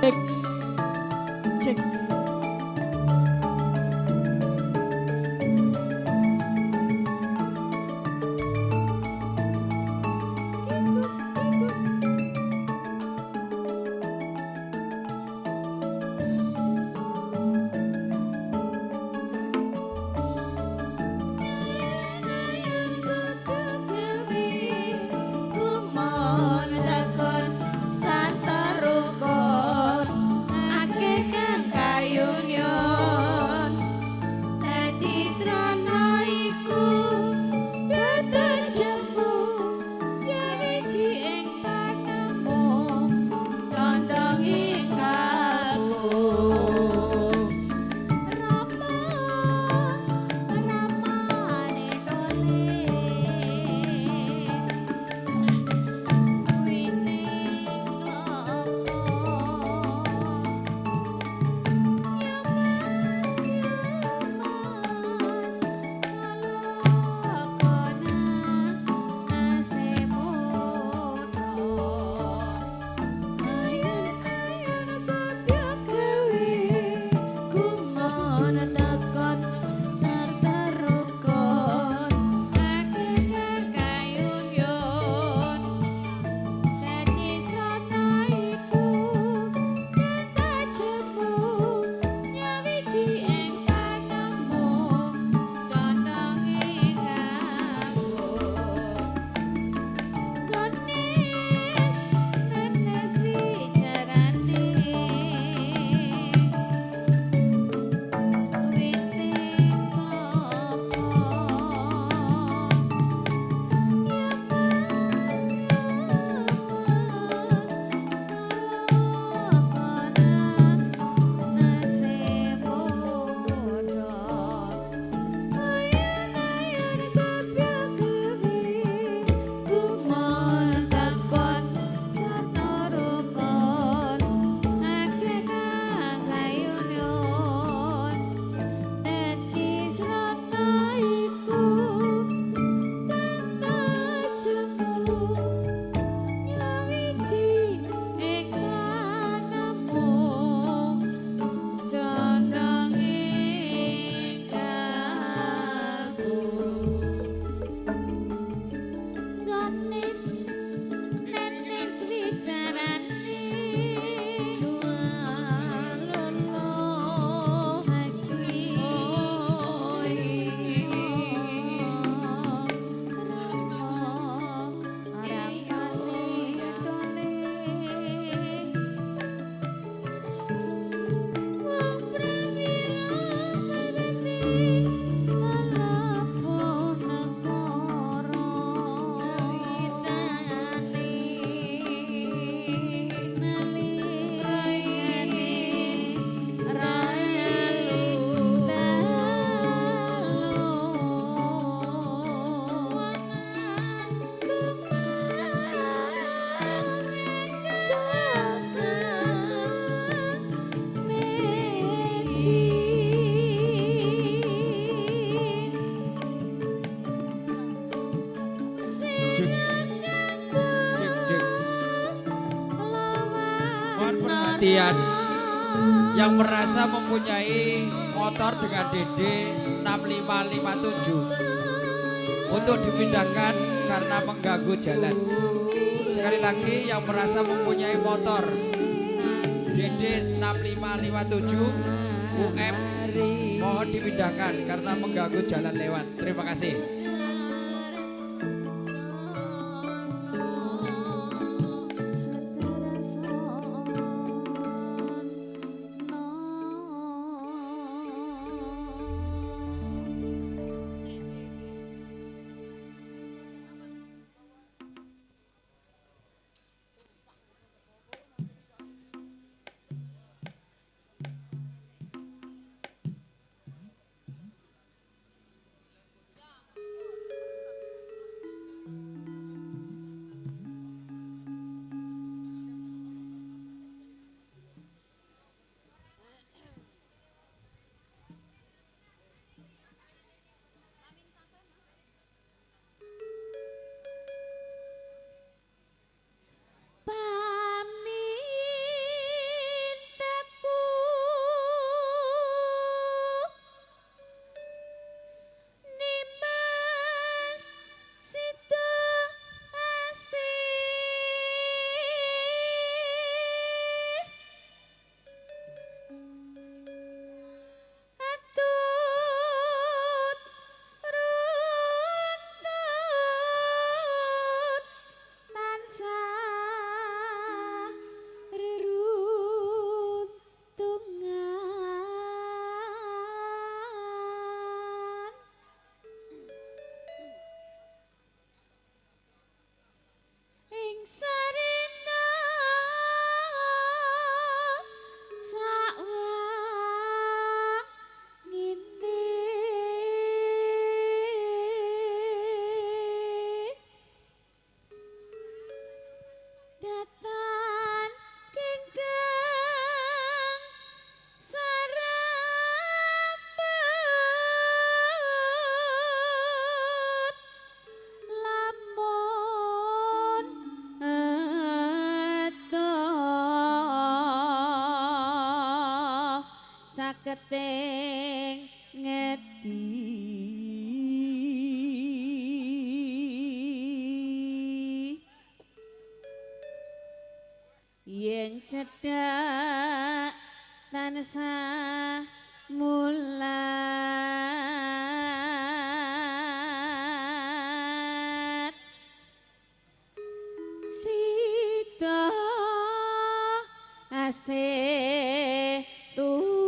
Cek. Cek. Perhatian yang merasa mempunyai motor dengan DD 6557 untuk dipindahkan karena mengganggu jalan. Sekali lagi yang merasa mempunyai motor DD 6557 UM mohon dipindahkan karena mengganggu jalan lewat. Terima kasih. keting ngeti yen cedhak tansah mulat sita asih tuhu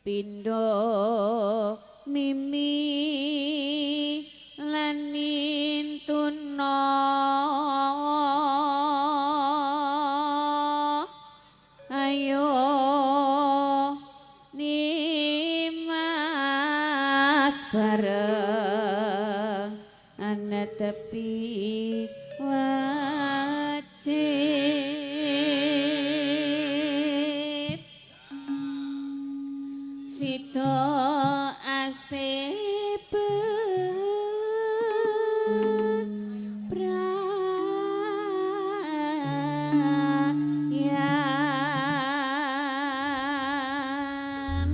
pindho mimi lan nintuna ayo nimas bareng ana tepi wajib sito asih bebrayan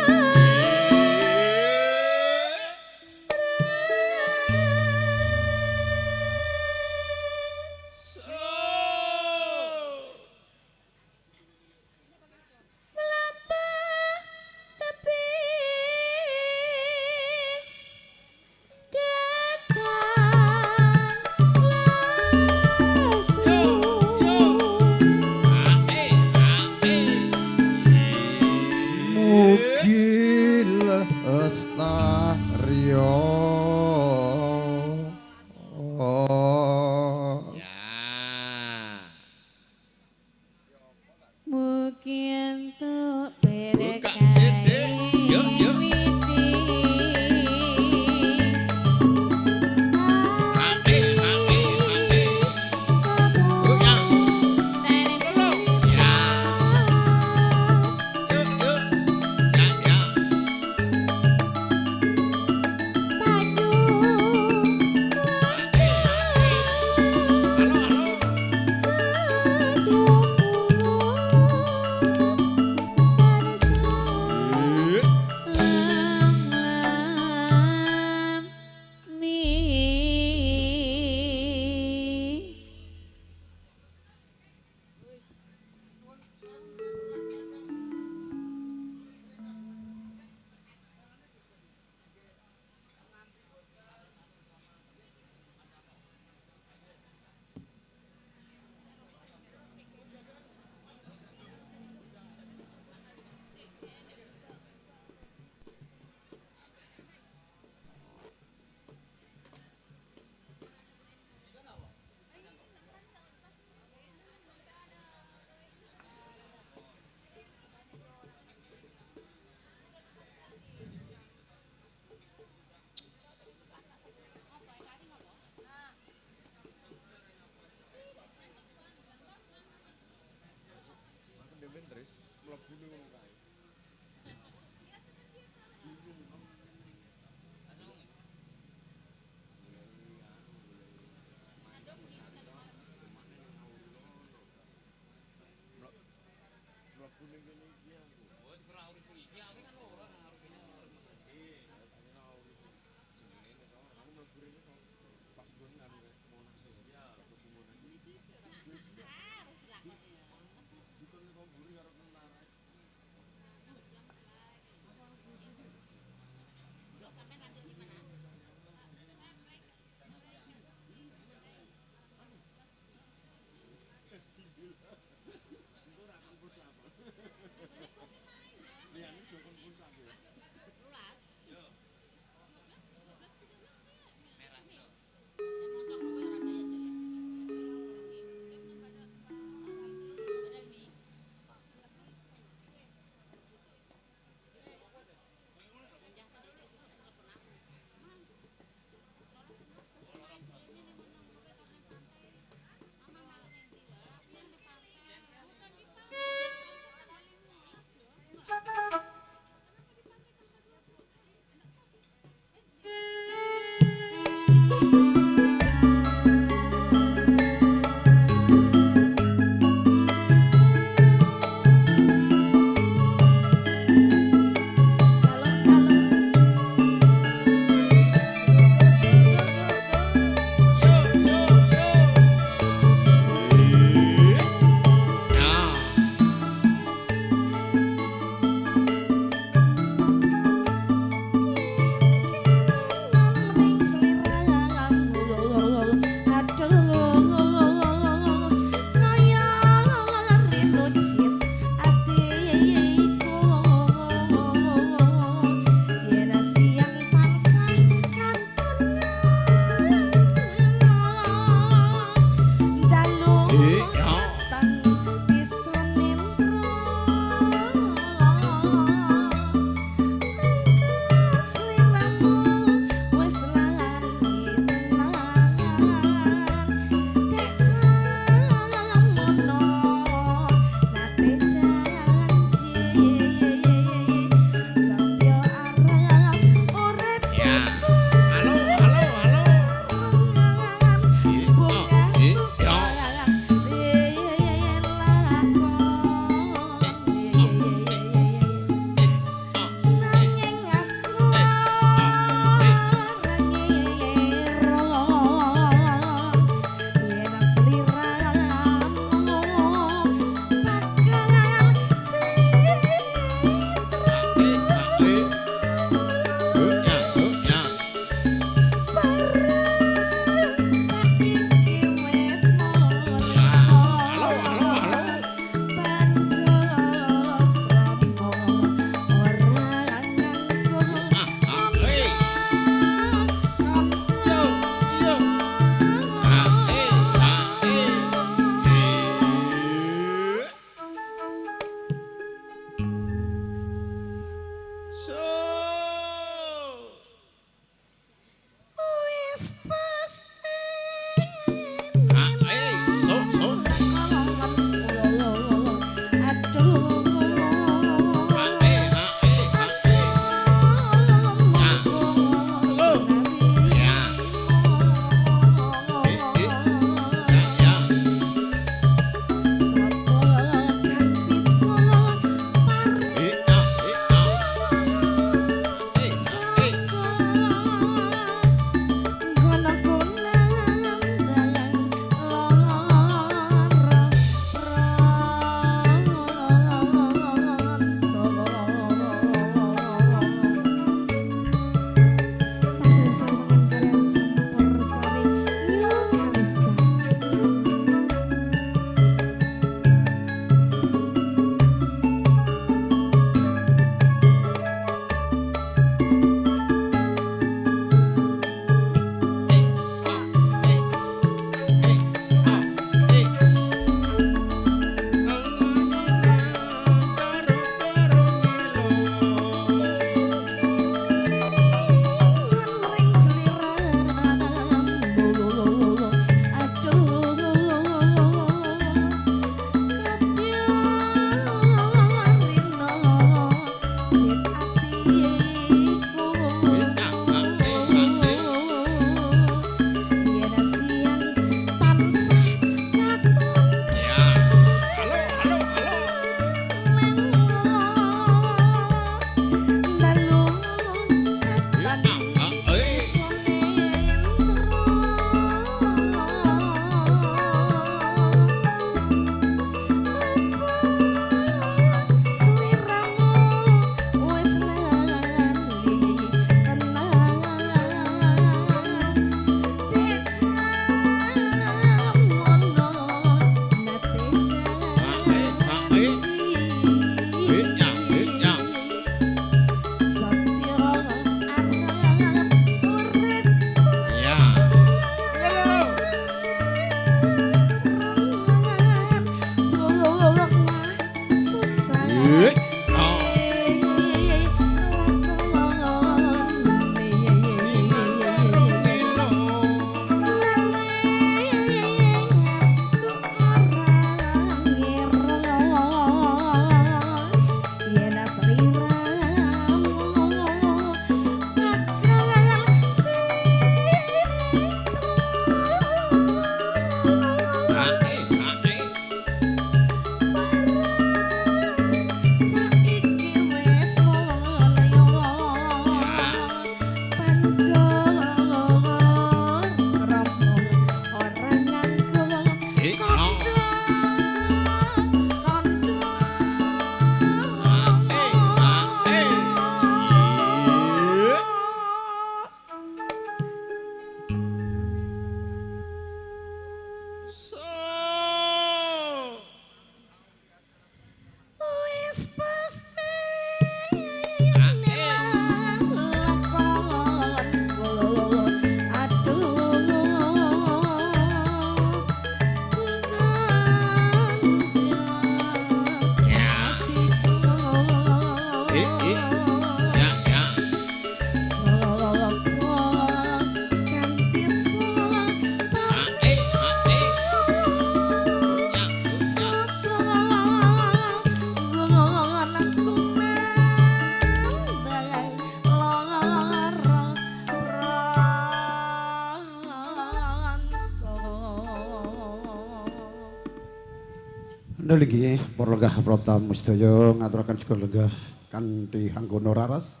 Nggih, para lenggah pratamu sedaya ngaturaken segala lenggah kanthi hanggono raras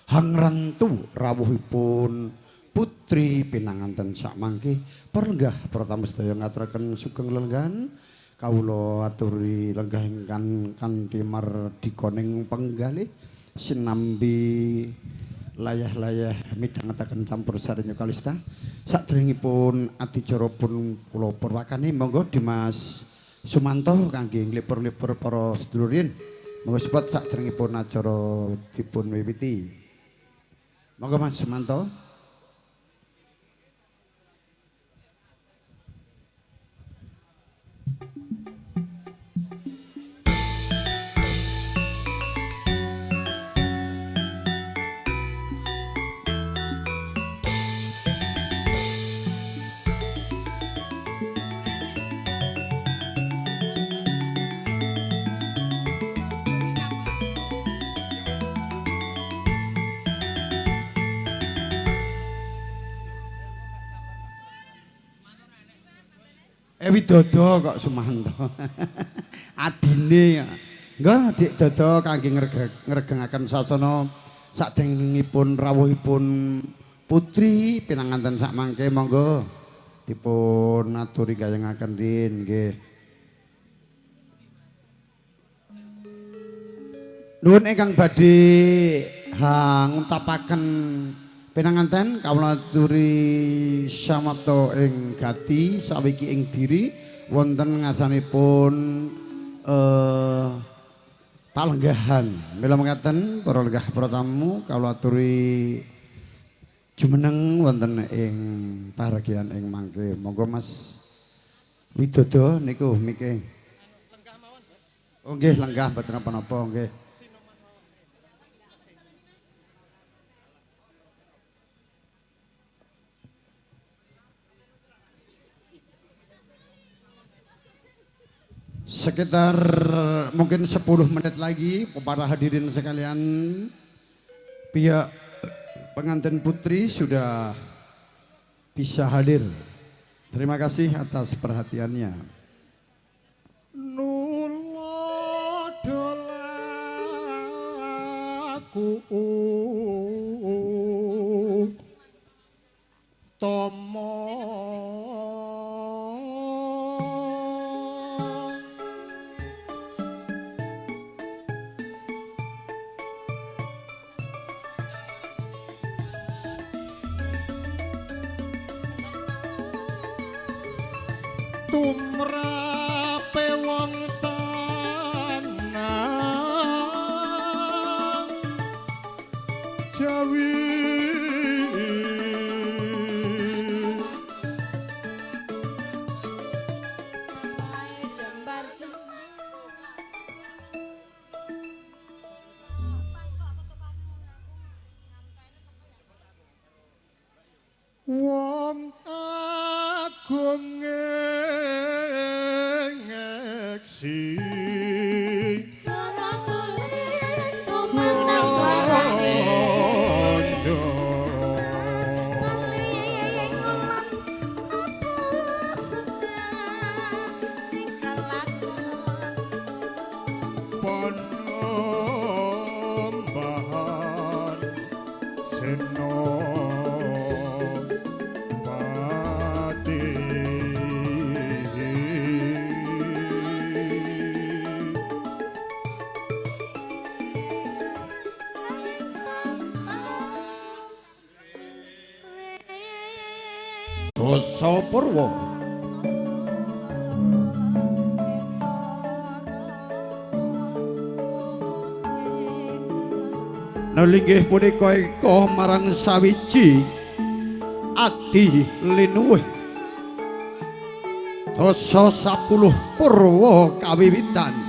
hangrantu rawuhipun putri pinanganten sakmangke. Para lenggah pratamu sedaya ngaturaken sugeng lelenggahan kawula aturi lenggah ingkang kanthi mardikaning penggalih sinambi layah-layah midhangetaken campur sarinya kalista. Sadèrèngipun adicara pun kula purwakani monggo Dimas Sumanto kangge nglipur-lipur para sedulurin. Monggo sebut sadèrèngipun acara dipun wiwiti. Monggo Mas Sumanto. Widodo kok Sumanto. Adine. Nggih, Dik Dodo kangge ngregengaken sasana sadèrèngipun rawuhipun putri pinanganten sakmangke monggo dipun aturi gayengaken rin nggih. Nuwun ingkang badhe ngutapaken pinanganten kawula aturi samapta ing gati sawiki ing diri wonten ngasanipun palenggahan. Mila mekaten para lenggah pratamu kawula aturi jumeneng wonten ing paragian ing mangke. Monggo Mas Widodo niku mike. Lenggah mawon, Mas. Oh nggih, lenggah mboten napa-napa nggih. Sekitar mungkin 10 menit lagi para hadirin sekalian, pihak pengantin putri sudah bisa hadir. Terima kasih atas perhatiannya. Nulo dolaku tomo tumrape wong tanah Jawi haji Suara suling kumandang suarane rondo Paling ulang apa sudah tinggal lakon Panembahan Senopati Dosa Purwa. Nalinggih punika eka marang sawiji adi linuwih dosa 10 Purwa kawiwitan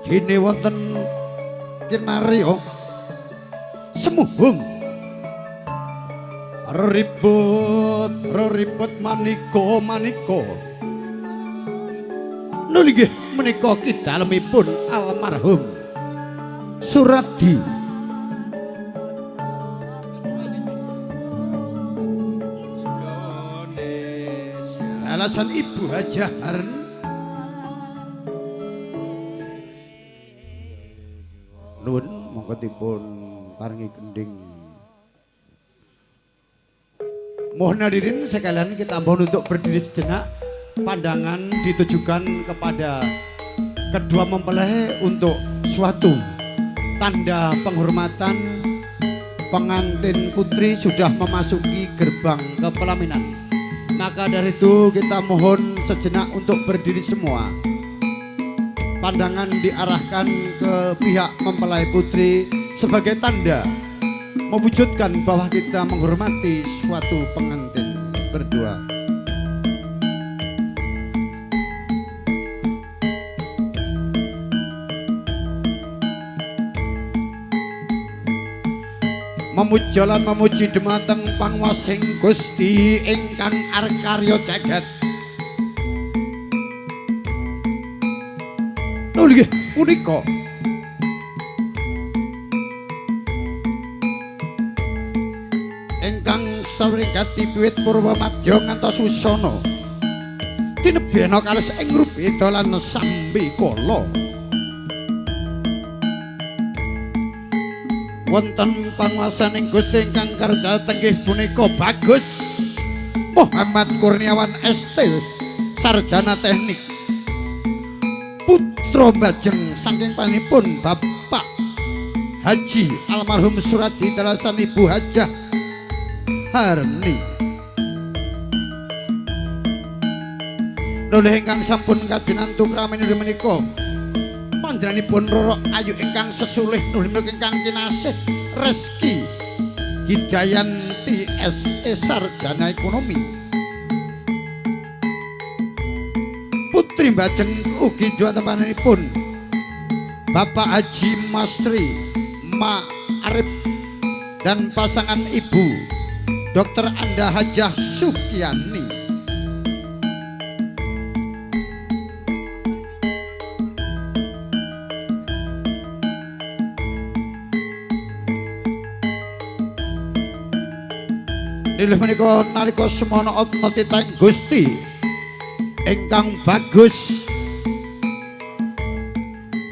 kini wonten kinarya semuhung reribut manika nggih menika kidalemipun almarhum Suradi alasan Ibu Hajah Harun nuwun monggo dipun paringi kending. Mohon hadirin sekalian kita mohon untuk berdiri sejenak. Pandangan ditujukan kepada kedua mempelai untuk suatu tanda penghormatan. Pengantin putri sudah memasuki gerbang kepelaminan. Maka dari itu kita mohon sejenak untuk berdiri semua. Pandangan diarahkan ke pihak mempelai putri sebagai tanda mewujudkan bahwa kita menghormati suatu pengantin berdua. Memujalan memuji dumateng pangwasing Gusti ingkang arkarya jagat. Nggih punika ingkang sawringati wiwit purwa madya ngantos wusana tinebena kalis ing rupita lan sambikala wonten panguwasaning Gusti ingkang karya tenggih punika Bagus Muhammad Kurniawan ST sarjana teknik putra bajeng saking panipun Bapak Haji almarhum Suradi dalasan Ibu Hajah Harni. Nolih ingkang sampun kajenantu kramen menika panjenenganipun Roro Ayu ingkang sesulih nulih ingkang kinasih Reski Hidayanti SE sarjana ekonomi. Putri bajeng ugi juwantepanipun Bapak Haji Masri Ma Arif dan pasangan Ibu Dr. Anda Hajah Sukiani. Nilih menika nalika semana atma titah Gusti ingkang Bagus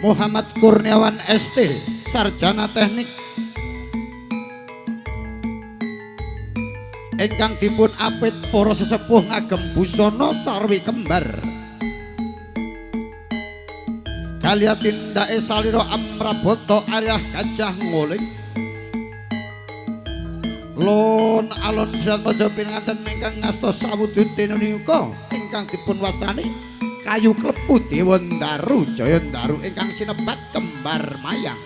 Muhammad Kurniawan ST sarjana teknik ingkang dipun apit para sesepuh ngagem busana sarwi kembar kalya tindake salira amrabata arah gajah nguling lon alon siraja pinanganten ingkang ngasta sawujuding nika ingkang dipun wastani kayu klepu Dewa Ndaru Jaya Ndaru ingkang sinebat kembar mayang.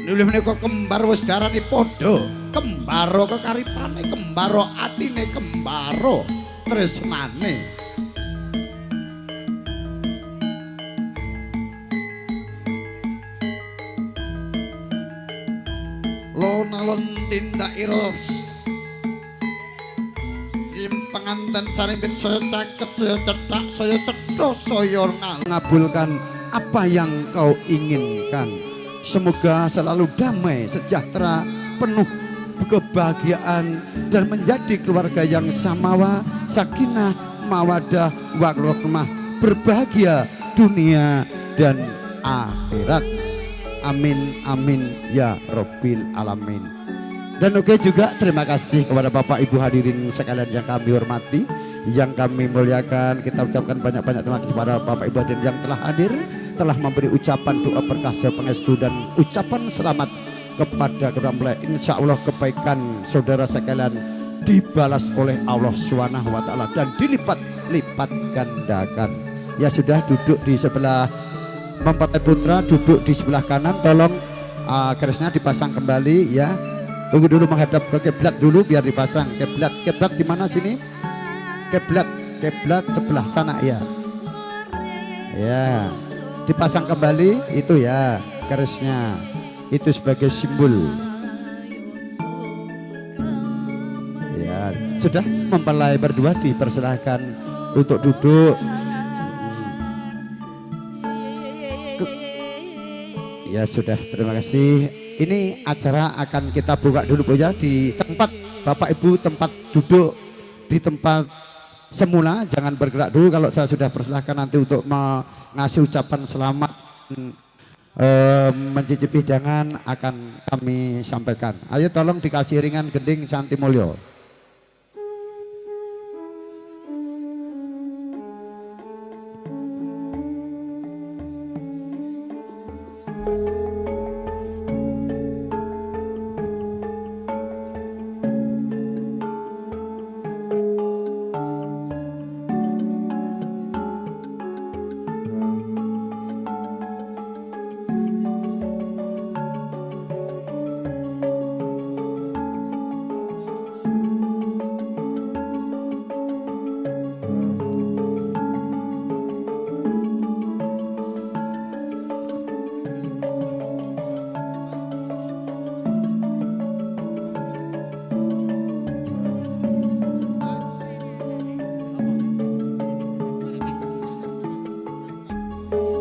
Nulih menika kembar wis darani padha, kembara kekaripane, kembara atine, kembara tresnane. Lonalon tindak iros Kim penganten sarimpit saya caket, saya cetak, saya cetos, saya ngabulkan apa yang kau inginkan. Semoga selalu damai, sejahtera, penuh kebahagiaan dan menjadi keluarga yang samawa, sakinah, mawadah, warahmah, berbahagia dunia dan akhirat. Amin amin ya Rabbil alamin. Dan oke juga terima kasih kepada Bapak Ibu hadirin sekalian yang kami hormati, yang kami muliakan. Kita ucapkan banyak-banyak terima kasih kepada Bapak Ibu hadirin yang telah hadir, telah memberi ucapan doa perkasa pengestu dan ucapan selamat kepada kedua mempelai. Insya Allah kebaikan saudara sekalian dibalas oleh Allah Subhanahu wa taala dan dilipat-lipat gandakan. Ya sudah, duduk di sebelah mempelai putra, duduk di sebelah kanan. Tolong kerisnya dipasang kembali ya. Tunggu dulu, menghadap ke kiblat dulu biar dipasang. Kiblat di mana sini? Kiblat sebelah sana ya. Ya, dipasang kembali itu ya kerisnya. Itu sebagai simbol. Ya, sudah mempelai berdua dipersilahkan untuk duduk. Ya sudah, terima kasih. Ini acara akan kita buka dulu ya di tempat Bapak Ibu, tempat duduk di tempat semula, jangan bergerak dulu. Kalau saya sudah persilahkan nanti untuk mengasih ucapan selamat mencicipi hidangan akan kami sampaikan. Ayo tolong dikasih ringan gending Santi Mulyo.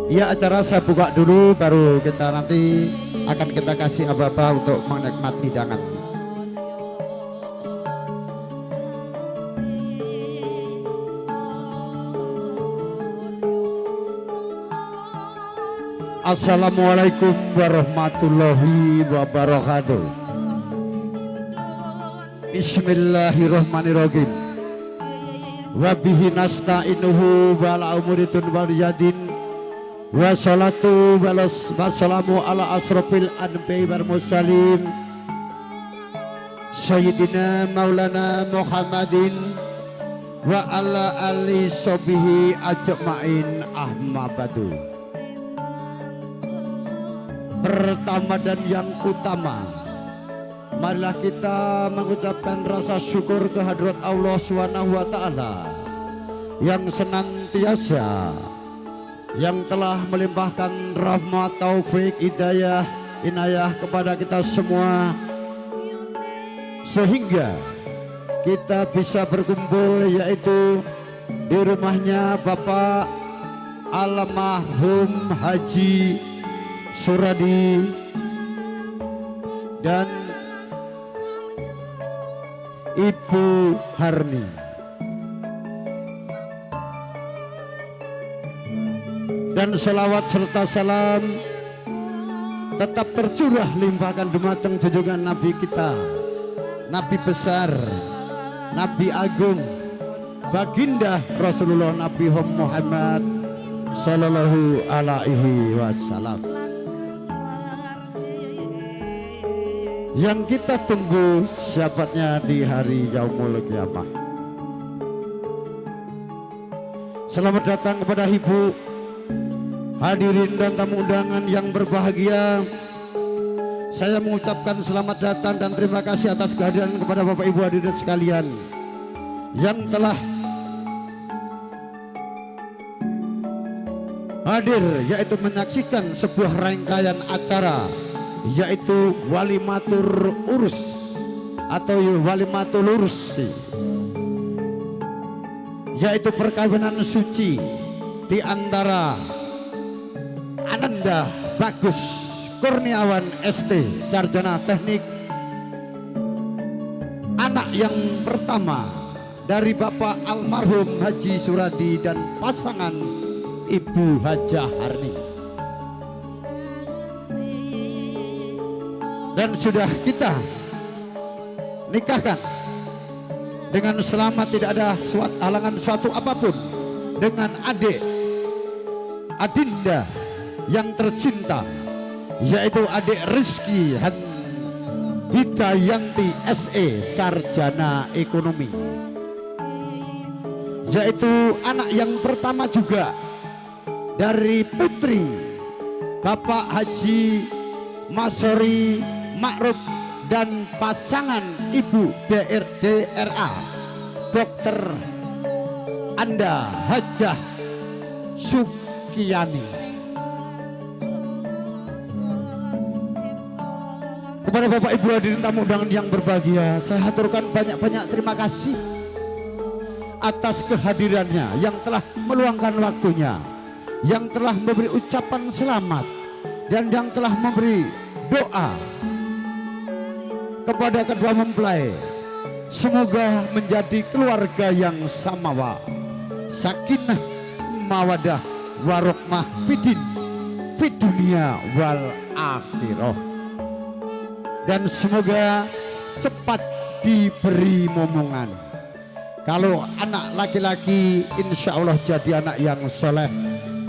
Ya, acara saya buka dulu, baru kita nanti akan kita kasih apa-apa untuk menikmati hidangan. Assalamualaikum warahmatullahi wabarakatuh. Bismillahirrahmanirrahim. Wa bihi nasta'inuhu wala umuridun waliyadin. Wassalatu wassalamu ala asrafil anbiya'i wal mursalin Sayyidina Maulana Muhammadin wa ala ali sobihi ajma'in ahmabadu. Pertama dan yang utama, marilah kita mengucapkan rasa syukur kehadirat Allah Subhanahu wa taala yang senantiasa, yang telah melimpahkan rahmat, taufik, hidayah, inayah kepada kita semua, sehingga kita bisa berkumpul yaitu di rumahnya Bapak Almarhum Haji Suradi dan Ibu Harni. Dan selawat serta salam tetap tercurah limpahkan dumateng junjungan Nabi kita, Nabi besar, Nabi agung, baginda Rasulullah Nabi Muhammad sallallahu alaihi wasallam, yang kita tunggu syafaatnya di hari yaumul kiamah. Selamat datang kepada Ibu hadirin dan tamu undangan yang berbahagia. Saya mengucapkan selamat datang dan terima kasih atas kehadiran kepada Bapak Ibu hadirin sekalian yang telah hadir yaitu menyaksikan sebuah rangkaian acara yaitu Walimatur Urus atau Walimatul Urus, yaitu perkawinan suci di antara Ananda Bagus Kurniawan ST Sarjana Teknik, anak yang pertama dari Bapak almarhum Haji Suradi dan pasangan Ibu Hajah Harni. Dan sudah kita nikahkan dengan selamat, tidak ada halangan suatu apapun dengan adik Adinda yang tercinta, yaitu adik Rizky Hidayanti SE Sarjana Ekonomi, yaitu anak yang pertama juga dari putri Bapak Haji Masori Ma'ruf dan pasangan Ibu DRA Dr. Anda Hajah Sukiyani. Kepada Bapak Ibu hadirin tamu undangan yang berbahagia, saya haturkan banyak-banyak terima kasih atas kehadirannya yang telah meluangkan waktunya, yang telah memberi ucapan selamat, dan yang telah memberi doa kepada kedua mempelai. Semoga menjadi keluarga yang samawa, sakinah, mawadah, warahmah fid dunia wal akhirah. Dan semoga cepat diberi momongan. Kalau anak laki-laki insya Allah jadi anak yang soleh.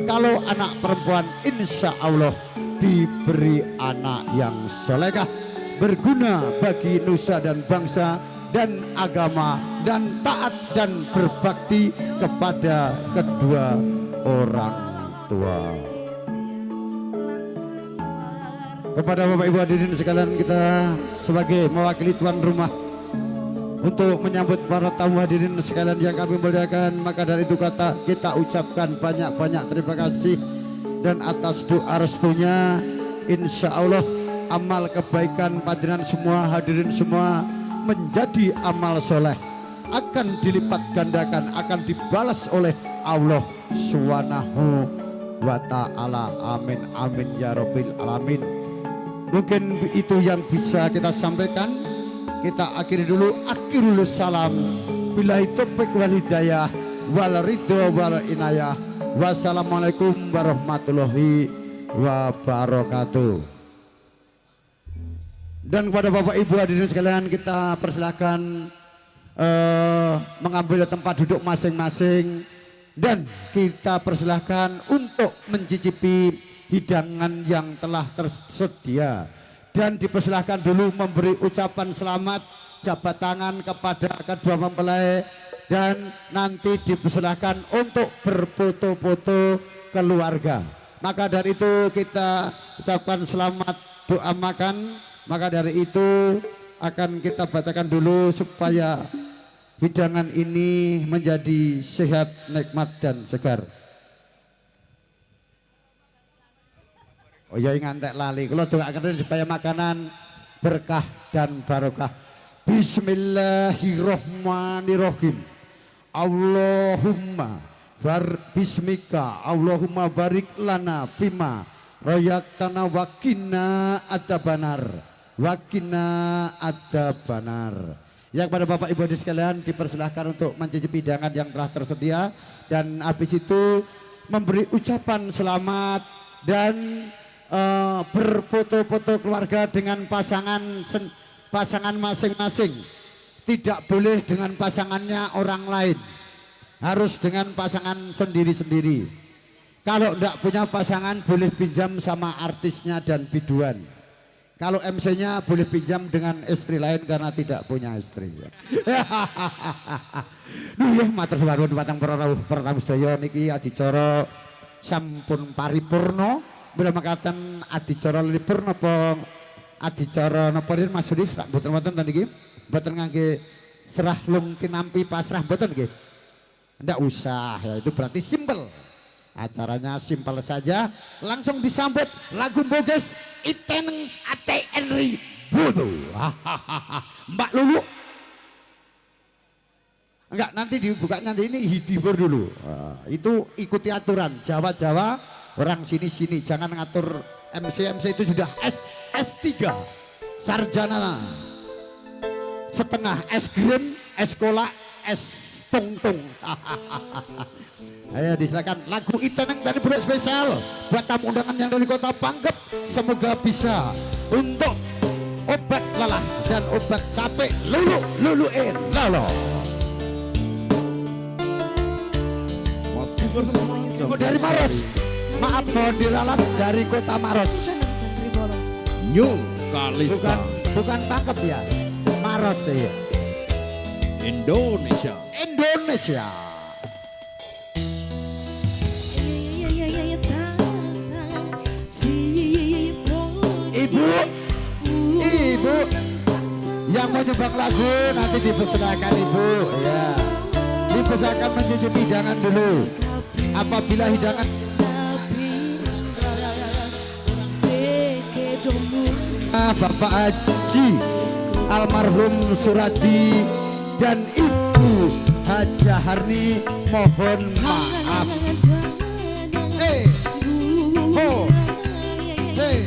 Kalau anak perempuan insya Allah diberi anak yang solehah, berguna bagi nusa dan bangsa dan agama, dan taat dan berbakti kepada kedua orang tua. Kepada Bapak Ibu hadirin sekalian, kita sebagai mewakili tuan rumah untuk menyambut para tamu hadirin sekalian yang kami muliakan, maka dari itu kita ucapkan banyak-banyak terima kasih, dan atas doa restunya insya Allah amal kebaikan panjenengan semua hadirin semua menjadi amal soleh, akan dilipat gandakan, akan dibalas oleh Allah Subhanahu wa ta'ala. Amin amin ya rabbil alamin. Mungkin itu yang bisa kita sampaikan. Kita akhiri dulu. Akhirul salam, billahi taufiq wal hidayah wal ridho wal inayah. Wassalamualaikum warahmatullahi wabarakatuh. Dan kepada Bapak Ibu hadirin sekalian, kita persilahkan mengambil tempat duduk masing-masing, dan kita persilahkan untuk mencicipi hidangan yang telah tersedia, dan dipersilahkan dulu memberi ucapan selamat jabat tangan kepada kedua mempelai, dan nanti dipersilahkan untuk berfoto-foto keluarga. Maka dari itu kita ucapkan selamat doa makan. Maka dari itu akan kita bacakan dulu supaya hidangan ini menjadi sehat, nikmat dan segar. Oh ya, ngantek lali. Kalau doakan supaya makanan berkah dan barokah. Bismillahirrahmanirrahim. Allahumma bismika Allahumma barik lana fima royaktana wakina adzabannar. Wakina adzabannar. Yang pada Bapak Ibu hadirin sekalian dipersilahkan untuk mencicipi hidangan yang telah tersedia, dan habis itu memberi ucapan selamat dan berfoto-foto keluarga dengan pasangan masing-masing. Tidak boleh dengan pasangannya orang lain, harus dengan pasangan sendiri-sendiri. Kalau tidak punya pasangan boleh pinjam sama artisnya dan biduan. Kalau MC-nya boleh pinjam dengan istri lain karena tidak punya istri. Duh ya, matur suwun patang rawuh pertama sedaya niki adicara sampun paripurna. Bila makaten adicara lipurna apa adicara napa rin Mas Yudi mboten wonten ta niki? Mboten ngangge serah lung kinampi pasrah mboten nggih. Ndak usah, ya itu berarti simpel. Acaranya simpel saja, langsung disambut lagu boges Iteneng Ate Enri Butuh. Mbak Lulu. Enggak, nanti dibuka, nanti ini hibur dulu. Itu ikuti aturan Jawa-Jawa, orang sini-sini, jangan ngatur MC itu sudah S3 sarjana setengah, es krim, es kolak, es tong-tong. Ayo disilakan lagu Iteneng dari Budak spesial buat tamu undangan yang dari kota Pangkep. Semoga bisa untuk obat lelah dan obat capek. Luluin lolo. Masih bersama Oh, dari Maros. Maaf mohon diralat dari kota Maros. New Kalista Bukan Pangkep ya. Maros ya. Indonesia. Indonesia. Ibu yang mau nyumbang lagu nanti dipersilakan ibu ya. Dipersilakan mencicipi hidangan dulu. Apabila hidangan Bapak Haji almarhum Suradi dan Ibu Haja Harni mohon maaf. Oh, hey.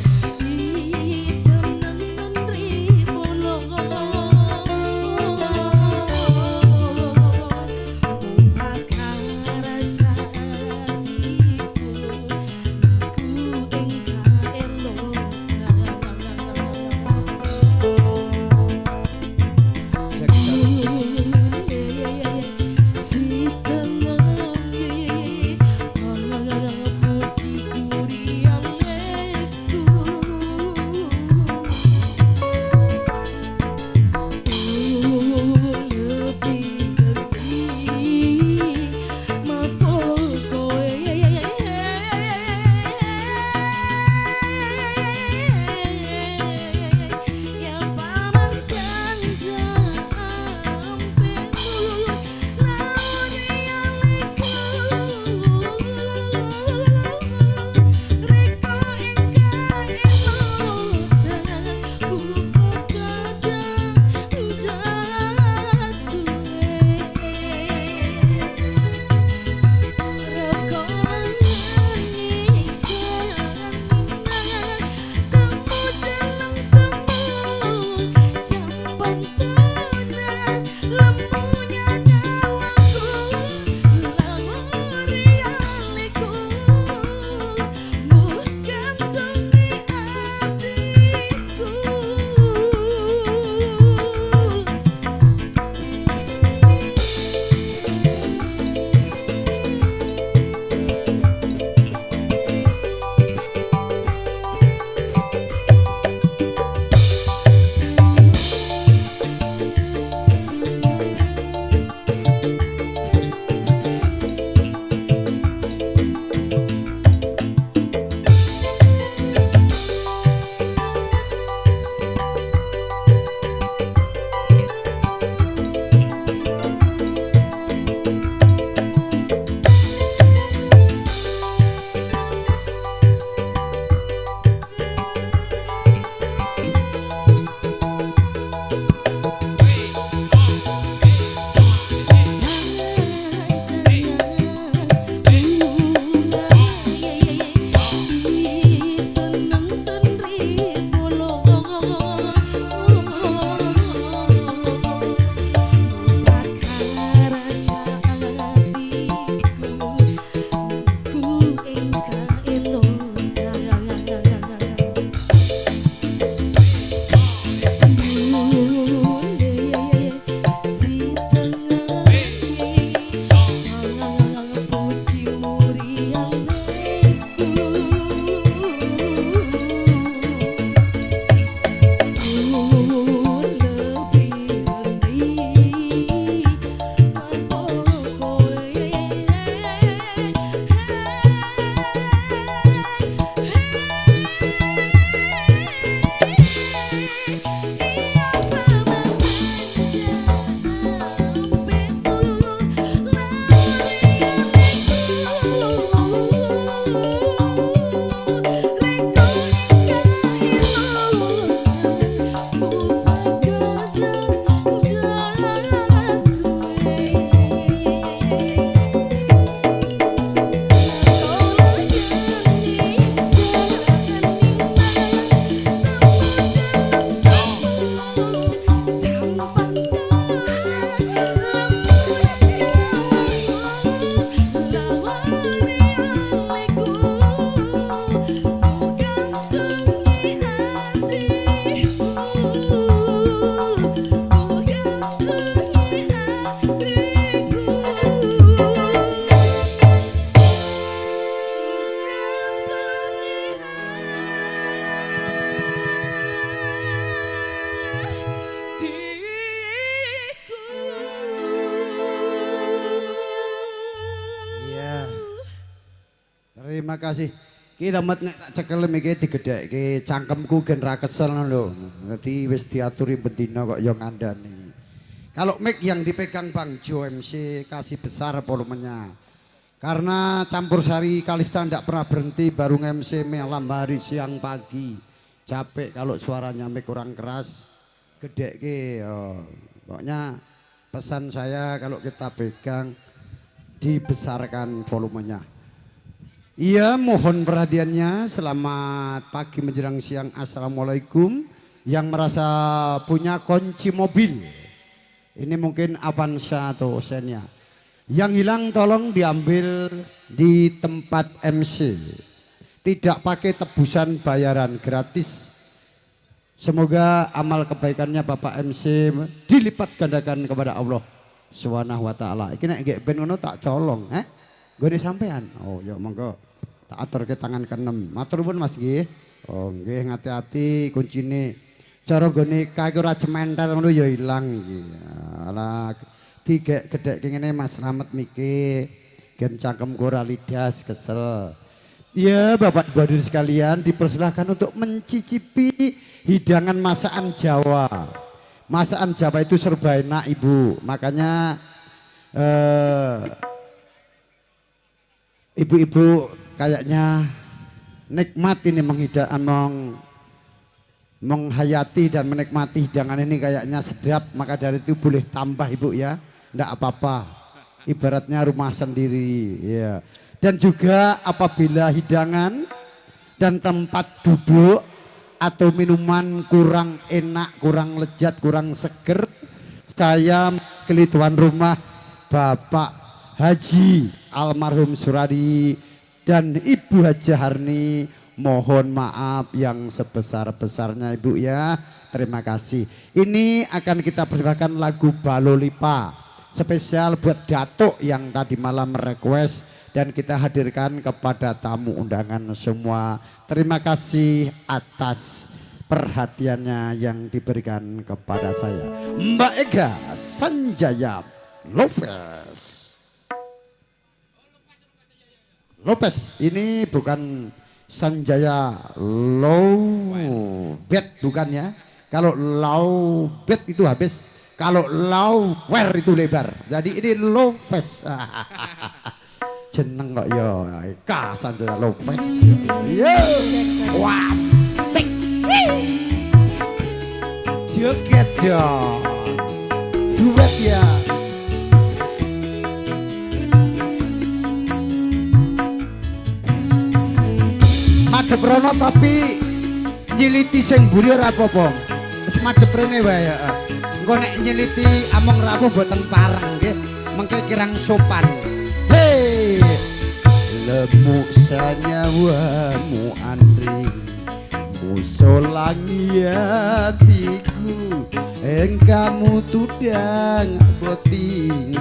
Terima kasih. Kita met nek tak cekel iki digedhekke cangkemku gen ra kesel lho. Dadi wis diaturi bendina kok ya ngandani. Kalau mic yang dipegang Bang Jo MC kasih besar volumenya. Karena campur sari Kalista ndak pernah berhenti baru MC malam hari siang pagi. Capek kalau suaranya mic kurang keras. Gedhekke yo. Pokoknya pesan saya kalau kita pegang dibesarkan volumenya. Iya, mohon perhatiannya. Selamat pagi menjelang siang. Assalamualaikum. Yang merasa punya kunci mobil, ini mungkin Avanza atau Xenia. Yang hilang tolong diambil di tempat MC. Tidak pakai tebusan, bayaran gratis. Semoga amal kebaikannya Bapak MC dilipat gandakan kepada Allah Subhanahu wa taala. Iki nek nggih ben ngono tak colong, Gone sampean. Oh, ya monggo. Tak aturke tangan keenem. Matur nuwun Mas nggih. Oh, nggih ngati-ati kuncine. Cara gone kae ora cementel ngono ya ilang iki. Alah digedhekke ngene Mas Slamet miki. Gen cangkemku ora lidas kesel. Ya, Bapak Ibu hadirin sekalian dipersilahkan untuk mencicipi hidangan masakan Jawa. Masakan Jawa itu serba enak Ibu. Makanya ibu-ibu kayaknya nikmat ini menghayati dan menikmati hidangan ini kayaknya sedap. Maka dari itu boleh tambah Ibu ya. Enggak apa-apa. Ibaratnya rumah sendiri ya. Dan juga apabila hidangan dan tempat duduk atau minuman kurang enak, kurang lezat, kurang seger, saya mewakili tuan rumah Bapak Haji almarhum Suradi dan Ibu Haji Harni mohon maaf yang sebesar-besarnya Ibu ya. Terima kasih. Ini akan kita persembahkan lagu Balolipa spesial buat Datuk yang tadi malam request dan kita hadirkan kepada tamu undangan semua. Terima kasih atas perhatiannya yang diberikan kepada saya. Mbak Ega Sanjaya Lopez. Ini bukan Sanjaya Lowbet bukan ya. Kalau Lowbet itu habis, kalau Lower itu lebar. Jadi ini Lopez. Jeneng kok yo Eka Sanjaya Lopez. Yo, wasik. Joget dong. Duet ya. Madep rono tapi nyiliti sing mburi ora apa-apa. Wis madep rene wae ya. Engko nek nyiliti among rawuh boten pareng nggih. Mengke kirang sopan. Hei, lemuk sanyawamu Andri, musolangi hatiku, engkamu tudang boting,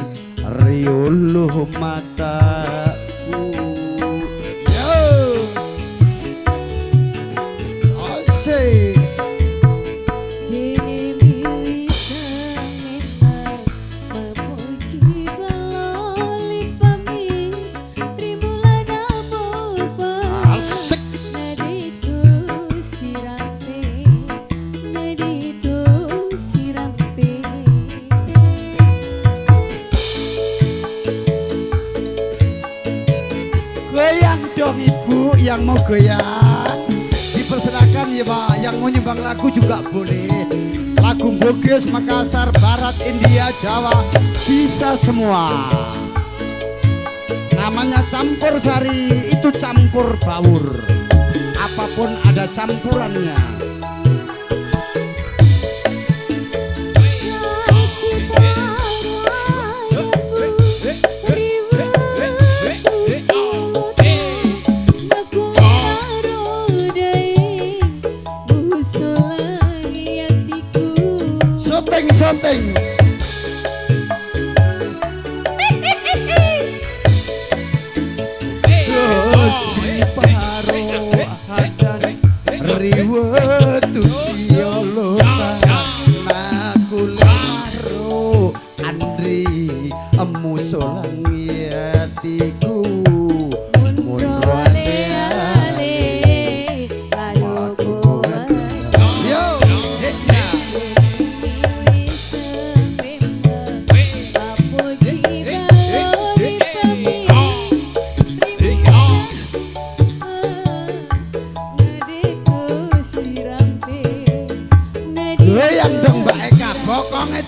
riuluh mataku. Yo, sose. Ibu yang mau goyang dipersilakan ya Pak, yang mau nyumbang lagu juga boleh. Lagu Bugis, Makassar, Barat, India, Jawa bisa semua. Namanya campur sari, itu campur baur. Apapun ada campurannya. Soteng. Dosi paro hadan riwetu siolo naku laro Andri musolangi hatiku mun roane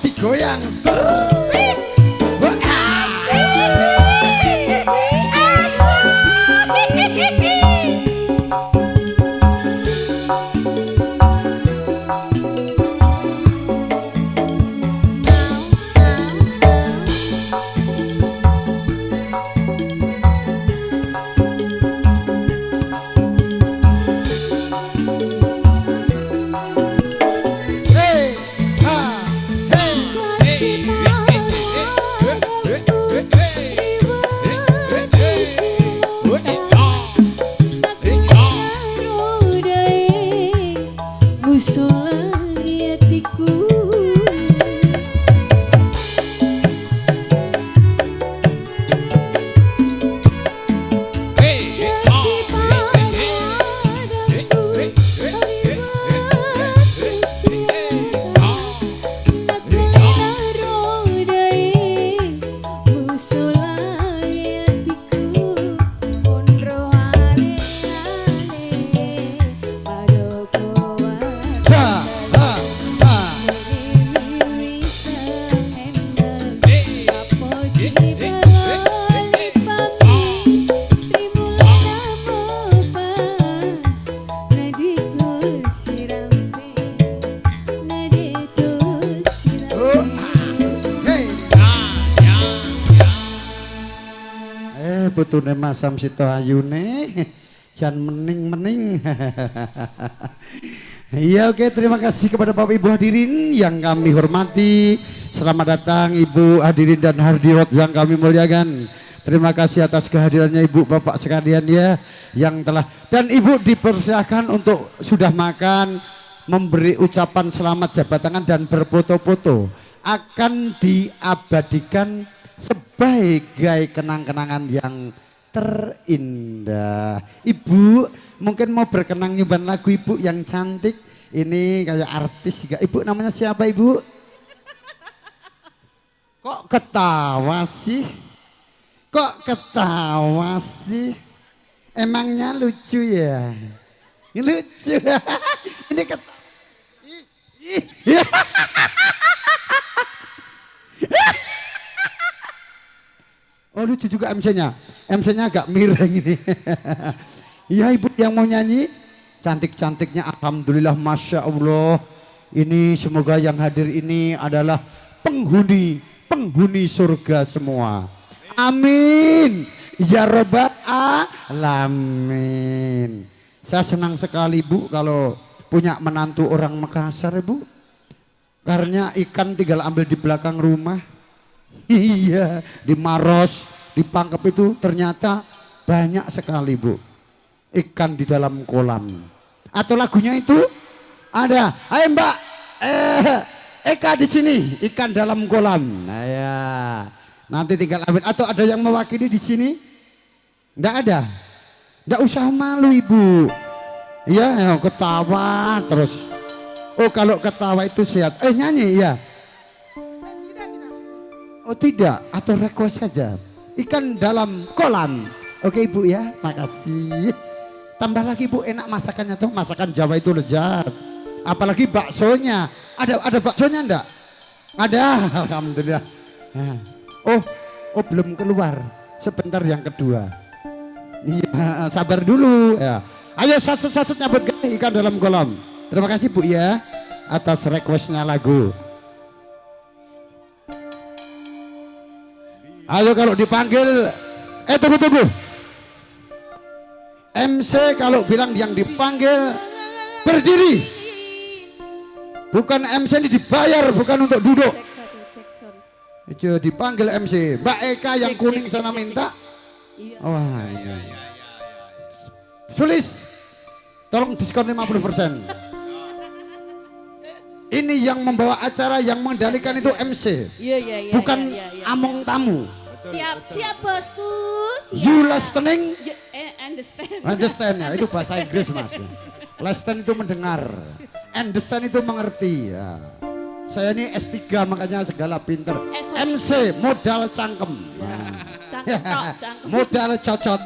digoyang. Hey, ha, hey. Putune Mas Samsito Ayune jan mening-mening. Iya oke, terima kasih kepada Bapak Ibu hadirin yang kami hormati. Selamat datang Ibu hadirin dan hadirat yang kami muliakan. Terima kasih atas kehadirannya Ibu Bapak sekalian ya yang telah, dan Ibu dipersilahkan untuk sudah makan, memberi ucapan selamat jabat tangan dan berfoto-foto. Akan diabadikan sebagai kenang-kenangan yang terindah. Ibu mungkin mau berkenang nyuban lagu Ibu yang cantik. Ini kayak artis juga. Ibu namanya siapa Ibu? Kok ketawa sih? Kok ketawa sih? Emangnya lucu ya? Ini lucu. Ini ketawa. Oh lucu juga MC-nya. MC-nya agak miring ini. Iya Ibu yang mau nyanyi. Cantik-cantiknya alhamdulillah Masya Allah. Ini semoga yang hadir ini adalah penghuni surga semua. Amin. Ya Rabbal Alamin. Saya senang sekali Bu kalau punya menantu orang Makassar Bu. Karena ikan tinggal ambil di belakang rumah. Iya, di Maros, di Pangkep itu ternyata banyak sekali Bu ikan di dalam kolam. Atau lagunya itu ada, ayo Mbak, Eka di sini ikan dalam kolam. Nah ya, nanti tinggal ambil. Atau ada yang mewakili di sini? Enggak ada, enggak usah malu Ibu. Ya, ketawa terus. Oh kalau ketawa itu sehat. Nyanyi ya. Oh tidak, atau request saja. Ikan dalam kolam. Oke Ibu ya, makasih. Tambah lagi Bu, enak masakannya tuh. Masakan Jawa itu lezat. Apalagi baksonya. Ada baksonya enggak? Ada, alhamdulillah. Nah. Oh belum keluar. Sebentar yang kedua. Iya, sabar dulu ya. Ayo satu-satu nyabut ikan dalam kolam. Terima kasih Bu ya atas requestnya lagu. Ayo kalau dipanggil, tunggu. MC kalau bilang yang dipanggil berdiri. Bukan MC ini dibayar, bukan untuk duduk. Itu dipanggil MC. Mbak Eka yang kuning sana minta. Wah iya. Sulis, tolong diskon 50%. Ini yang membawa acara, yang mengendalikan itu MC. Iya. Bukan among tamu. Siap bosku. You listening? Understand Ya, itu bahasa Inggris Mas. Listen itu mendengar. Understand itu mengerti ya. Saya ini S3 makanya segala pinter. MC modal cangkem. Modal cocot.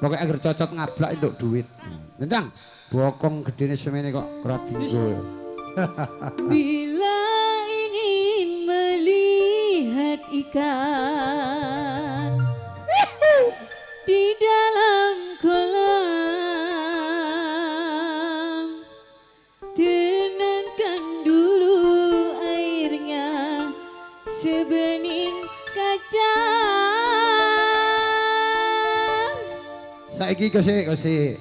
Pokoknya agar cocot ngablak untuk duit. Tentang bokong gede semene kok ora dinggo. Bila ini ikan di dalam kolam. Tenangkan dulu airnya sebening kaca. Saiki Kosi.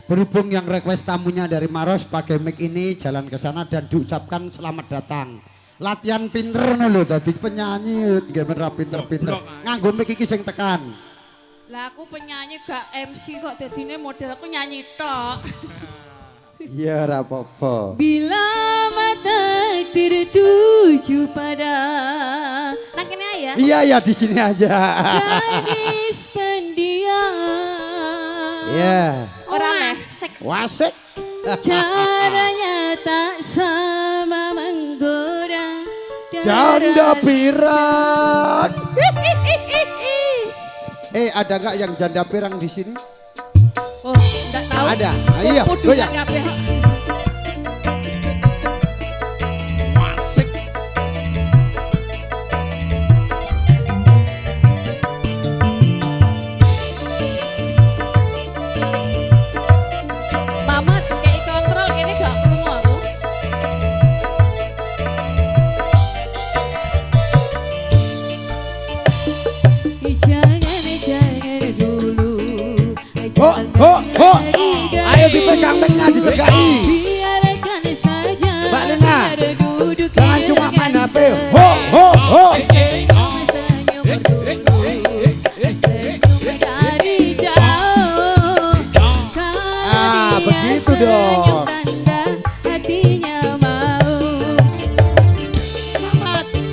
Berhubung yang request tamunya dari Maros pakai mic ini jalan ke sana dan diucapkan selamat datang. Latihan pinter lho dadi penyanyi gimana pinter-pinter. Nganggo mic iki sing tekan. Lah aku penyanyi gak MC kok dadine model aku nyanyi tok. Iya ora apa-apa. Bila mata tertuju pada nang kene ae ya. Iya ya di sini aja. Gadis pendiam. Iya. Orang asik. Wasik. Caranya tak sama menggoda. Janda pirang. Ada nggak yang janda pirang di sini? Oh, enggak tahu. Ada. Iya, goyang. Mama kayak kontrol kene gak krungu aku. Jangan dulu. Ho. Ayo dipegang mic-nya disegai. Biarkan saja. Mbak Lina, duduk jangan cuma main HP. Ho. Senyum dari jauh. Kalau begitu dia dong. senyum tanda hatinya mau.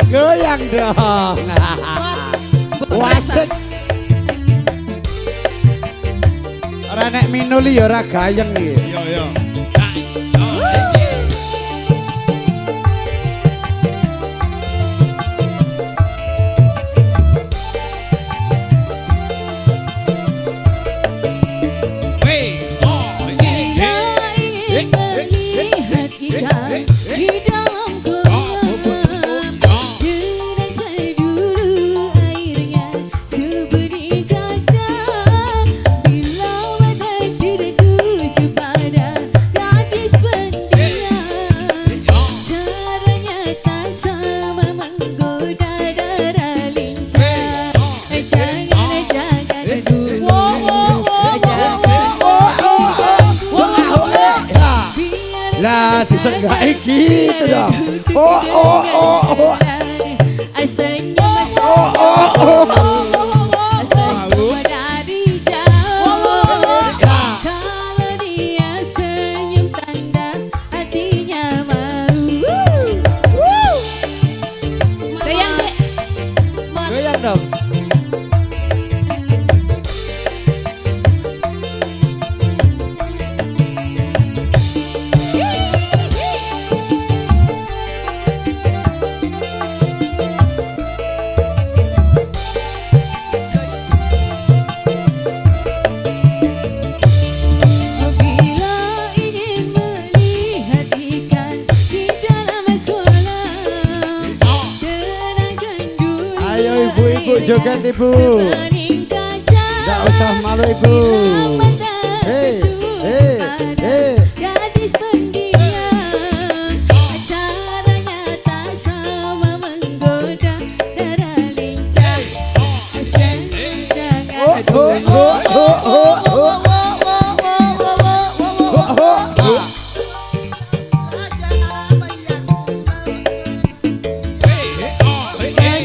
Goyang dong. Wasik. Ora nek minuli ya ora gayeng iki. Iya. Bila ingin melihat ikan di dalam kolam, denangkan dulu airnya sebening kaca. Bila mata tertuju pada gadis pendiam, caranya tak sama menggoda darah lincah. Jangan dulu. Lah disenggai gitu dong. Oh. Senyum dari jauh. Kalau dia senyum tanda hatinya mau. Goyang dek. Goyang dong. Bila ingin melihat ikan di dalam kolam, tenangkan dulu. Ayo ibu-ibu joget ibu. sebening kaca. Nggak usah malu ibu. Gadis pendiam, caranya tak sama menggoda darah lincah.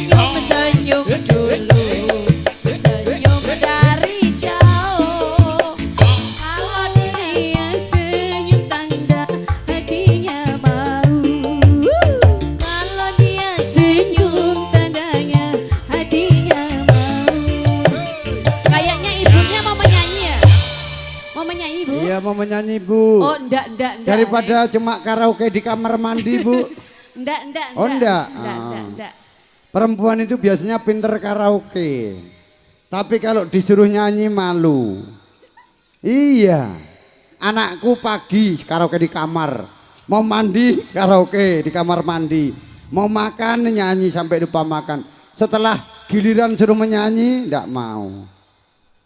Jangan senyum dulu, senyum dari jauh. Kalau dia senyum tanda hatinya mau. Kalau dia senyum tandanya hatinya mau. Kayaknya ibunya mau menyanyi ya? Mau menyanyi bu? Iya mau menyanyi bu. Oh enggak. Daripada cuma karaoke di kamar mandi bu. Enggak. Oh, enggak? Enggak. Perempuan itu biasanya pinter karaoke. Tapi kalau disuruh nyanyi malu. Iya. Anakku pagi karaoke di kamar. Mau mandi karaoke di kamar mandi. Mau makan nyanyi sampai lupa makan. setelah giliran suruh menyanyi ndak mau.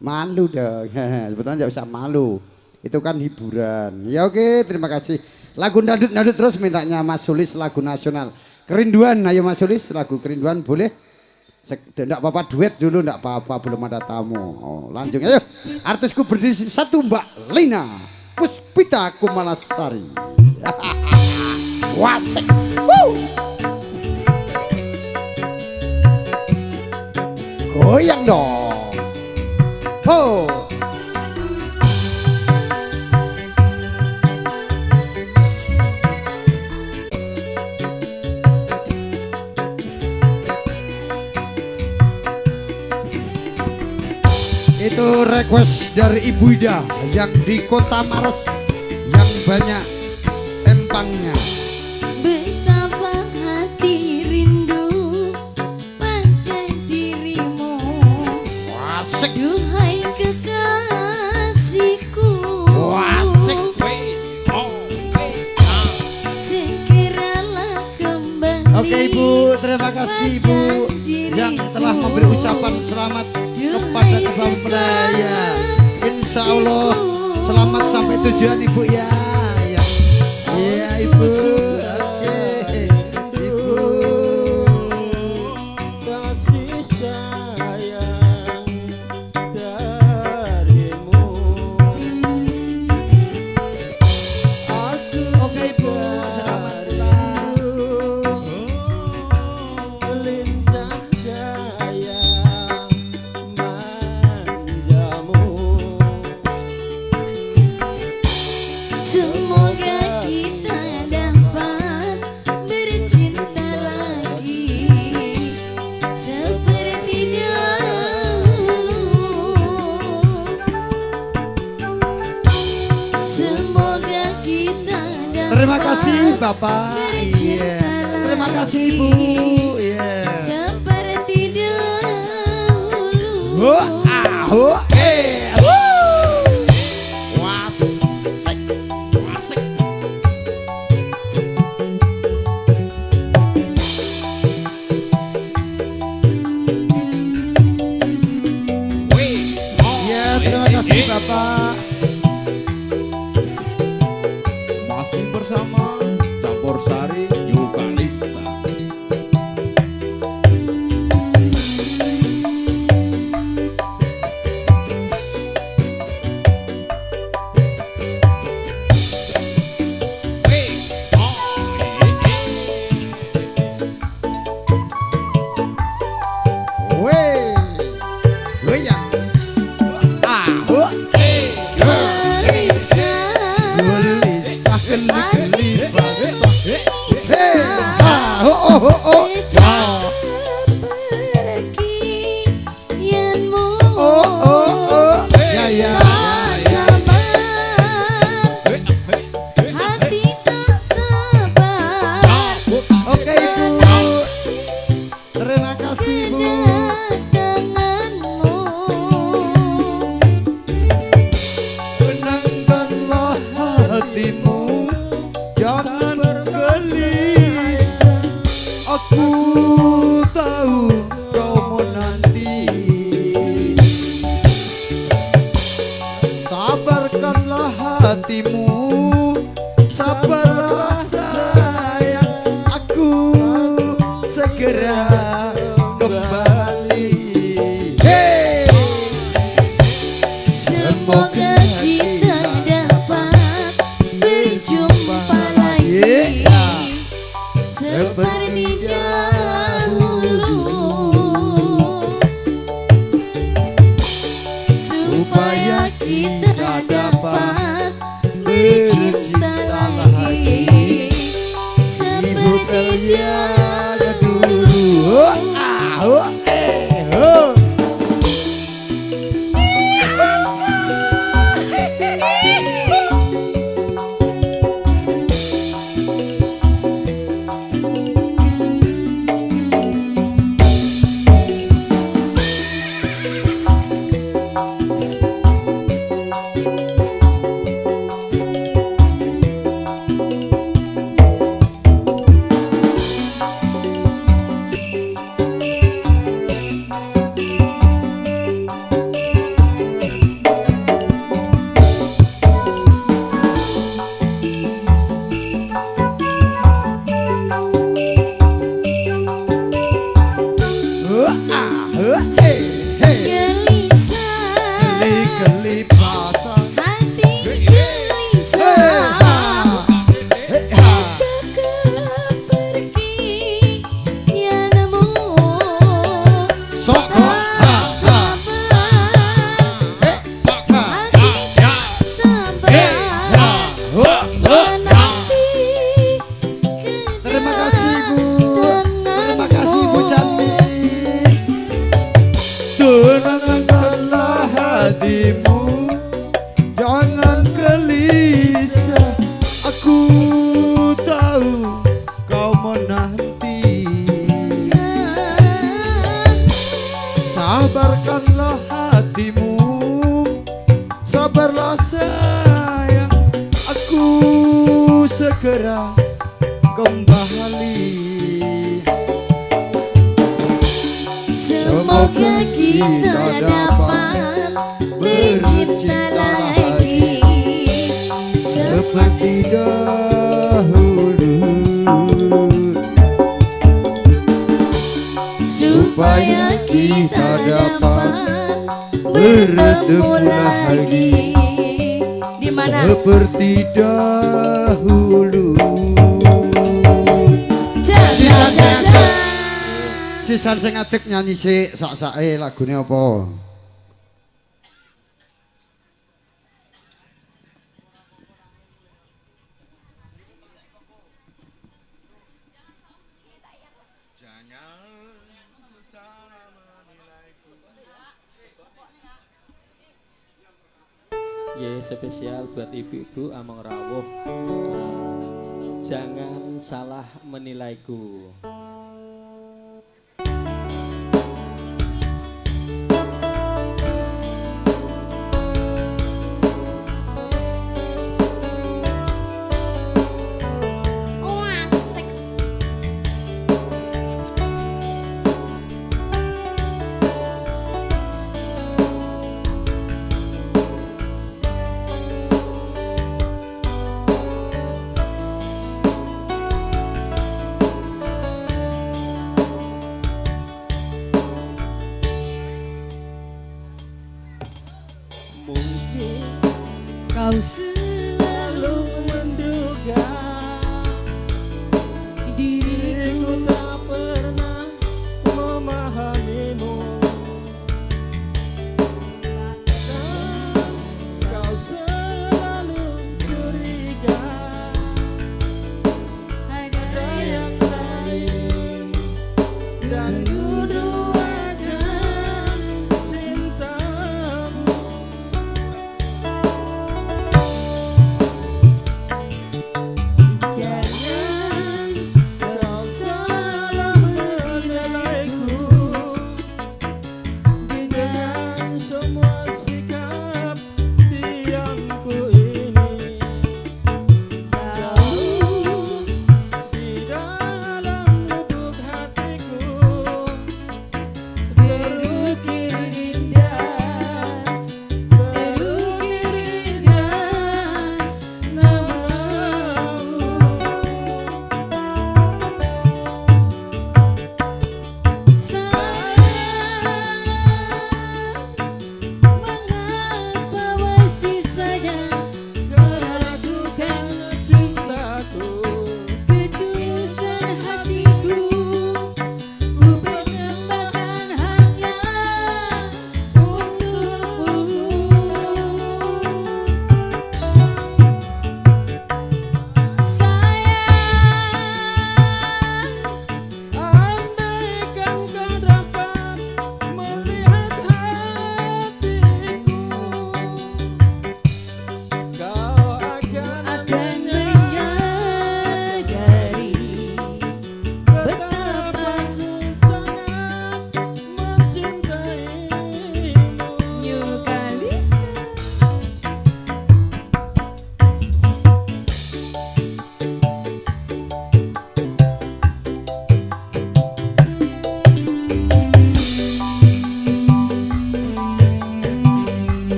Malu dong. Sebetulnya nggak usah malu. Itu kan hiburan. Ya oke, terima kasih. Lagu dangdut terus mintanya Mas Sulis, lagu nasional. Kerinduan, ayo Mas Sulis, lagu Kerinduan boleh? Enggak apa-apa duet dulu, enggak apa-apa, belum ada tamu. Oh, lanjut ayo. Artisku berdiri satu, Mbak Lina Puspita Kumalasari. Wasik. Goyang dong. Oh. Itu request dari Ibu Ida yang di Kota Maros yang banyak empangnya. Betapa hati rindu pada dirimu. Wasik. Duhai kekasihku. Wasik. Segeralah kembali. Oke Ibu, terima kasih Ibu yang telah memberi ucapan selamat kepada kedua mempelai. Insya Allah selamat sampai tujuan Ibu ya. Iya Ibu. Oke Ibu. Kasih sayang darimu. Aku Oke Ibu, selamat pulang. lincah gaya manjamu. Semoga kita dapat bercinta lagi seperti dahulu. Semoga kita dapat Terima kasih Bapak. Iya. Terima kasih Ibu. Iya. seperti dahulu. Ya, terima kasih Bapak. Masih bersama Campur Sari Yukalista. Weh. Goyang. Gelisah geli basah. Sejak pergianmu, Ya ya. sabar, hati tak sabar. Oke Ibu. Terima kasih Ibu. Kedatanganmu, Tenangkanlah hatimu, jangan bergelisah. Aku tahu kau menanti. Sabarkanlah hatimu, sabarlah sayang. Aku segera kembali. Hey! semoga kita dapat berjumpa lagi seperti dahulu, supaya kita dapat bercinta lagi seperti dahulu. kelipasan hati gelisah sejak pergi ya nemu Soko Terima kasih Bu. Terima kasih Bu cantik. Tenangkanlah hatimu, jangan gelisah. Aku tahu kau menanti. Sabarkanlah hatimu, sabarlah sayang. Aku segera kembali. Semoga kita dapat bercinta lagi Seperti dahulu, supaya kita dapat bertemu lagi. Di mana? seperti dahulu. Sisan sing adek nyanyi sik sak-sake lagune apa? Ye spesial buat ibu-ibu Among Rawuh. Jangan salah menilaiku. Oh asik. Mungkin Kau selalu menduga diriku ku tak pernah memahamimu. Bahkan kau selalu curiga ada yang lain dan duduakan cintamu.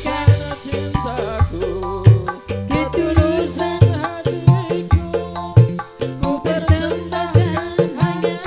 karena cintaku, ketulusan hatiku, ku persembahkan hanya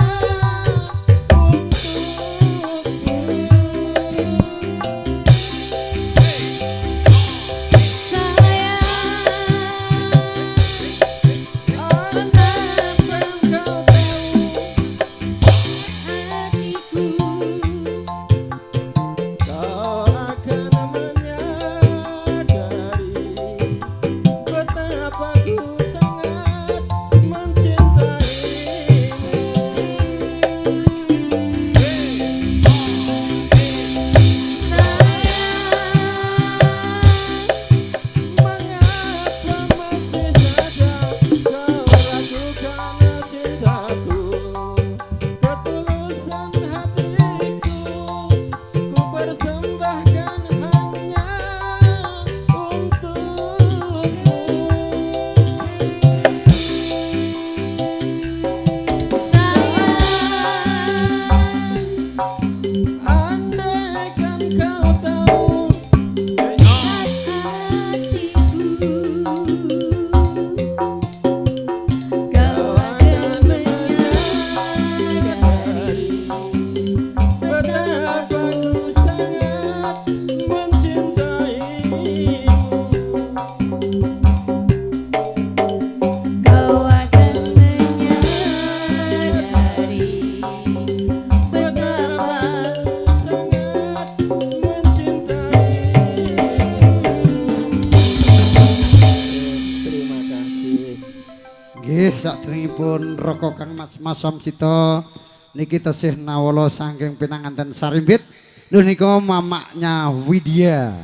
Sakderengipun roko Kang Mas Samsito niki tesih nawala saking pinanganten Sarimbit. Lho nika mamaknya Widya.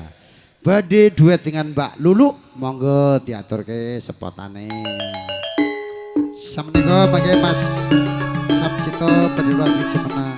Badhe duet dengan Mbak Lulu, monggo diaturke sepotane. Sameneika mangke Mas Samsito badhe wangi jemenah.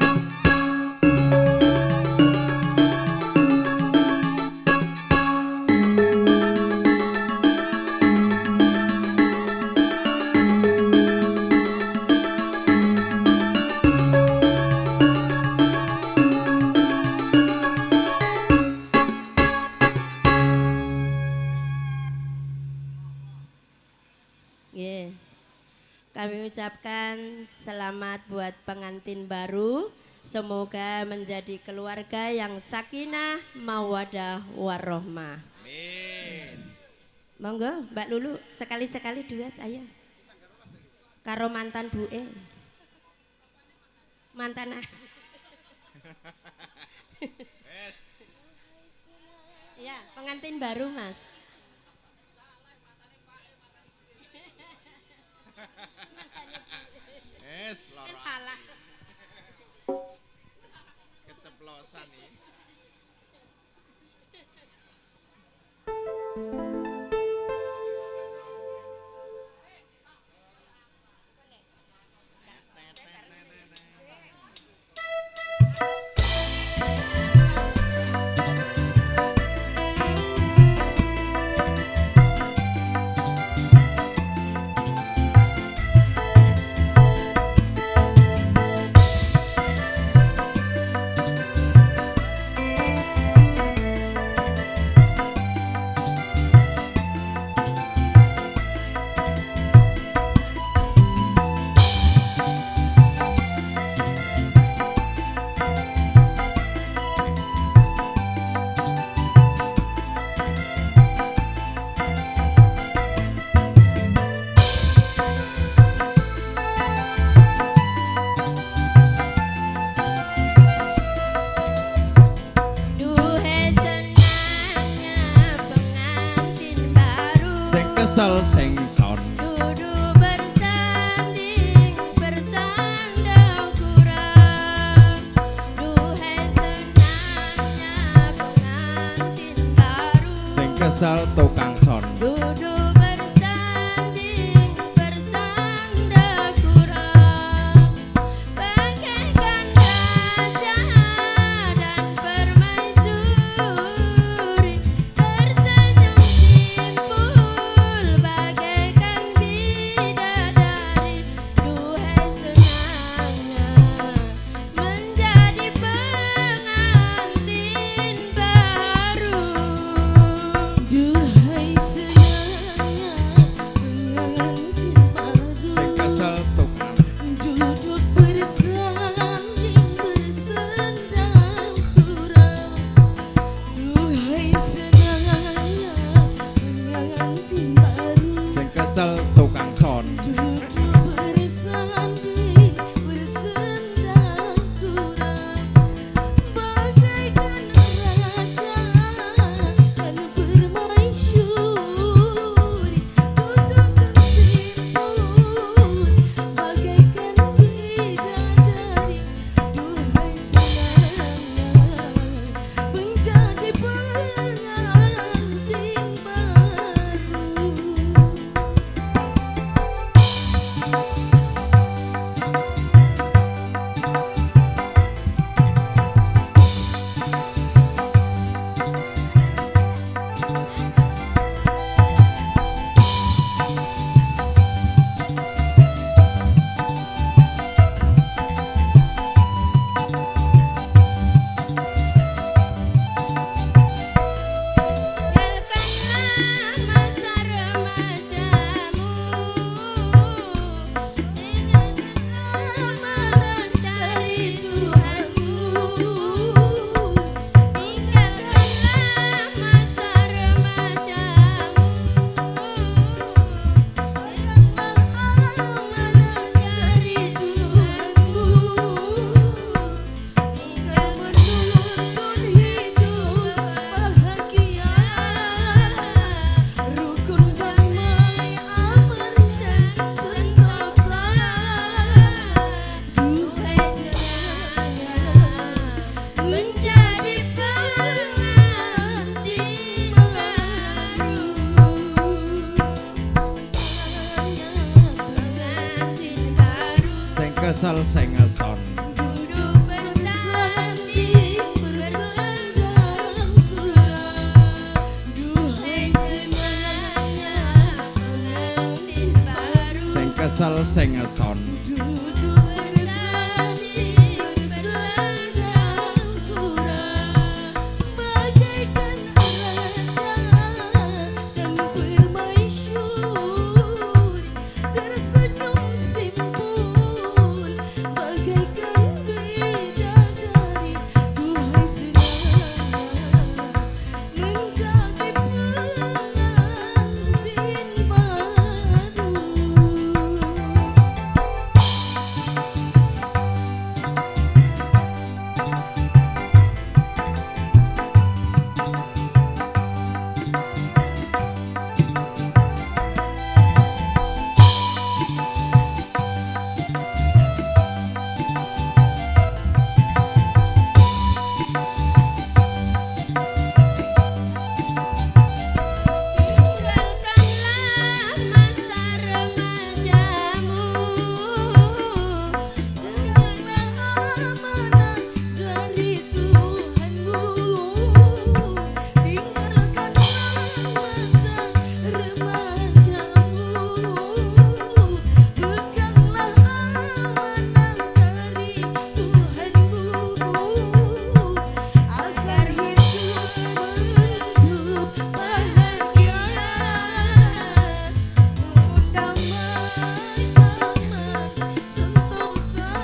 Kami ucapkan selamat buat pengantin baru. Semoga menjadi keluarga yang sakinah, mawadah, warohmah. Amin. Monggo Mbak Lulu sekali-sekali duet ayo. Karo mantan buke. Mantan Ya, pengantin baru Mas. Salah. Keceplosan nih. Kesel sing son Dudu bersanding bersandang kurang. Duhe senangnya pengantin baru. sing kesel tukang son Dudu bersanding bersandang kurang. Bagaikan gajah dan permaisuri tersenyum simpul. Bagaikan bidadari, duhai senangnya menjadi pengantin baru. kesel sing ngeson. Duduk bersanding bersandang kurang. Duhai semangatnya pengantin baru. Sing kesel sing ngeson. Duduk bersanding bersandang kurang. Bagaikan raja dan permaisuri tersenyum simpul. Bagaikan bidadari duhai senang menjadi pengantin baru. Tinggalkanlah masa remajamu, dengarlah amanah dari Tuhanmu. Tinggalkanlah masa remajamu, peganglah amanah dari Tuhanmu, agar hidup menuju bahagia, damai sentosa.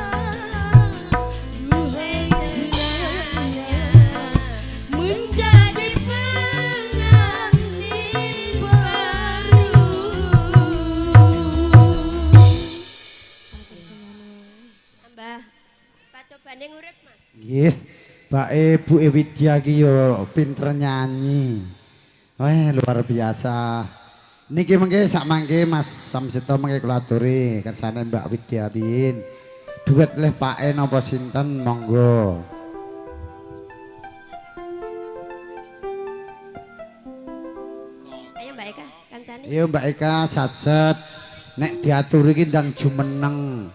Duhai senangnya menjadi pengantin baru. Mbah, Pak cobane ngurip Mas. Nggih, Mbak Bu Widya ki yo pinter nyanyi. Wah, luar biasa. Niki mengke sak mangke Mas Samsito mengke kula aturi kersane Mbak Widya Bin. Duet leh Pak E napa sinten monggo. Ayo Mbak Eka, kancane. Iya Mbak Eka satset. Nek diaturi ki ndang jumeneng.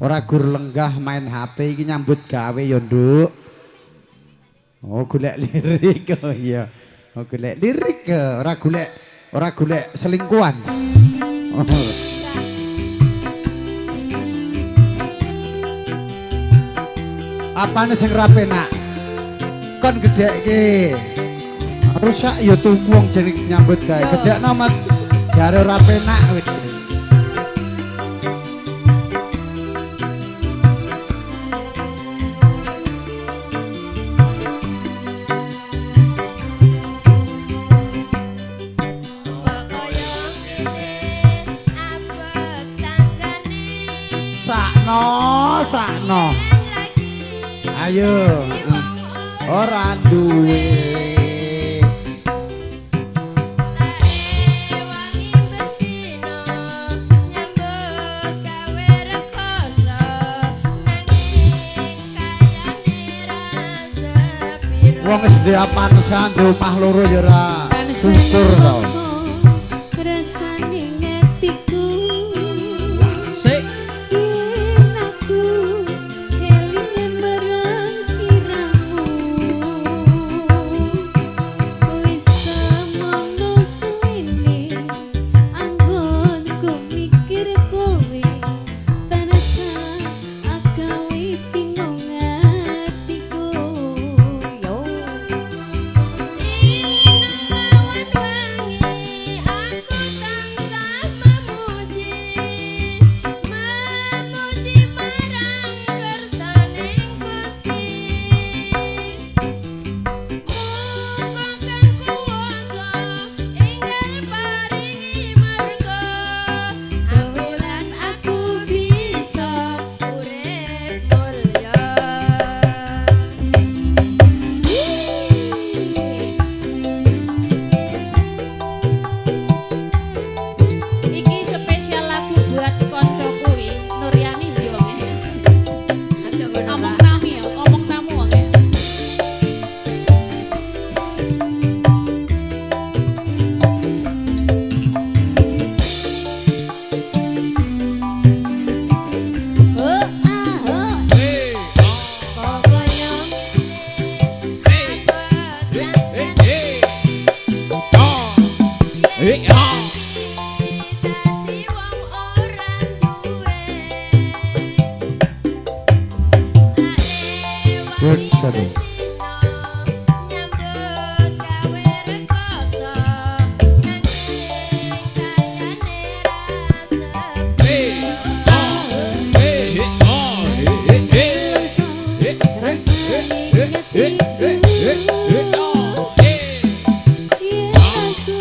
Ora gur lenggah main HP iki nyambut gawe yo, Nduk. Oh, golek lirik oh iya. Oh, golek lirik ora golek selingkuhan. Oh. Apane sing ra penak? Kon gedhekke. Rusak ya tuku wong jeneng nyambut gawe. Gedhekno mat jare ora penak wis. Kaya ngene abot sanggane Sakno. Ayo. Ora duwe. wangi bendino nyambut gawe rekoso nanging kayane rasa piro. Wong wis ndek panesan di omah loro ya ora syukur to. Rasane ngatiku Sik yen aku kelingan marang siramu. Wis semono suwene anggonku mikir kowe, tanasa agawe bingung atiku yo. Dino lawan wangi Dadi wong ora duwe. Wek satu. Nyambut gawe rekoso. Nanging kayane rasa. Yen aku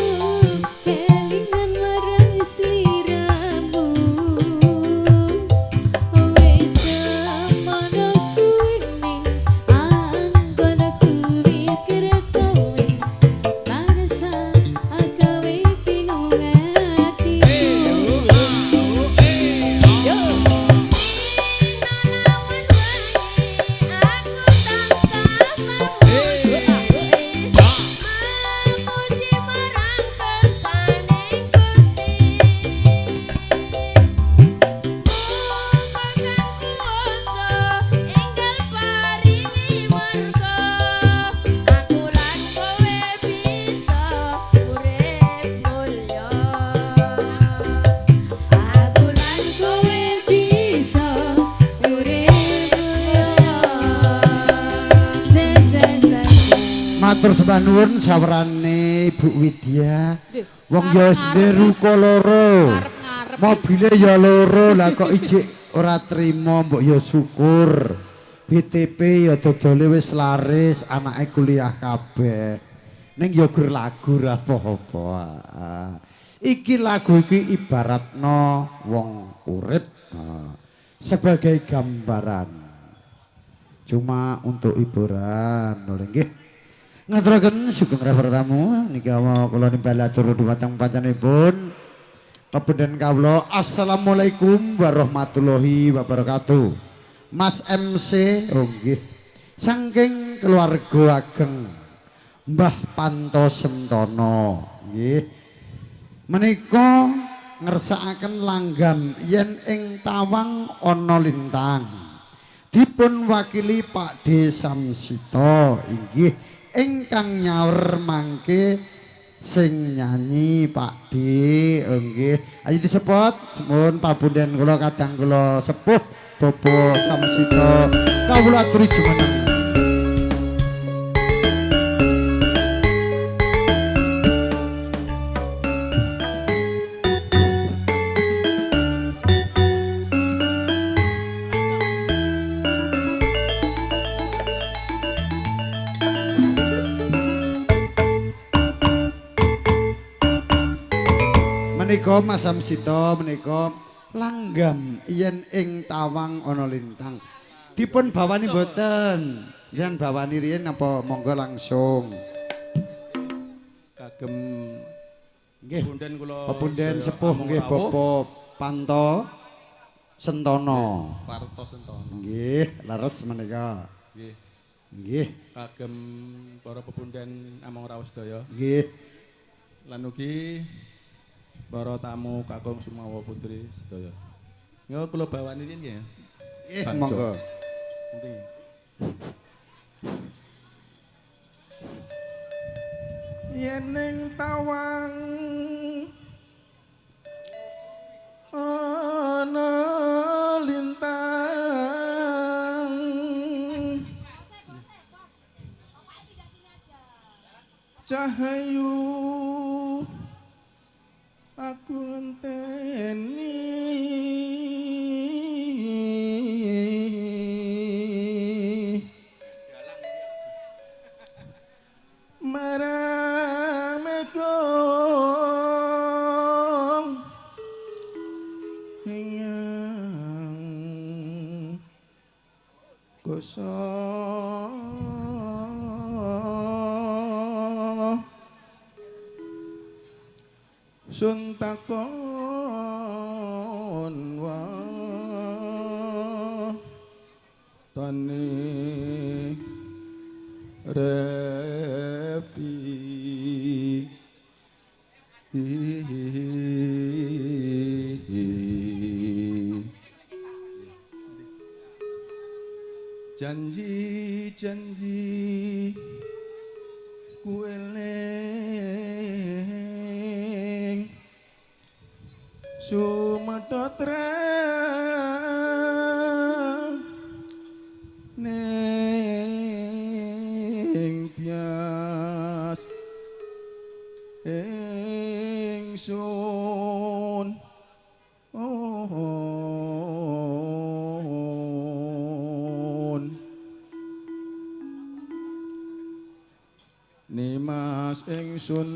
kelingan marang sliramu wis semono suwene anggon aku mikir kowe marasa agawe bingung atiku Memuji marang kersaning Gusti. Muga kuwasa enggal paringi marga. Aku lan kowe bisa urip mulya. Aku lan kowe bisa urip mulya. Matur sembah nuwun sawerane Ibu Widya. Wong ya Ngarep-ngarep. seruko loro. Ngarep-ngarep. Mobile ya loro lah kok ijik ora trimo mbok ya syukur. BTP ya dodole wis laris, anake kuliah kabeh. Ning ya gur lagu ra apa-apa. Iki lagu iki ibaratno wong urip sebagai gambaran. Cuma untuk hiburan lho nggih. Ngaturaken sugeng referendamu nika kula nimbali atur dumateng panjenenganipun. Kemudian kawula assalamualaikum warahmatullahi wabarakatuh. Mas MC nggih. Saking keluarga ageng Mbah Panto Sentono nggih. Menika ngersakaken langgam yen ing tawang ana lintang. Dipun wakili Pak D Samsito inggih ingkang nyawer mangke sing nyanyi Pak D nggih. Ayo disebut suwun pabunden kula kadang kula sepuh Bapak Samsito kawula aturi jumeneng. Menika Mas Samsito menika langgam yen ing tawang ana lintang. Dipun bawani mboten? Yen bawani riyen apa monggo langsung. Kagem Nggih. punden kula Pepunden sedaya sepuh amung nggih rawuh. Bapak Panto Sentono. Parto Sentono. Nggih, leres menika. Nggih. Nggih, Kagem para pepunden amung rawuh sedaya nggih. lan ugi para tamu kakung Sumawa Putri sedaya. Nggih kula bawani riyen nggih ya. Nggih, Banjo. monggo. Penting. Yen ning tawang ana lintang cahayu aku ngenteni marang mekong ingkang kosong sun takon watane repi janji kuele Sumedhot ning tias ingsun Nimas ingsun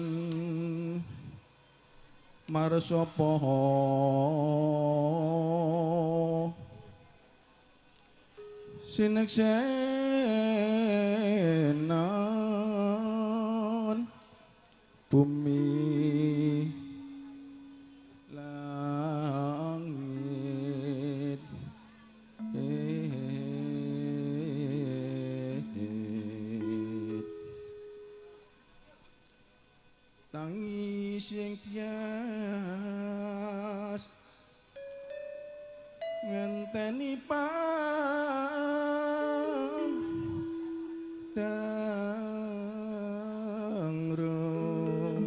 marsapa sineksenan bumi langit tangi sing tias ngenteni dangrum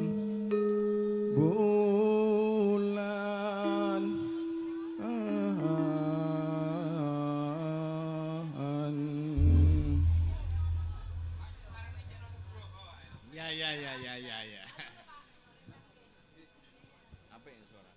bulan Ya. Apa ini suara?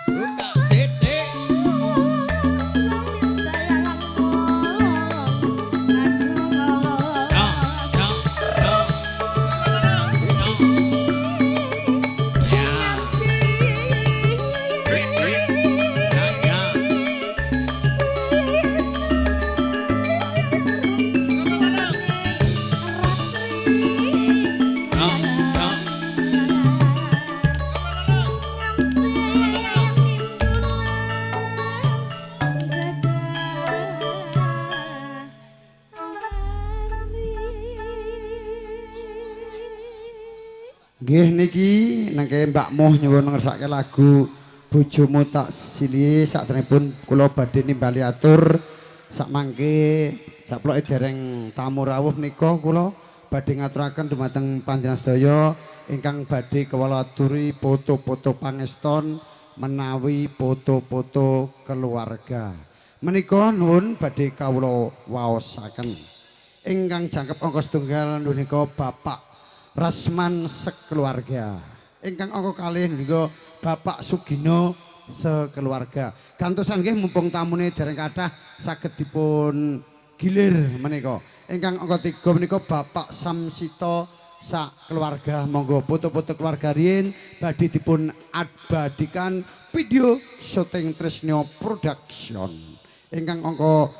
Buka sithik. Nggih niki nangke Mbak Moh nyuwun ngersake lagu Bojomu Tak Sili sakderengipun kula badhe nimbali atur sakmangke saploke dereng tamu rawuh nika kula badhe ngaturaken dumateng panjenengan sedaya ingkang badhe kawula aturi foto-foto pangeston menawi foto-foto keluarga. Menika nuwun badhe kawula waosaken. Ingkang jangkep angka setunggal menika Bapak Rasman sekeluarga. Ingkang angka kalih menika Bapak Sugino sekeluarga. Gantosan nggih mumpung tamune dereng kathah saged dipun gilir menika. Ingkang angka 3 menika Bapak Samsito sak keluarga. Monggo foto-foto keluarga riyin badhe dipun abadikan video syuting Tresno Production. Ingkang angka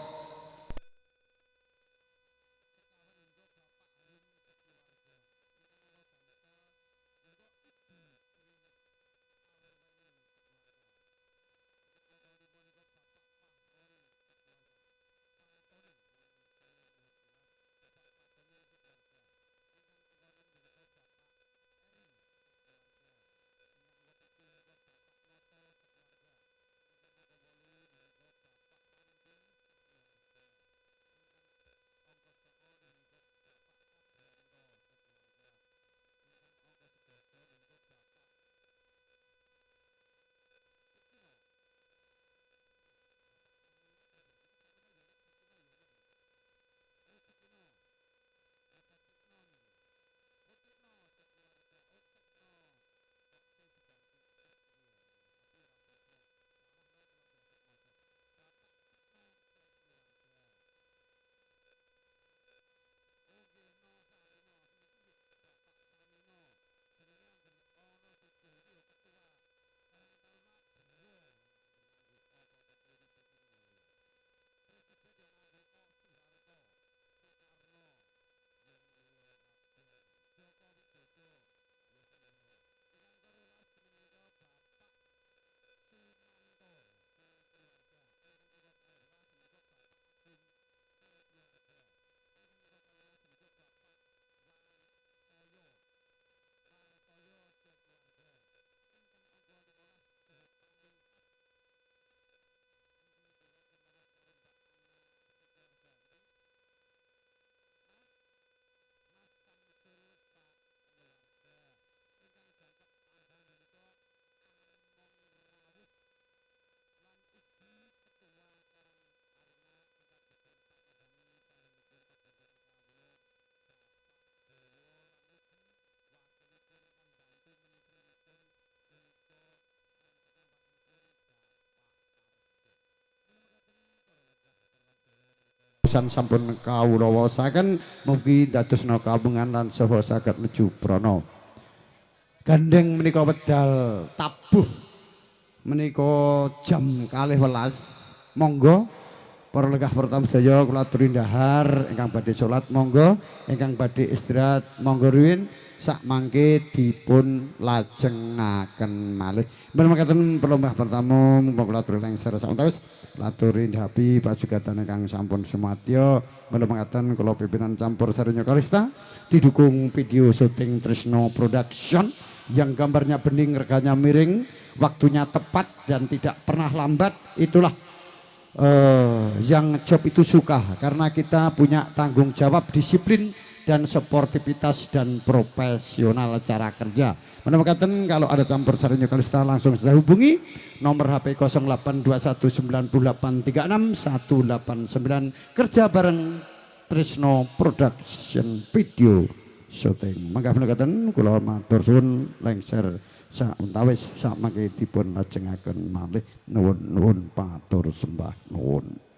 sampun kawula waosaken mugi dadosna kabungan lan saha saged meju prana. Gandeng menika wedal tabuh menika jam 12. Monggo para lenggah pertama sedaya kula aturi ndahar ingkang badhe salat monggo, ingkang badhe istirahat monggo ruwin sak mangke dipun lajengaken malih. Menawi perlombaan pertama monggo kula aturi lengser sawetawis laturi ndahapi pajugatan ingkang sampun sumadya. Menawi kula pimpinan campur Sarenya Kalista didukung video syuting Tresno Production yang gambarnya bening, reganya miring, waktunya tepat dan tidak pernah lambat. Itulah yang job itu suka karena kita punya tanggung jawab, disiplin dan sportivitas dan profesional cara kerja. Menawi kalau ada campur Sarenya Kalista langsung sudah hubungi nomor HP 08219836 189 kerja bareng Tresno Production video syuting. Mangga menawi kula matur suwun lengser Sauntawis samangke dipun lajengaken malih nuwun patur sembah nuwun.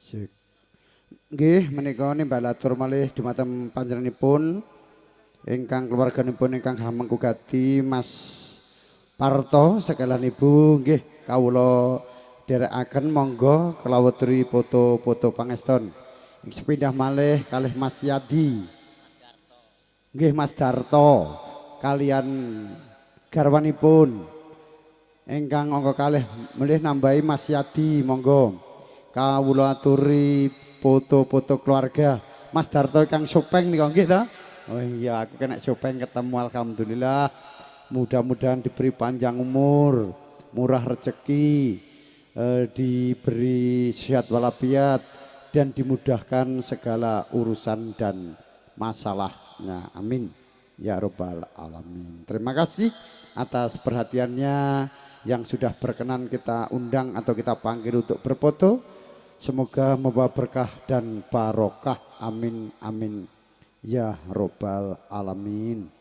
Sik. Nggih, menika nimbalatur malih dumateng panjenenganipun ingkang keluarganipun ingkang hamengku gati Mas Parto sekelan ibu nggih kawula dherekaken monggo kelawetri foto-foto pangeston. Sepindah malih kalih Mas Yadi. Nggih Mas Darto kalian garwanipun ingkang angka kalih melih nambahi Mas Yadi monggo kawula aturi foto-foto keluarga. Mas Darto kang Sopeng nika nggih ta? Oh iya aku kena Sopeng ketemu alhamdulillah. Mudah-mudahan diberi panjang umur, murah rezeki, diberi sehat walafiat dan dimudahkan segala urusan dan masalahnya. Amin. Ya Rabbal Alamin. Terima kasih atas perhatiannya yang sudah berkenan kita undang atau kita panggil untuk berfoto. Semoga membawa berkah dan barokah. Amin. Amin. Ya Rabbal Alamin.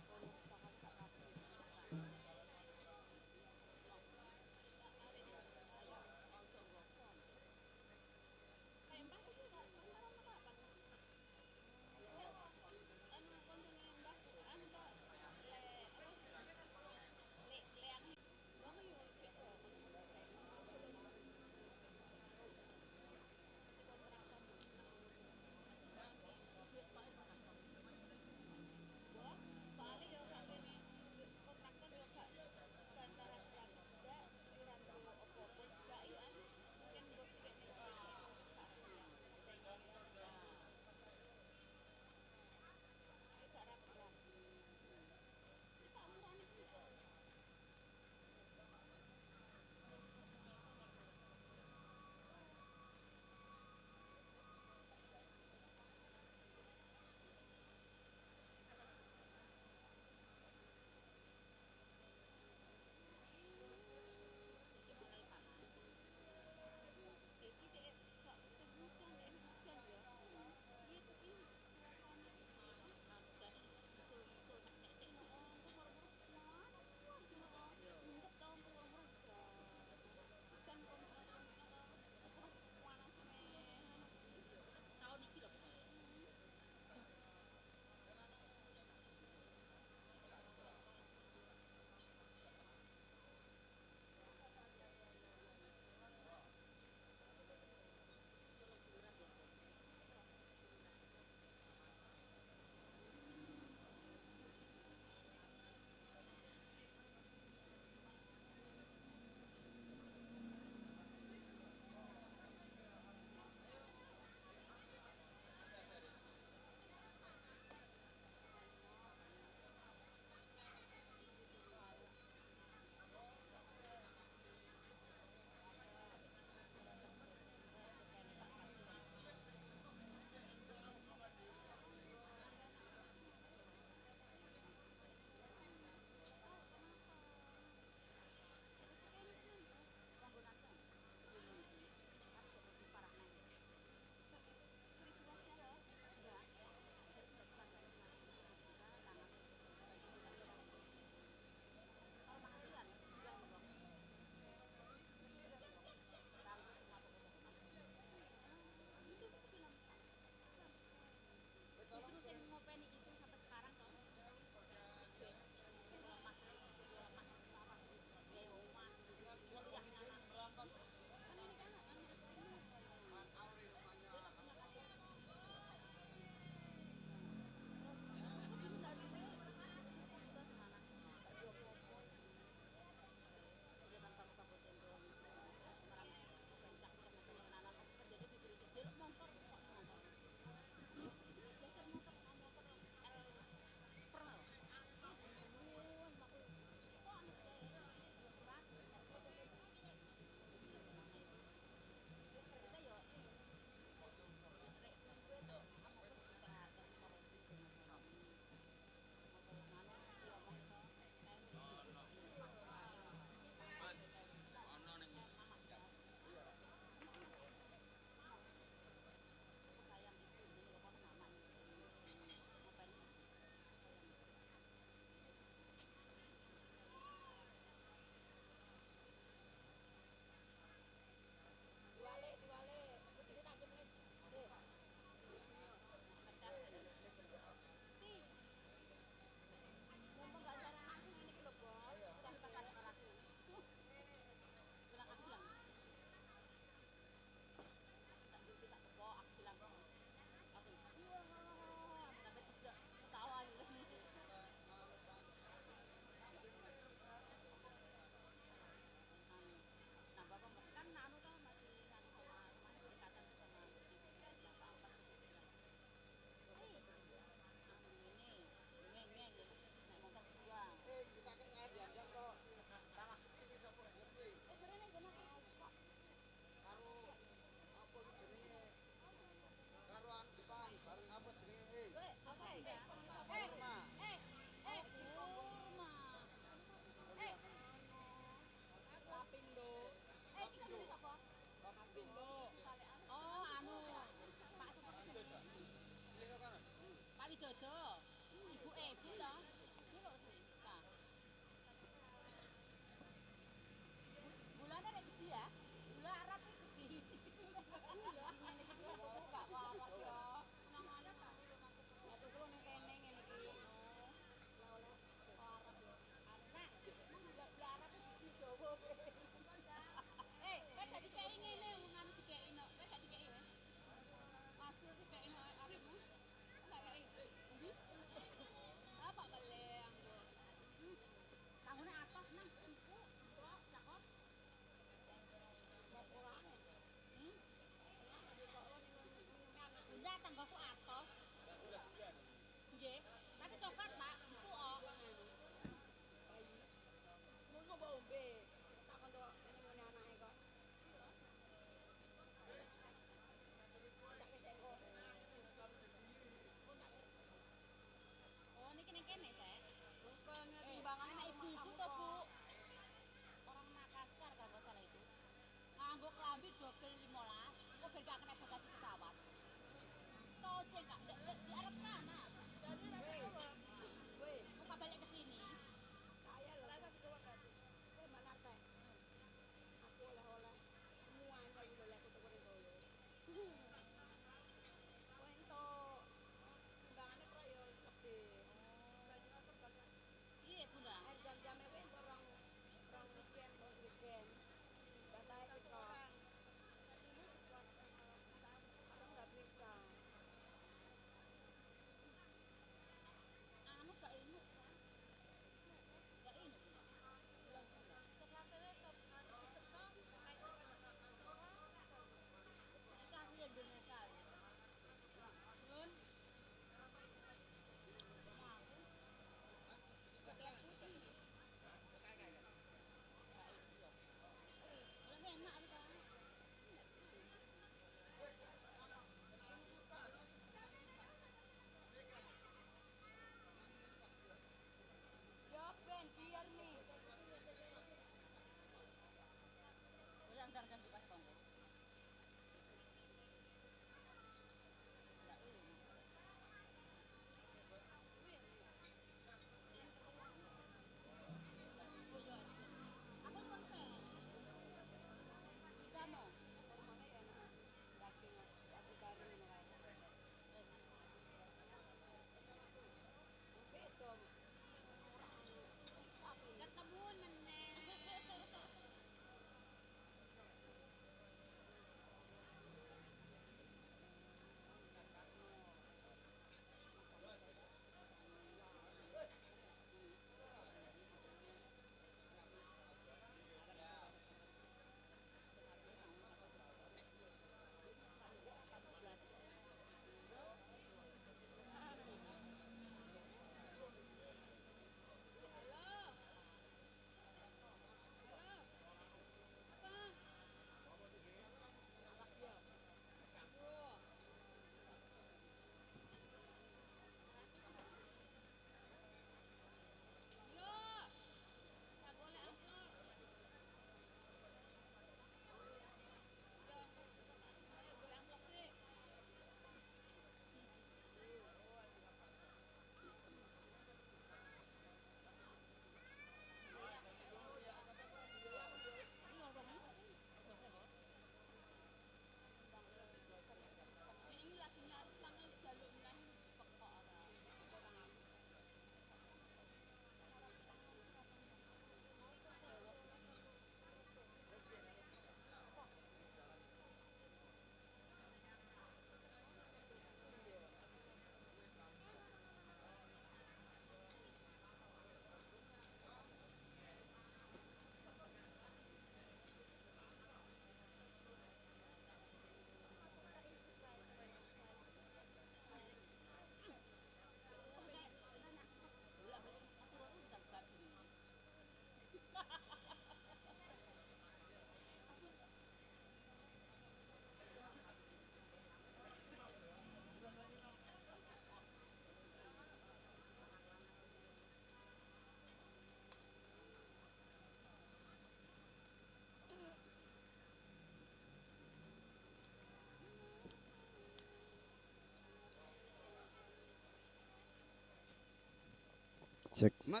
Cek. Mat.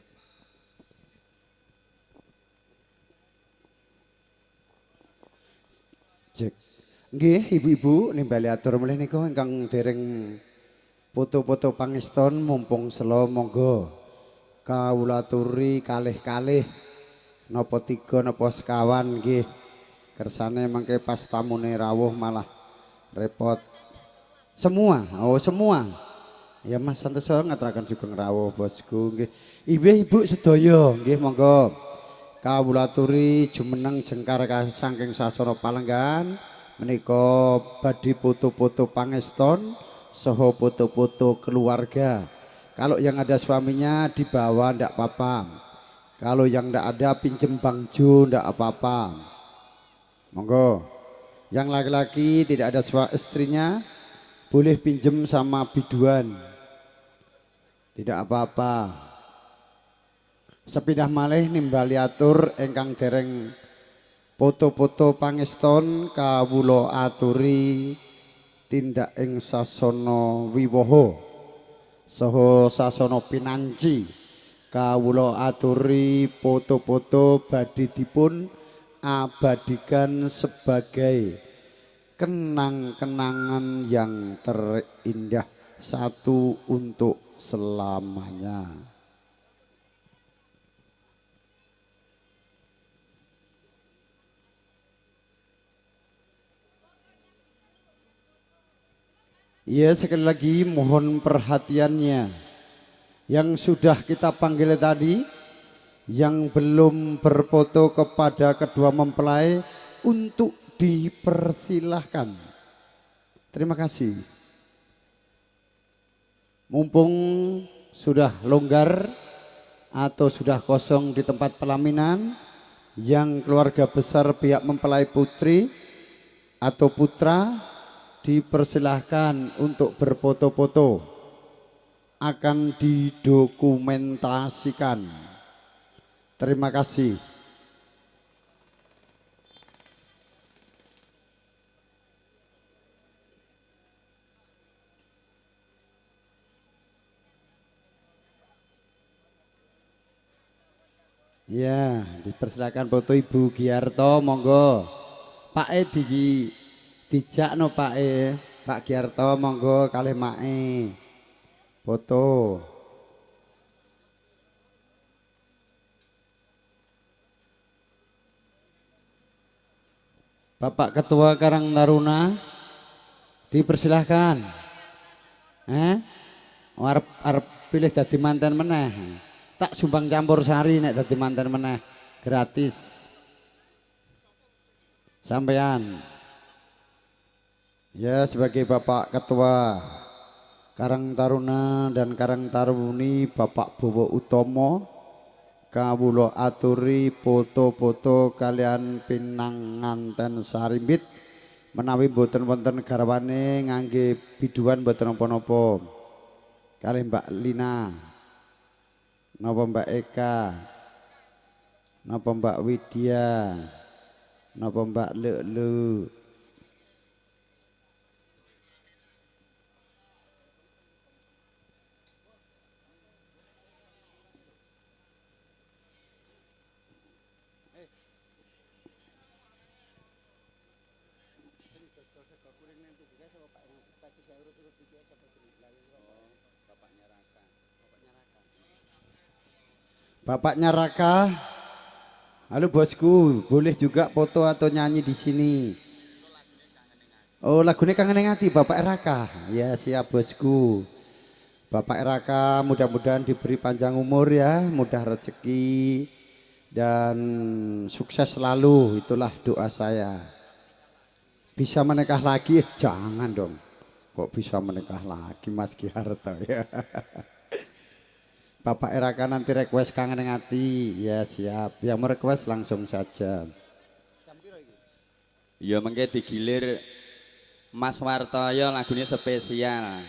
Cek. Nggih, ibu-ibu nimbali atur mulih nika ingkang dereng foto-foto pangeston mumpung selo monggo kawula aturi kalih-kalih napa 3 napa sekawan nggih. Kersane mangke pas tamune rawuh malah repot. Semua, oh semua. Ya Mas Santoso ngaturaken sugeng rawuh bosku nggih. Ibu sedaya nggih monggo kawula aturi jumeneng jengkar saking sasana Palenggan menika badhe foto-foto pangeston saha foto-foto keluarga. Kalau yang ada suaminya dibawa ndak apa-apa. Kalau yang ndak ada pinjem Bang Jo ndak apa-apa. Monggo. Yang laki-laki tidak ada istrinya boleh pinjem sama biduan. Tidak apa-apa. Sepindah malih nimbali atur ingkang dereng Poto-poto pangeston kawula aturi tindak ing sasana wiwaha saha sasana pinanci kawula aturi poto-poto badhe dipun abadikan sebagai kenang-kenangan yang terindah satu untuk selamanya. Ya, sekali lagi mohon perhatiannya. Yang sudah kita panggil tadi, yang belum berfoto kepada kedua mempelai untuk dipersilahkan. Terima kasih. Mumpung sudah longgar atau sudah kosong di tempat pelaminan, yang keluarga besar pihak mempelai putri atau putra dipersilahkan untuk berfoto-foto, akan didokumentasikan. Terima kasih. Ya, dipersilakan foto Ibu Giarto, monggo. Pak dijak no Pak Pak Giarto, monggo kalih Mae foto. Bapak Ketua Karang Taruna dipersilahkan. Arep pilih dadi manten meneh. Tak sumbang campur sari nek dadi manten meneh, gratis. Sampean. Ya, sebagai Bapak Ketua Karang Taruna dan Karang Taruni Bapak Bowo Utomo, kawula aturi foto-foto kalian pinanganten sarimbit menawi boten wonten garwane ngangge biduan boten napa-napa. Kalih Mbak Lina, napa Mbak Eka, napa Mbak Widya, napa Mbak Lelu. Bapaknya Raka, halo bosku, boleh juga foto atau nyanyi di sini. Oh, lagunya Kangen Ati, Bapak Raka. Ya, siap bosku. Bapak Raka, mudah-mudahan diberi panjang umur ya, mudah rezeki dan sukses selalu. Itulah doa saya. Bisa menikah lagi? Jangan dong. Kok bisa menikah lagi Mas Giarto ya? Bapak Raka nanti request Kangen Ati. Ya siap. Yang mau request langsung saja. Ya mengke digilir Mas Wartoyo lagunya spesial.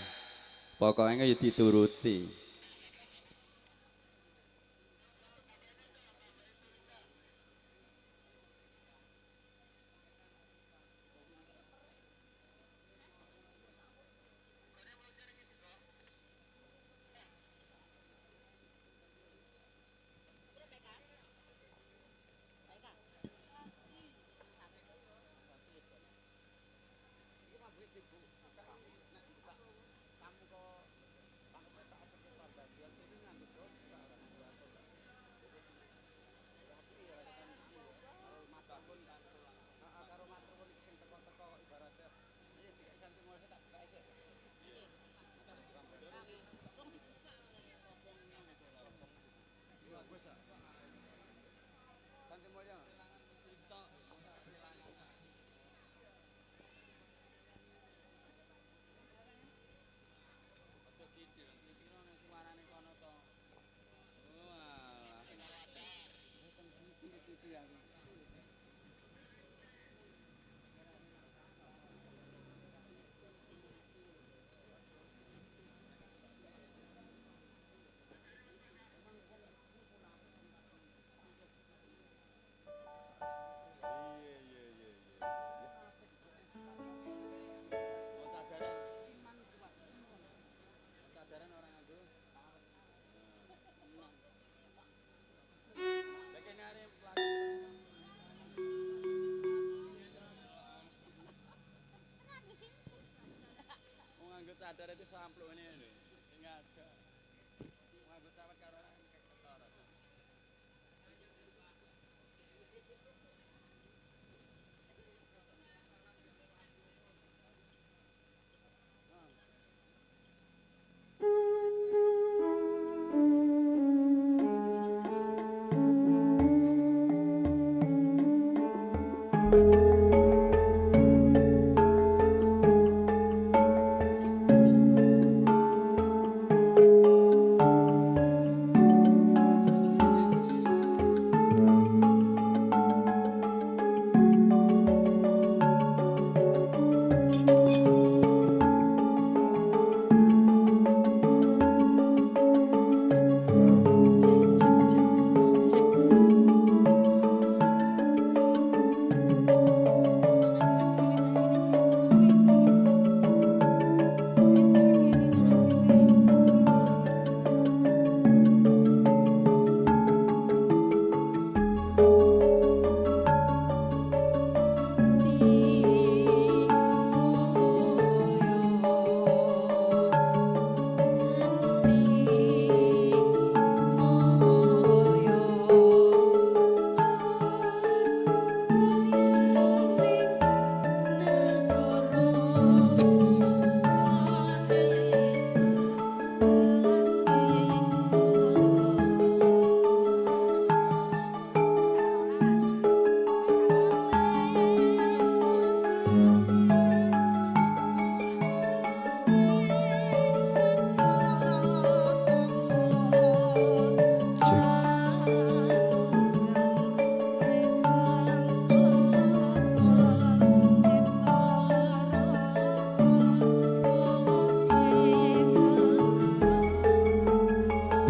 Pokoknya ya dituruti.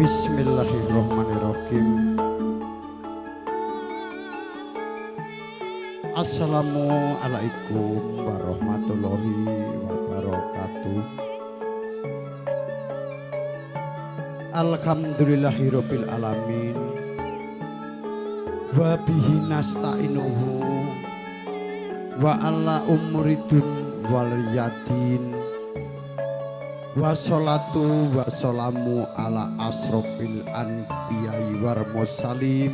Bismillahirrahmanirrahim. Assalamualaikum warahmatullahi wabarakatuh. Alhamdulillahirabbil alamin. Wa bihi nasta'inuhu wa ala umuridun wal yadin. Wassalatu wassalamu ala asrofil anbiya'i war mursalin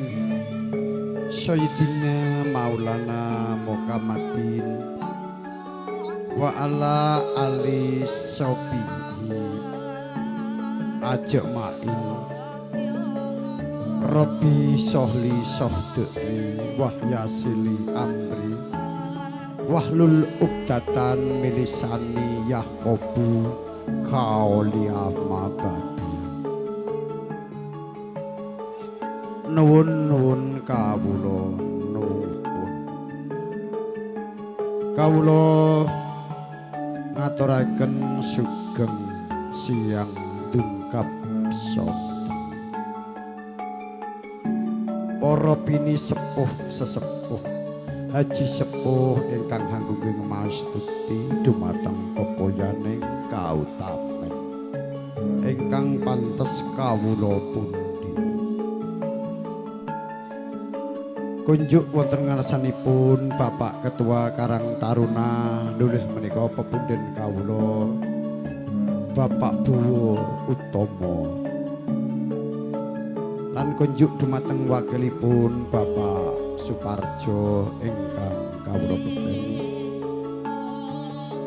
Sayyidina Maulana Muhammadin wa ala ali sahbihi ajma'in. Rabbi sholli sahdi wahyasili amri wahlul uqdatan milisani yahqabu kaulia mabadi. Nuwun kawula nuwun. Kawula ngaturaken sugeng siang dungkap soto. Para pini sepuh sesepuh haji sepuh ingkang hanggunging mastuti dumateng pepoyaning kautamen ingkang pantes kawula pundi. Kunjuk wonten ngarsanipun Bapak Ketua Karang Taruna nulih menika pepunden kawula Bapak Bowo Utomo. Lan kunjuk dumateng wakilipun Bapak Suparjo ingkang kawula bekti.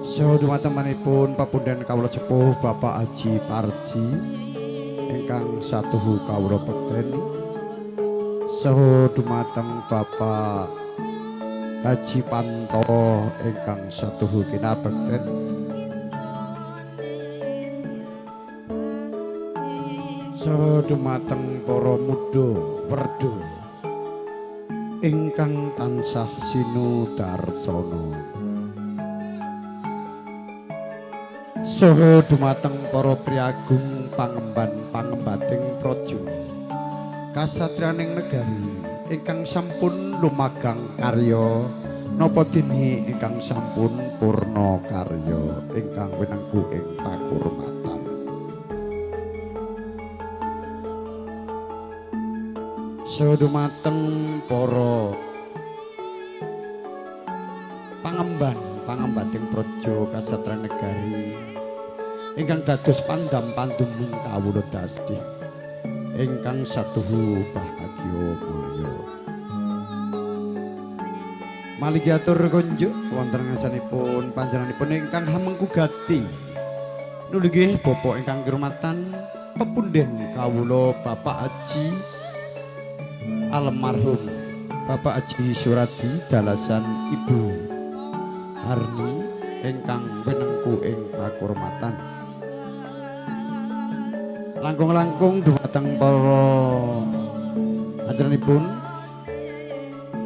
Saha dumatemanipun pepunden kawula sepuh Bapak Haji Parji ingkang satuhu kawula bekti. Saha dumateng Bapak Haji Panto ingkang satuhu kinabekten. Saha dumateng para muda werda ingkang tansah sinudarsana. Saha dumateng para priagung pangemban-pangembating praja kasatriyaning negari ingkang sampun lumagang karya napa dene ingkang sampun purna karya ingkang winengku ing pakurmatan. Saha dumateng para pangemban-pangembating praja kasatriyan negari ingkang dados pandam panduming kawula dasti ingkang satuhu bahagya mulya. Malih atur kunjuk wonten ngasanipun panjenenganipun ingkang hamengku gati. Nulih Bapak ingkang kirmatan pepunden kawula Bapak Haji almarhum Bapak Haji Suradi dalasan Ibu Harni ingkang winengku ing kakurmatan. Langkung-langkung dumateng para ajaranipun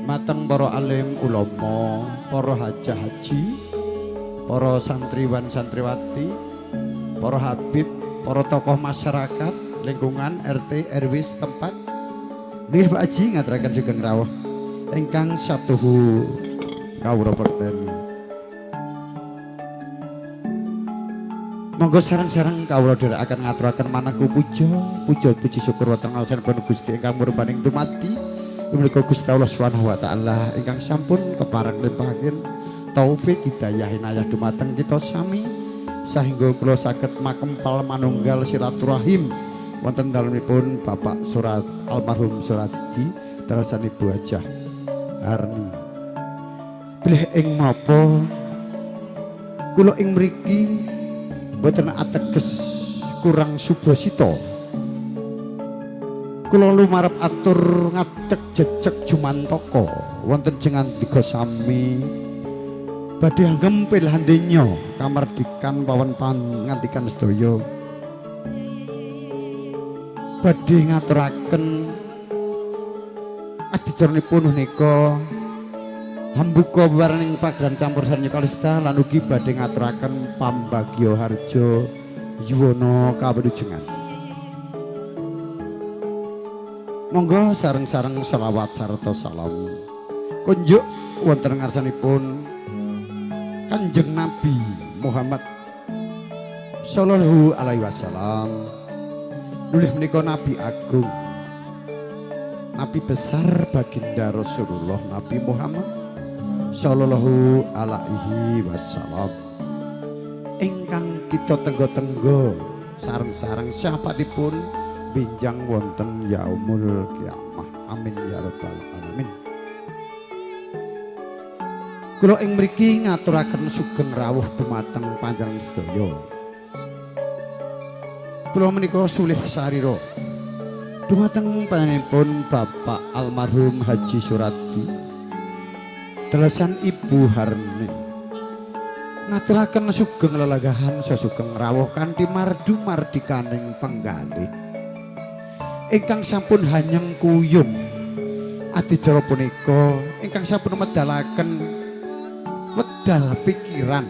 mateng para alim ulama, para hajah haji, para santriwan santriwati, para habib, para tokoh masyarakat lingkungan RT RW setempat. Nggih Pak Haji ngaturaken sugeng rawuh ingkang satuhu kawula perteni. Monggo sareng-sareng kawula dherekaken ngaturaken manahku puja puji syukur wonten ngaosanipun Gusti ingkang murbaning dumati. Menika Gusti Allah Subhanahu wa taala ingkang sampun kepareng limpahaken taufik hidayah inayah dumateng kita sami sahingga kula saged makempal manunggal silaturahim wonten dalemipun Bapak Surat almarhum Suradi dalasan Ibu Hajah Harni. Bilih ing menapa kula ing mriki boten ateges kurang subasita. Kula lumarep atur ngadeg jejeg jumantaka wonten jengandika sami badhe anggempil handenya kamardikan pawan pangandikan sedaya badhe ngaturaken adicaranipun menika hambuka warning pagran campur sari kalista lan ugi badhe ngaturaken pambagya harja yuwana kawilujengan. Monggo sareng-sareng selawat sarta salam kunjuk wonten ngarsanipun Kanjeng Nabi Muhammad sallallahu alaihi wasallam. Nulih menika Nabi Agung, Nabi besar baginda Rasulullah Nabi Muhammad sallallahu alaihi wasallam ingkang kita tenggo-tenggo sareng-sareng sahabatipun binjang wonten yaumul kiamah. Amin ya rabbal alamin. Kula ing mriki ngaturaken sugeng rawuh dumateng panjenengan sedaya. Kula menika sulih sarira dumateng panjenenganipun Bapak almarhum Haji Suradi dalasan Ibu Harni. Ngaturaken sugeng lelagahan sesugeng rawuh kanthi mardu mardikaning penggalih ingkang sampun hanyeng kuyung adicara punika ingkang sampun medalaken wedal pikiran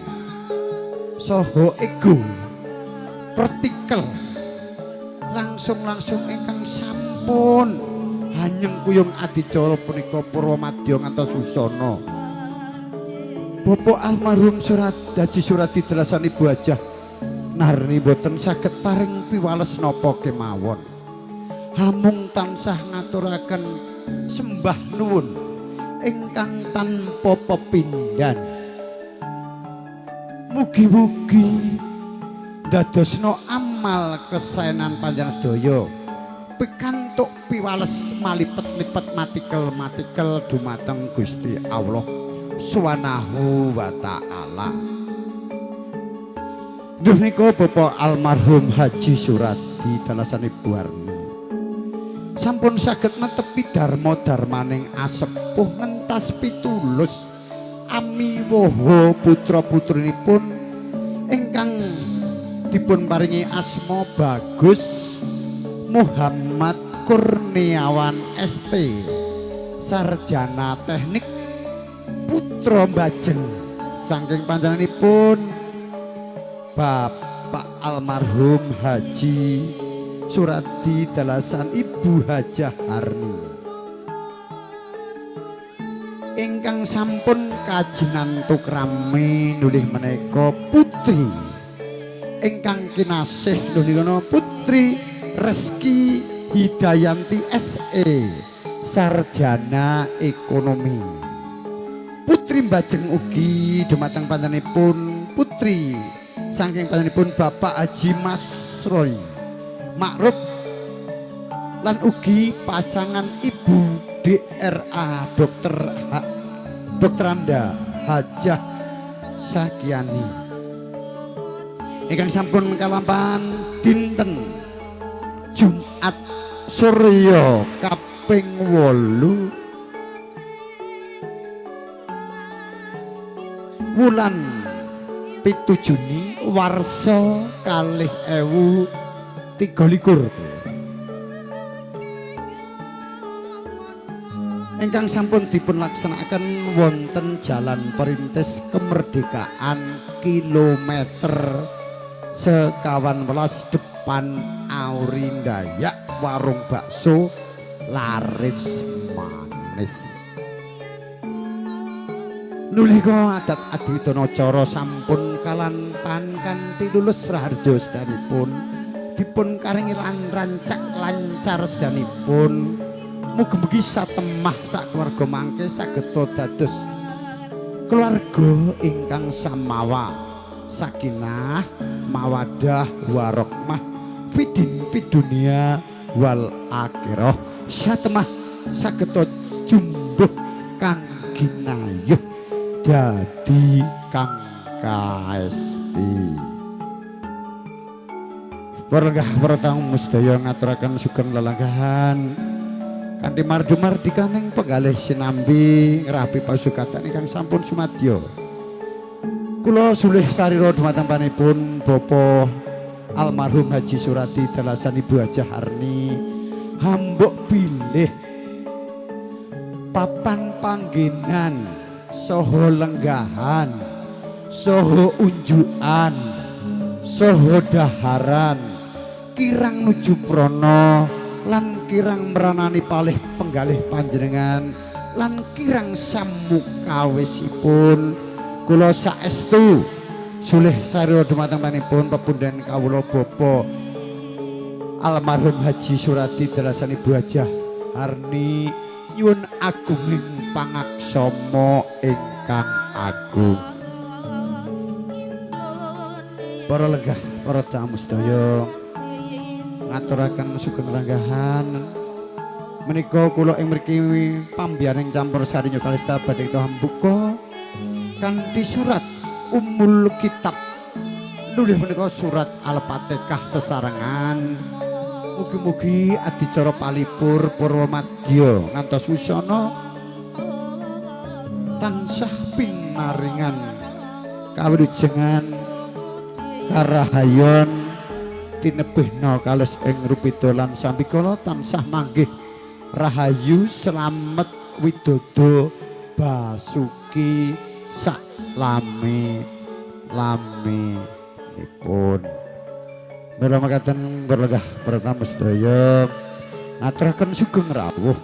saha ego partikel langsung ingkang sampun hanyeng kuyung adicara punika Purwamadya ngantos Susana. Bapak almarhum Haji Suradi dalasan Ibu Hajah Harni boten saged paring piwales napa kemawon. Hamung tansah ngaturaken sembah nuwun ingkang tanpa pepindhan. Mugi-mugi dadosna amal kesaenan panjenengan sedaya pikantuk piwales malipet-lipet matikel dumateng Gusti Allah Subhanahu wa taala. Nggih menika Bapak almarhum Haji Suradi dalasan Ibu Harni sampun saged netepi darma-darmaning asepuh ngentas pitulus amiwaha putra-putrinipun ingkang dipun paringi asma Bagus Muhammad Kurniawan ST sarjana teknik putra mbajeng saking panjenenganipun Bapak almarhum Haji Suradi dalasan Ibu Hajah Harni ingkang sampun kajinantuk rame nulih menika putri ingkang kinasih nulih Putri Reski Hidayanti SE sarjana ekonomi. Putri mbajeng ugi dumateng panjenenganipun Putri saking panjenenganipun Bapak Haji Masroy Ma'ruf lan ugi pasangan Ibu DRA Dr. Anda Hajah Sakiani ingkang sampun kalampahan dinten Jumat Surya kaping 8 wulan 7 Juni warsa 2023 ingkang sampun dipun laksanaken wonten Jalan Perintis Kemerdekaan kilometer 11 depan Aurindayak warung bakso laris manis. Nulika adat adiwidana sampun kalampahan kanthi lulus raharja sedanipun dipun karingi lan rancak lancar sedanipun mugi-mugi satemah sak keluarga mangke sageta dados keluarga ingkang samawa sakinah mawadah warahmah fidin fidunia wal akhirah satemah sageta jumbuh kang ginayuh dadi kang kaesti. Warga pertamu sedaya ngaturaken sugeng lelanggahan kanthi mardu-mardi kaning penggalih sinambi ngrapi pasukatan ingkang sampun sumadyo. Kula sulih sarira dumateng panipun Bapak almarhum Haji Surati dalasan Ibu Hajah Harni hambuk bilih papan panggenan soho lenggahan soho unjukan soho daharan kirang nuju prono lan kirang meranani palih penggalih panjenengan lan kirang samukawisipun kula saestu sulih sarya dumateng panipun pepundhen kawula Bapak almarhum Haji Surati dalasan Ibu Hajah Harni nyuwun agunging pangaksama ingkang agung. Para lenggah para tamu sedaya ngaturaken sugeng lenggahan menika kula ing mriki pambiyaning campur sari Kalista badhe hambuka kanthi surat Ummul Kitab nulih menika surat Al-Fatihah sesarengan mugi-mugi adicara palipur purwamadya ngantos wisana tansah pinaringan kawilujengan karahayon tinebihna kalih ing rupida lan sambikala tansah manggih rahayu slamet widodo basuki sak lami-laminipun. Mila makaten berlegah pertama sedaya ngaturaken sugeng rawuh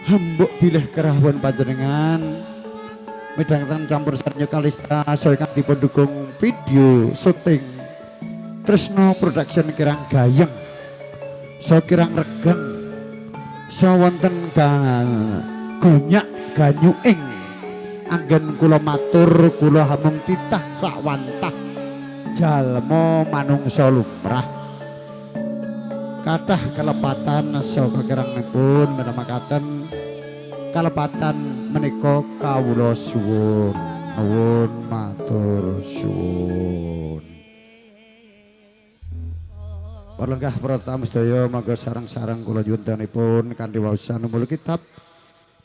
hambuk bilih kerawuhan panjenengan midhangetken campur sari Kalista saengga dipun dukung video syuting Tresno Production kirang gayeng so kirang regeng so wonten gonyak ganyuing anggen kula matur kula hamung titah sakwantah jalma manungsa lumrah kathah kelepatan saka kirangipun menamakaken kalepatan menika kawula suwun nuwun matur suwun. Para lenggah para tamu sedaya mangga sareng-sareng kula nyuwunipun kanthi waosan Ummul Kitab.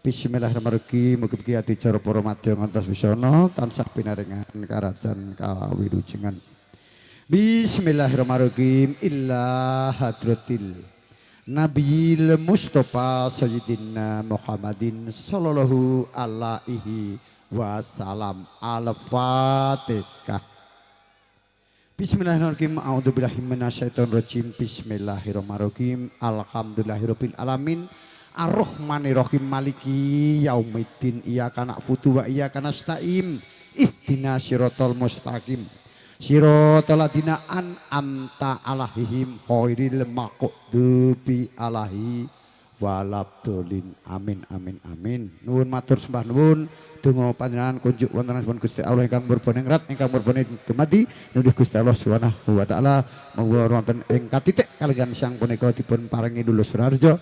Bismillahirrahmanirrahim. Mugi-mugi adicara para madya ngantos wisana tansah pinaringan karajan kawilujengan. Bismillahirrahmanirrahim. Illa hadratil Nabil Mustafa Sayyidina Muhammadin sallallahu alaihi wasallam. Al-Fatihah. Bismillahirrahmanirrahim. A'udzubillahi minasyaitonirrajim. Bismillahirrahmanirrahim. Alhamdulillahirabbil alamin. Ar-Rahmanirrahim maliki yaumiddin iyyaka na'budu wa iyyaka nasta'in ihdinas siratal mustaqim siratal ladzina an'amta 'alaihim ghairil maghdubi 'alaihim walabdolin. Amin amin amin. Nuwun matur sembah nuwun. Donga panjenengan kunjuk wonten sampun Gusti Allah ingkang murba ningrat ingkang murba dumadi nuduh Gusti Allah Subhanahu wa taala monggo wonten ing katitik kaliyan sang punika dipun paringi lulus raharja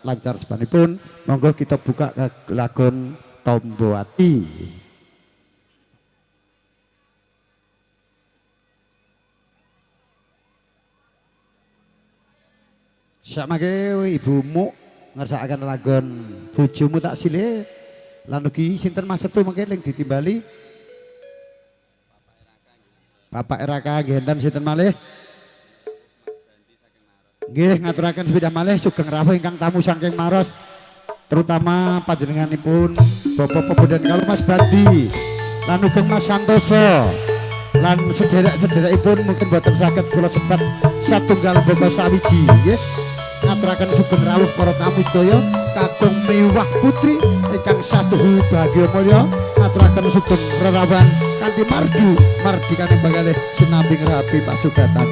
lancar sepanipun. Monggo kita buka lagun Tombo Ati. Samangke ibumu ngersakaken lagon bojomu tak silih lan ugi sinten Mas Setu mangke ling ditimbali Bapak Raka nggih enten sinten malih nggih ngaturaken sepeda malih sugeng rawuh ingkang tamu saking Maros terutama panjenenganipun Bapak Pemudan kalau Mas Bandi lan ugi Mas Santoso lan sederek-sederekipun mungkin boten saged kula sebat satunggal bapa sawiji nggih ngaturaken sugeng rawuh para tamu sedaya kakung mewah putri ingkang satuhu bahagya mulya ngaturaken sugeng rerawan kanthi mardi kaning bakalih sinambing rapi pasugatan.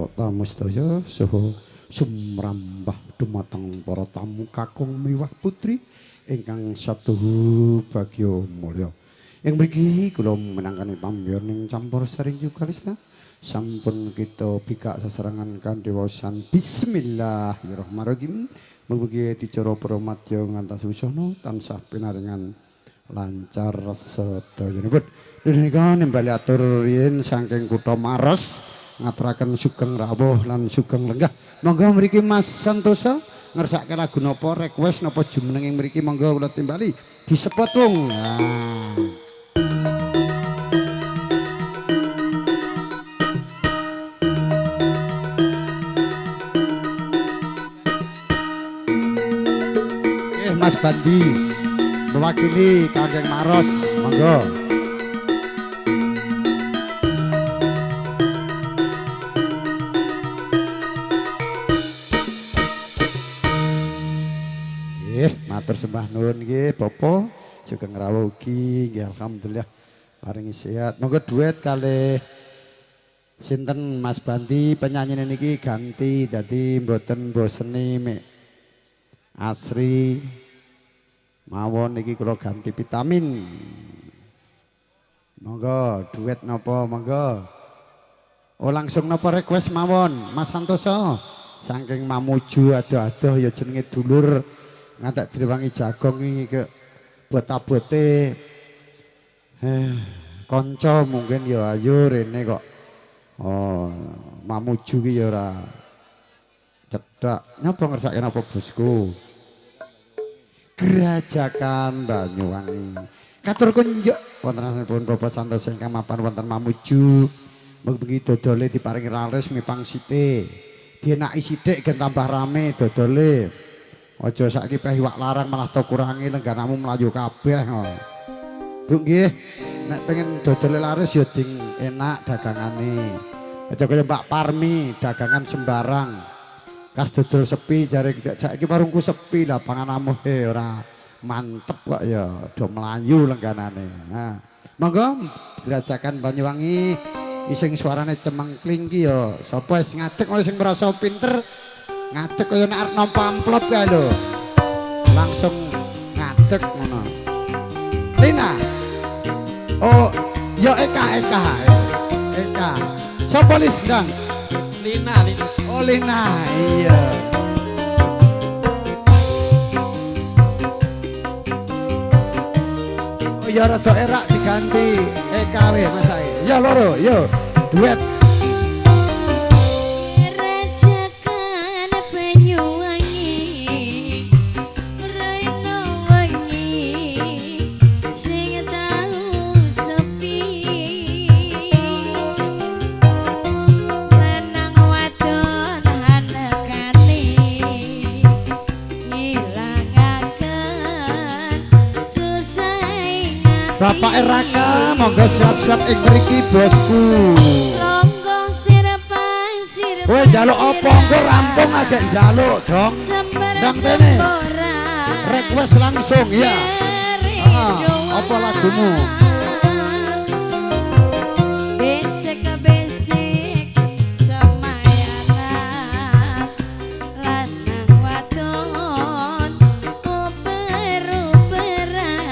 para tamu sedaya saha sumrambah dumateng para tamu kakung miwah putri ingkang satuhu bagya mulya. Ing mriki kula menangkani pambiyoning campur saring Yukalista sampun kita bikak sesarengan kanthi waosan bismillahirrahmanirrahim. Mugi dicara para madya ngantos usana tansah pinaringan lancar sedayanipun. Menika nembali atur riyin saking kutha Maros ngaturaken sugeng rawuh lan sugeng lenggah. Monggo mriki Mas Santosa ngersake lagu napa request napa jumeneng mriki monggo kula timbali disepot wong. Mas Bandi mewakili Kanggeng Maros monggo. Matur sembah nuwun nggih Bapak sugeng rawuh ugi nggih alhamdulillah paringi sehat. Monggo duet kalih sinten Mas Bandi penyanyi niki ganti dadi mboten boseni mek asri mawon niki kula ganti vitamin. Monggo duet napa monggo. Oh langsung napa request mawon Mas Santoso saking Mamuju adoh-adoh ya jenenge dulur ngantek direwangi jagong iki ke bot-abote kanca mungkin ya ayo rene kok. Oh Mamuju ki ya ora cedhak nyapa ngersake napa bosku. Gerajakan Banyuwangi katur kunjuk wonten asmanipun Bapak Santosa ingkang mapan wonten Mamuju. Mugi dodole diparingi laris mipang sithik dienaki sithik gen tambah rame dodole. Aja saiki peh iwak larang malah to kurangi lengganamu mlayu kabeh. Bu nggih, nek pengen dodole laris ya ding enak dagangane. Aja kaya Mbak Parmi dagangan sembarang. Kas dodol sepi jare saiki warungku sepi lah panganane ora mantep kok ya do mlayu lengganane. Nah, monggo Gerajakan Banyuwangi ising suarane cemengkling ki ya sapa wis ngadeg sing merasa pinter ngadeg kaya nek arep nampa amplop kae lho. Langsung ngadeg ngono. Lina. Oh, ya Eka. Sapa lis ndang? Lina. Oh Lina, iya. Oh ya rada erak diganti Eka we Mas Ai. Ya loro, yo duet. Gerajakan Banyuwangi raina wangi sing tau sepi lanang wadon hanekane ngilangaken susah Bapak Raka monggo siap-siap ing mriki bosku. Ronggo sirpan Kowe njaluk apa engko rampung agek njaluk dong. Ndang kene. Request langsung ya. Apa lagumu? Besek-besek semayanan lanang wadon uber-uberan.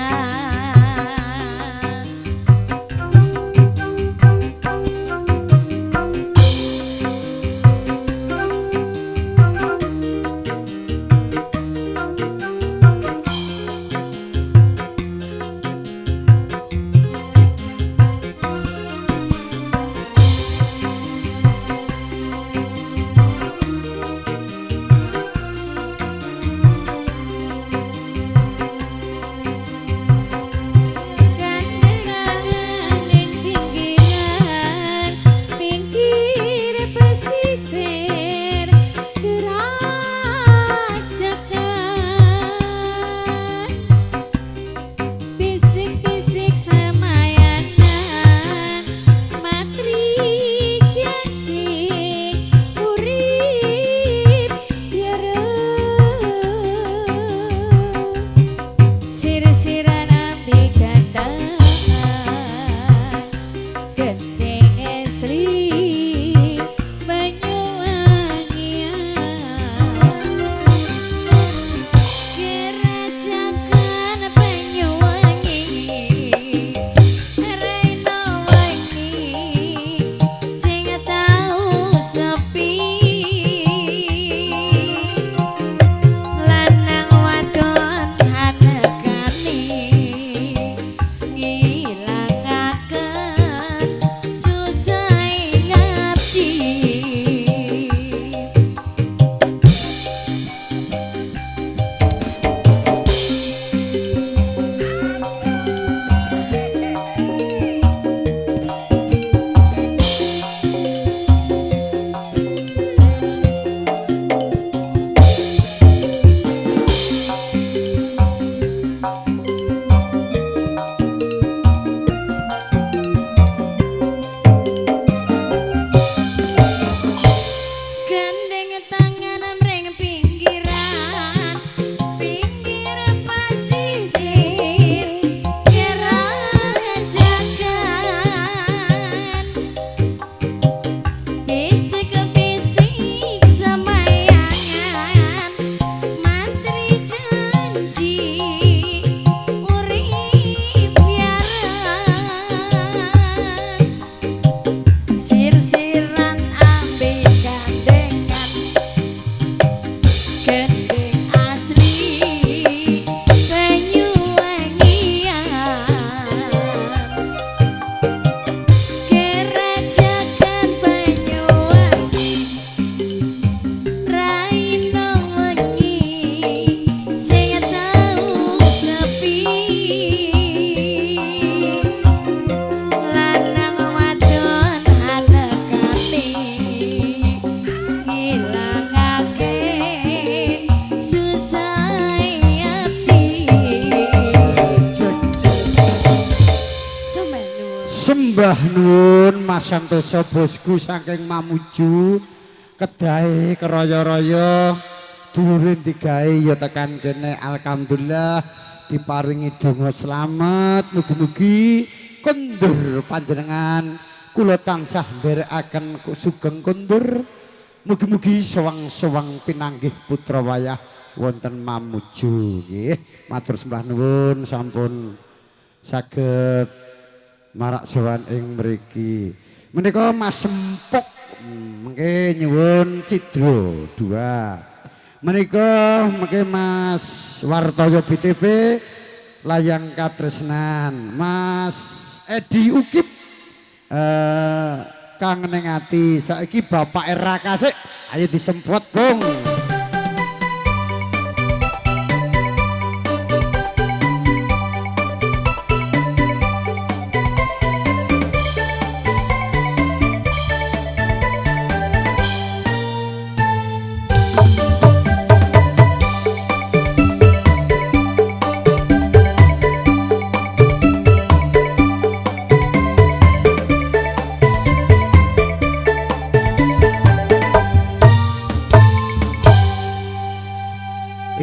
sembah nuwun Mas Santoso bosku saking Mamuju. Kedahe keroyo-royo dulure digawe ya tekan kene alhamdulillah diparingi donga slamet mugi-mugi kondur panjenengan kula tansah nderekaken sugeng kondur mugi-mugi sewang-sewang pinanggih putra wayah wonten Mamuju nggih matur sembah nuwun sampun saged marak sowan ing mriki menika Mas Sempuk mengke nyuwun cidro 2 menika mengke Mas Wartoyo BTP layang katresnan Mas Edi Ukip kangen ati saiki Bapak Raka sik ayo disempot Bung.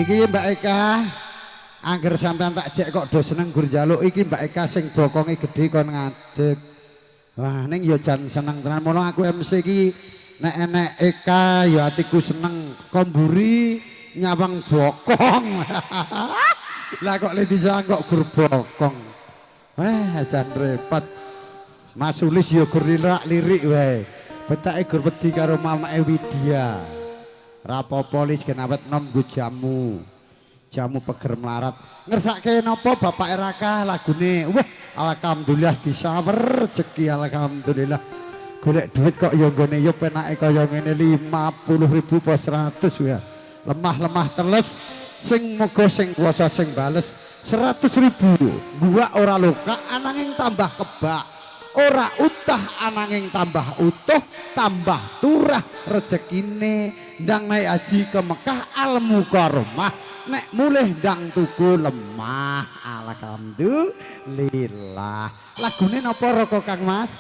Iki Mbak Eka angger sampean tak jek kok do seneng gur njaluk iki Mbak Eka sing bokonge gedhe kon ngadeg. Wah ning ya jan seneng tenan mono aku MC iki nek enek Eka ya atiku seneng komburi nyawang bokong. Lah kok le dijang kok gur bokong. Wah jan repot. Mas Sulis ya gur lirik wae. Betake gur wedi karo mamake Widya. Rapopo lis kenawet nom nggo jamu peger melarat ngersake napa Bapak Raka lagune wah alhamdulillah disawer rezeki alhamdulillah golek duit kok ya nggone ya penake kaya ngene 50.000 apa 100 ya lemah-lemah teles sing moga sing kuasa sing bales 100.000 gua ora loka ananging tambah kebak ora utah ananging tambah utuh tambah turah rezekine ndang naik haji ke Mekah al mukarramah nek mulih ndang tuku lemah alhamdulillah lagune napa roko Kang Mas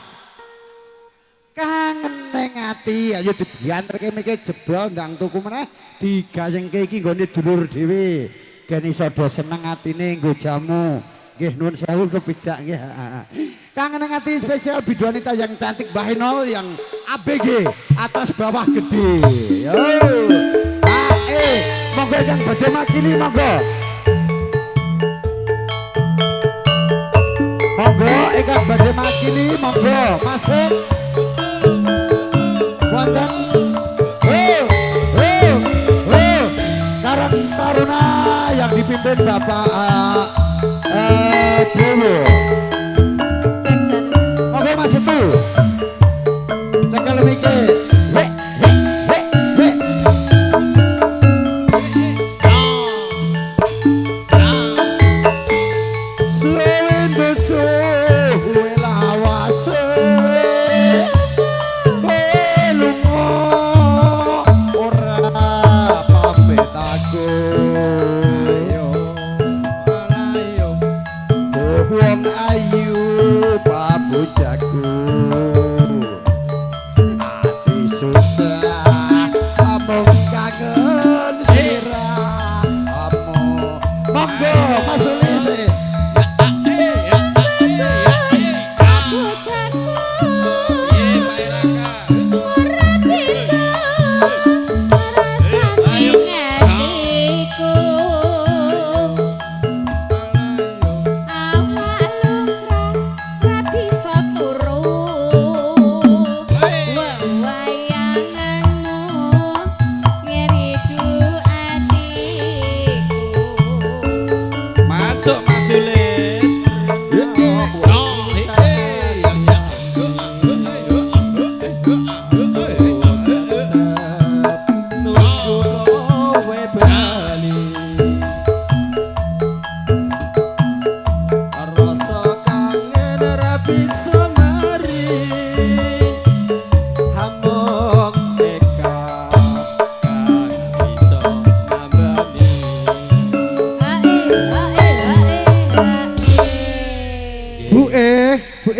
kangen ning ati ayo dianterke mriki jebol ndang tuku meneh digayengke iki nggone dulur dhewe gen iso do seneng atine nggo jamu nggih nuwun sewu kepidak nggih kangen hati spesial video wanita yang cantik Mbah Enol yang ABG atas bawah gede. Yo. Monggo yang badhe makili monggo. Monggo ingkang badhe makili monggo masuk. Wonten Karang Taruna yang dipimpin Bapak Dewo. Mas itu cekal mikir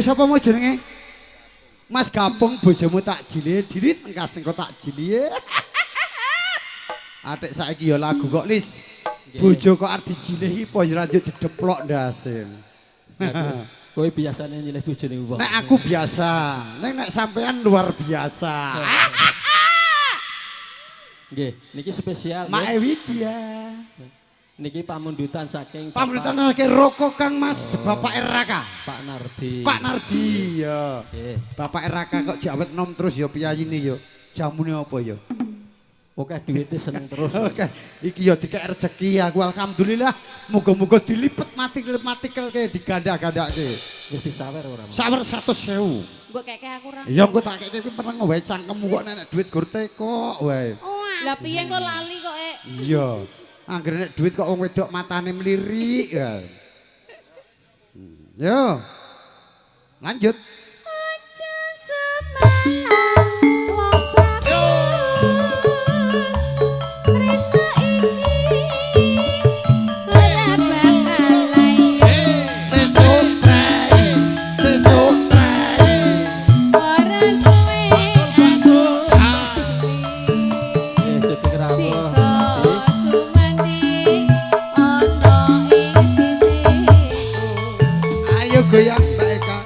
Sapa mau jenenge? Mas Gapung bojomu tak jili dirit engkas engko tak jili. Atik saiki ya lagu kok Lis. Bojo kok arep dijilih apa ya lanjut dideplok ndase. Kowe biasane nyilih bojone wong. Nek aku biasa, nek sampean luar biasa. Nggih, niki spesial. Mak Ewi dia. Niki pamundutan saking Pamundutan saking Roko Kang Mas, Bapak Raka. Pak Nardi. Pak Nardi ya. Nggih. Bapak Raka kok jawet nom terus ya piyayine ya. Jamune apa ya? Oke duwite seneng terus. Oke, iki ya dikek rezeki aku alhamdulillah. Muga-muga dilipet matikel ke digandak-gandake. Wis disawer ora? Sawer 100.000. Mbok keke aku ra. Ya engko tak keke peneng wae cangkemmu kok nek duit gur teko wae. Lah piye kok lali kok Iya. Anggere nek duit kok wong wedok matane mlirik ya. Yo. Lanjut. Aja semalam wong bagus Tresno ini ora bakal layu Sesuk trai, sesuk trai. ora suwe aku Nggih, sugeng rawuh. bisa sumandi ono ing sisiku Ayo goyang Mbak Eka.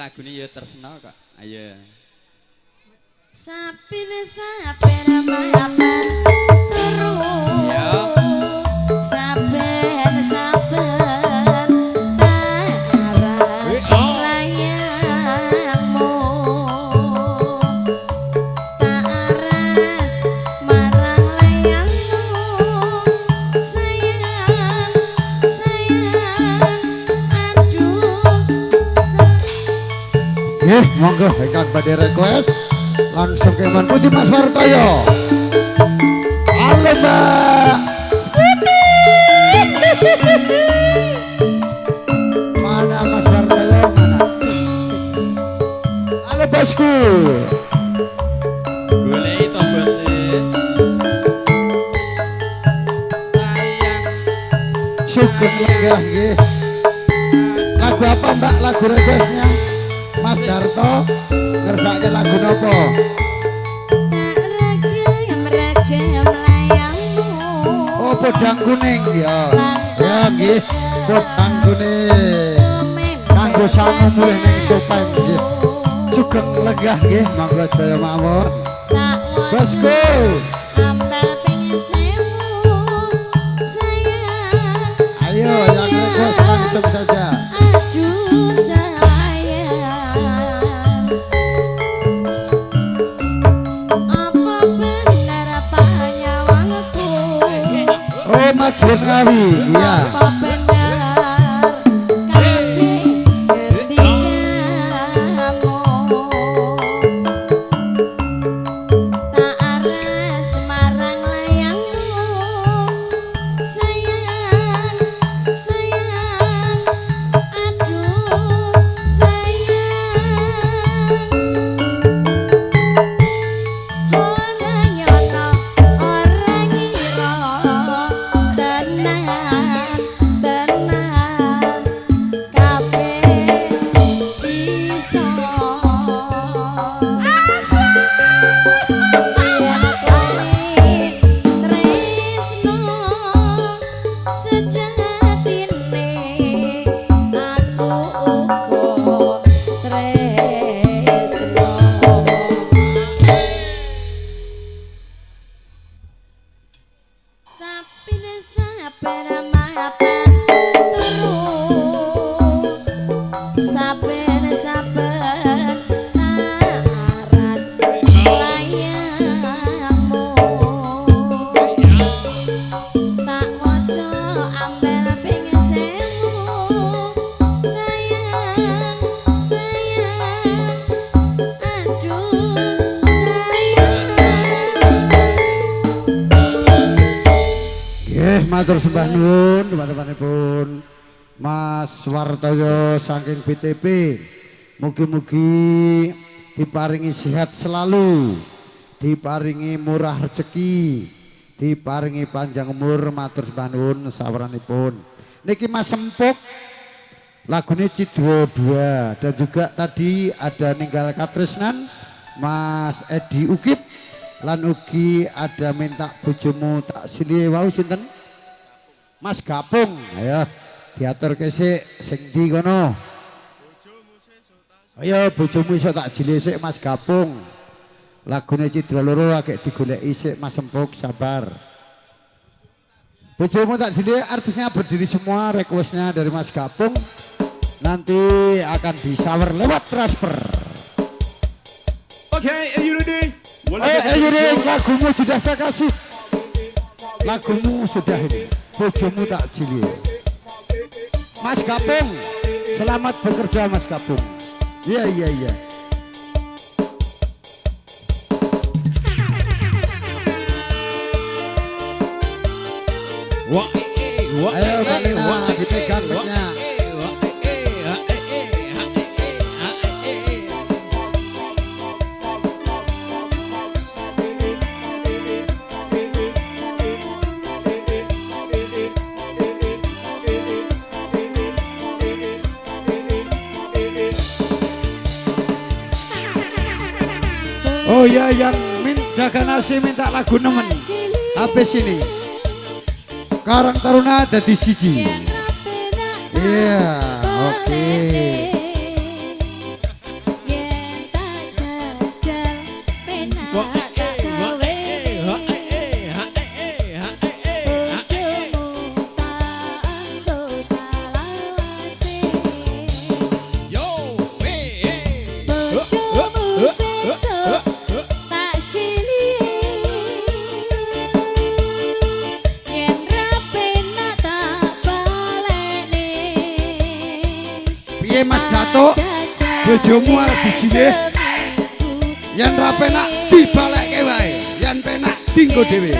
lagune ya tresno kok. Ayo. Sapine saben mapan terus. Ya. Saben taras layangmu. Taras marang layangmu. Sayang, aduh. Nggih, monggo ingkang badhe request langsung keman putih Mas Wartoyo. Halo Mbak. Mana Mas Wartoyo mana? Halo bosku. Goleki to bos e. Sayang. Sugeng lenggah nggih. Lagu apa Mbak lagu requestnya? Mas Darto ngersake lagu napa? Regem layangmu. Oh podang kuning ya. Ya nggih, podang kuning. Kanggo sangu mulih ning sopan nggih. Sugeng lenggah nggih, monggo sedaya mawon. Bosku. Ambal ping 1000 sayang. Ayo yang request langsung saja. Aduh sayang. Apa benar apa nyawangku? Oh Madiun Ngawi, iya. Apa benar kabeh ngendikamu? Tak ares marang layangmu. Sayang, aduh sayang. Ora nyoto, ora ngira, tenan kabeh iso. Yen kowe tresno sejatine aku uga tresno. Sapine saben mapan terus. Saben taras layangmu. Tak waca ambel ping 1000 sayang, aduh sayang. Nggih, matur sembah nuwun teman-temanipun Mas Wartoyo saking BTP. Mugi-mugi diparingi sehat selalu, diparingi murah rezeki, diparingi panjang umur. Matur sembah nuwun saweranipun. Niki Mas Empuk lagune Cidwo 2 dan juga tadi ada Ninggal Katresnan Mas Edi Ukip lan ugi ada minta bojomu tak silih wau sinten Mas Gapung. Ayo diatur kesik sing ndi kono. Ayo bojomu iso tak silih sik Mas Gapung. Lagune Cidra loro agek digoleki sik Mas Empuk, sabar. Bojomu tak silih artisnya berdiri semua, requestnya dari Mas Gapung nanti akan disawer lewat transfer. Oke, are you ready? Yuri, lagumu sudah saya kasih. Lagumu sudah ini. Bojomu tak cilik. Mas Gapung, selamat bekerja Mas Gapung. Iya. Ayo Kalina dipegang mic-nya. Oh ya, yang jaga nasi minta lagu nemen. Habis ini Karang Taruna ada di siji. Iya, oke. Bojomu arep dijilih. Yen ra penak dibalekke wae. Yen penak dinggo dhewe.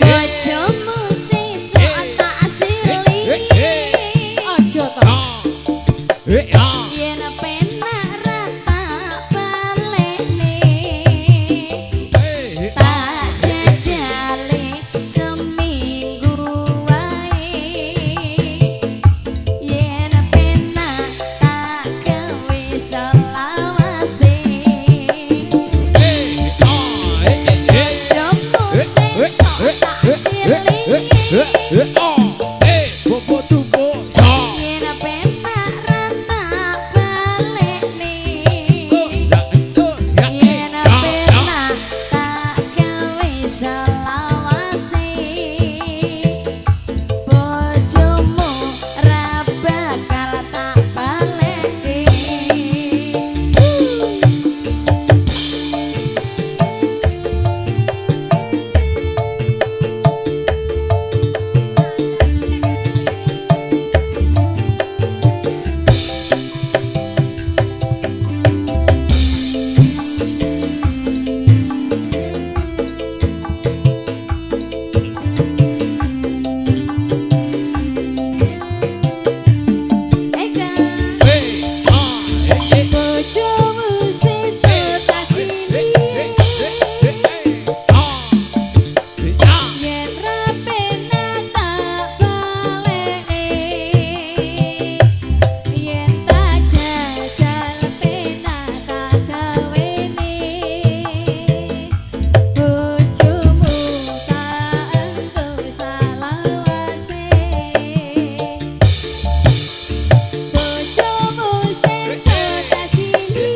Bojomu sesuk tak sili. Aja to. Yen penak ra tak balekne. Tak jejale seminggu wae. Yen penak tak gawe selawase. Bojomu sesuk tak sili. Yen penak ra tak balekne. Yen penak tak gawe selawase. Bojomu ra bakal tak balekke. Eka bojomu sesuk tak sili. Yen ra penak tak balekne. Yen tak jajal penak tak gawene. Bojomu tak engko salawase. Bojomu sesuk tak sili.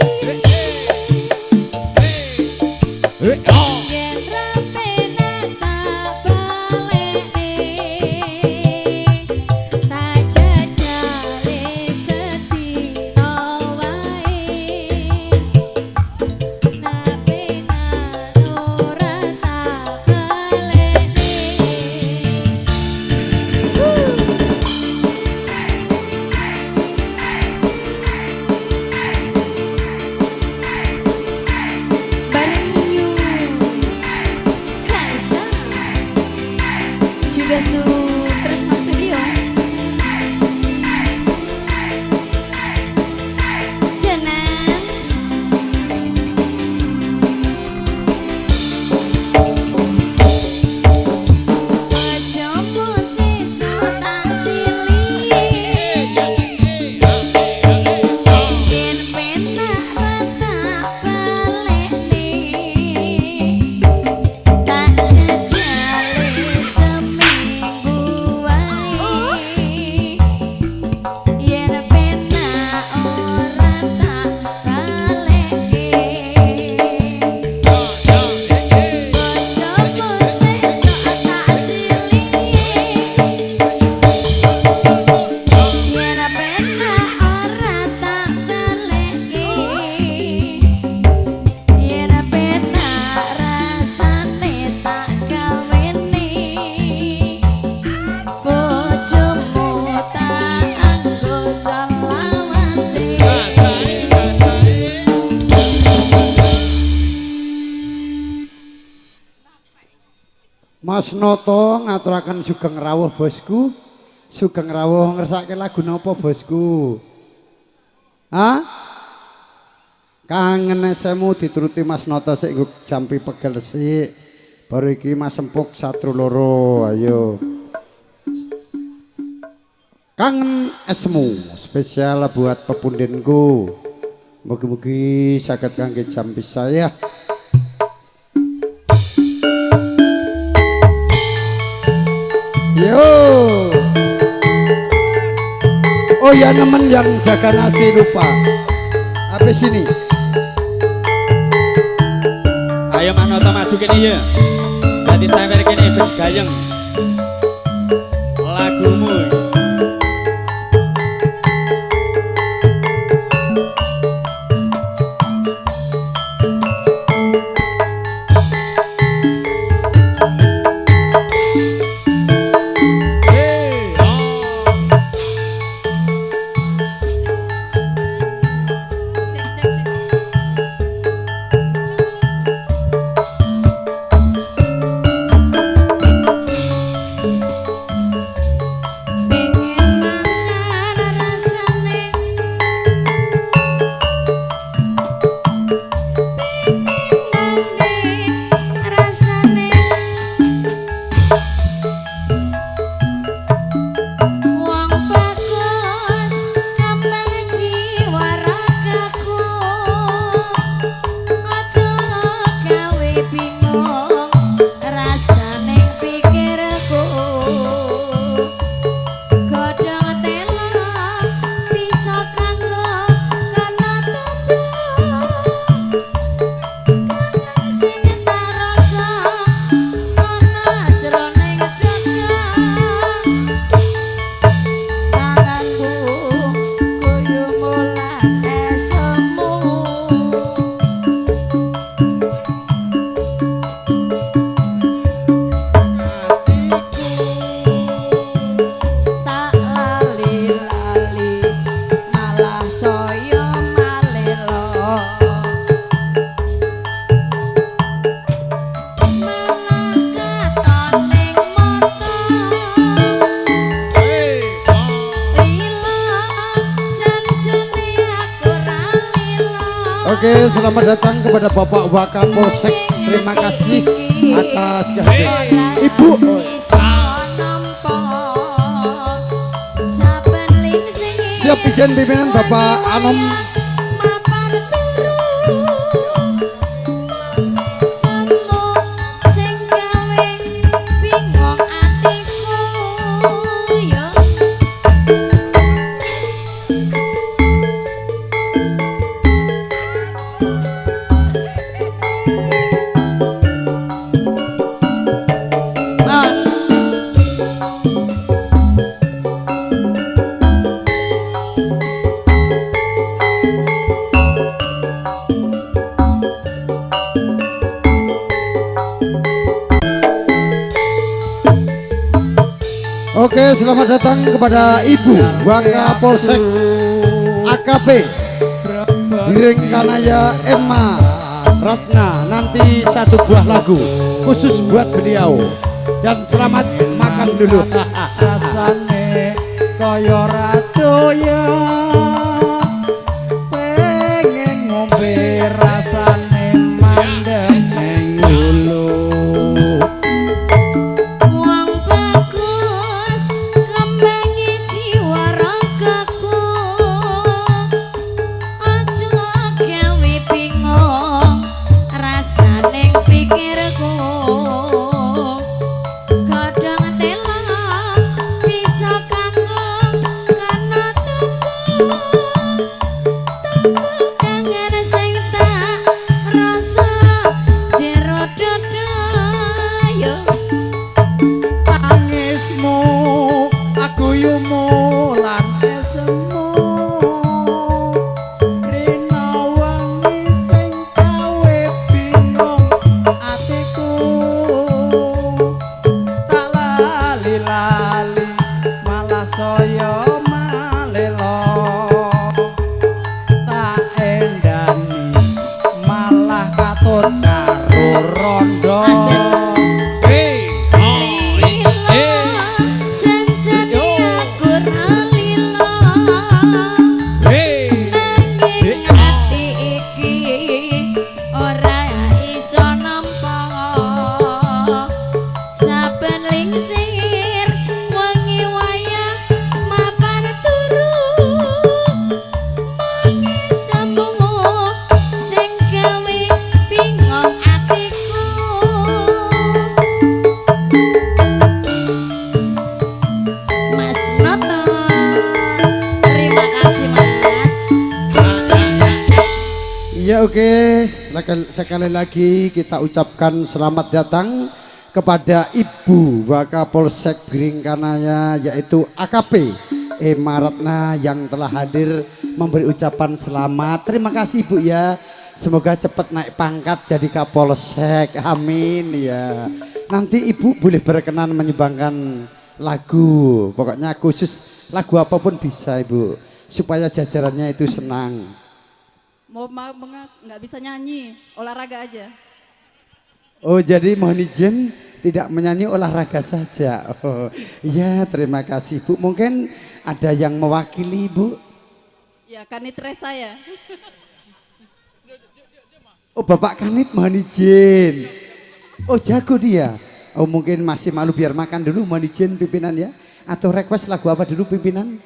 Yen ra penak tak balekne. Tak jajale sedina wae. Nak penak ora tak balekne. Barenyu Kalista juga Tresno Studio Janan bojomu sesuk tak sili. Yen penak ra tak balekne. Tak jejale seminggu wae. Yen penak ora tak balekke. Bojomu sesuk tak sili. Yen penak ora tak balekke. Yen penak rasane tak gawene. Bojomu tak anggo selawase. Mas Noto ngaturaken sugeng rawuh bosku. Sugeng rawuh ngersake lagu napa bosku? Hah? Kangen semu dituruti Mas Noto sik nggo jampi pegel sik. Baru iki Mas Empuk satru loro. Ayo. Kangen esmu spesial buat pepundhenku. Mugi-mugi saged kangge jampi saya. Yo. Oh ya nemen yang jaga nasi lupa. Habis sini. Ayo Manoto maju kene ya. Dadi sawer kene ben gayeng. Lagumu. Oke, selamat datang kepada Bapak Wakapolsek. Terima kasih atas kehadiran Ibu. Siap izin pimpinan Bapak Anom. Oke, selamat datang kepada Ibu Wakapolsek AKP Wirengkanaya Emma Ratna. Nanti satu buah lagu khusus buat beliau. Dan selamat makan dulu. Rasane kaya radoya, pengen ngombe rasane mandeng ning hulu. Kangen sing tak Ya oke, sekali lagi kita ucapkan selamat datang kepada Ibu Wakapolsek Bringkanaya yaitu AKP Maratna yang telah hadir memberi ucapan selamat. Terima kasih Bu ya. Semoga cepat naik pangkat jadi Kapolsek. Amin ya. Nanti Ibu boleh berkenan menyumbangkan lagu. Pokoknya khusus lagu apapun bisa Ibu supaya jajarannya itu senang. Mau nggak bisa nyanyi, olahraga aja. Oh jadi mohon izin tidak menyanyi olahraga saja. Oh ya terima kasih Bu. Mungkin ada yang mewakili Bu? Ya Kanitres saya. Oh Bapak Kanit mohon izin. Oh jago dia. Oh mungkin masih malu biar makan dulu mohon izin pimpinan ya. Atau request lagu apa dulu pimpinan?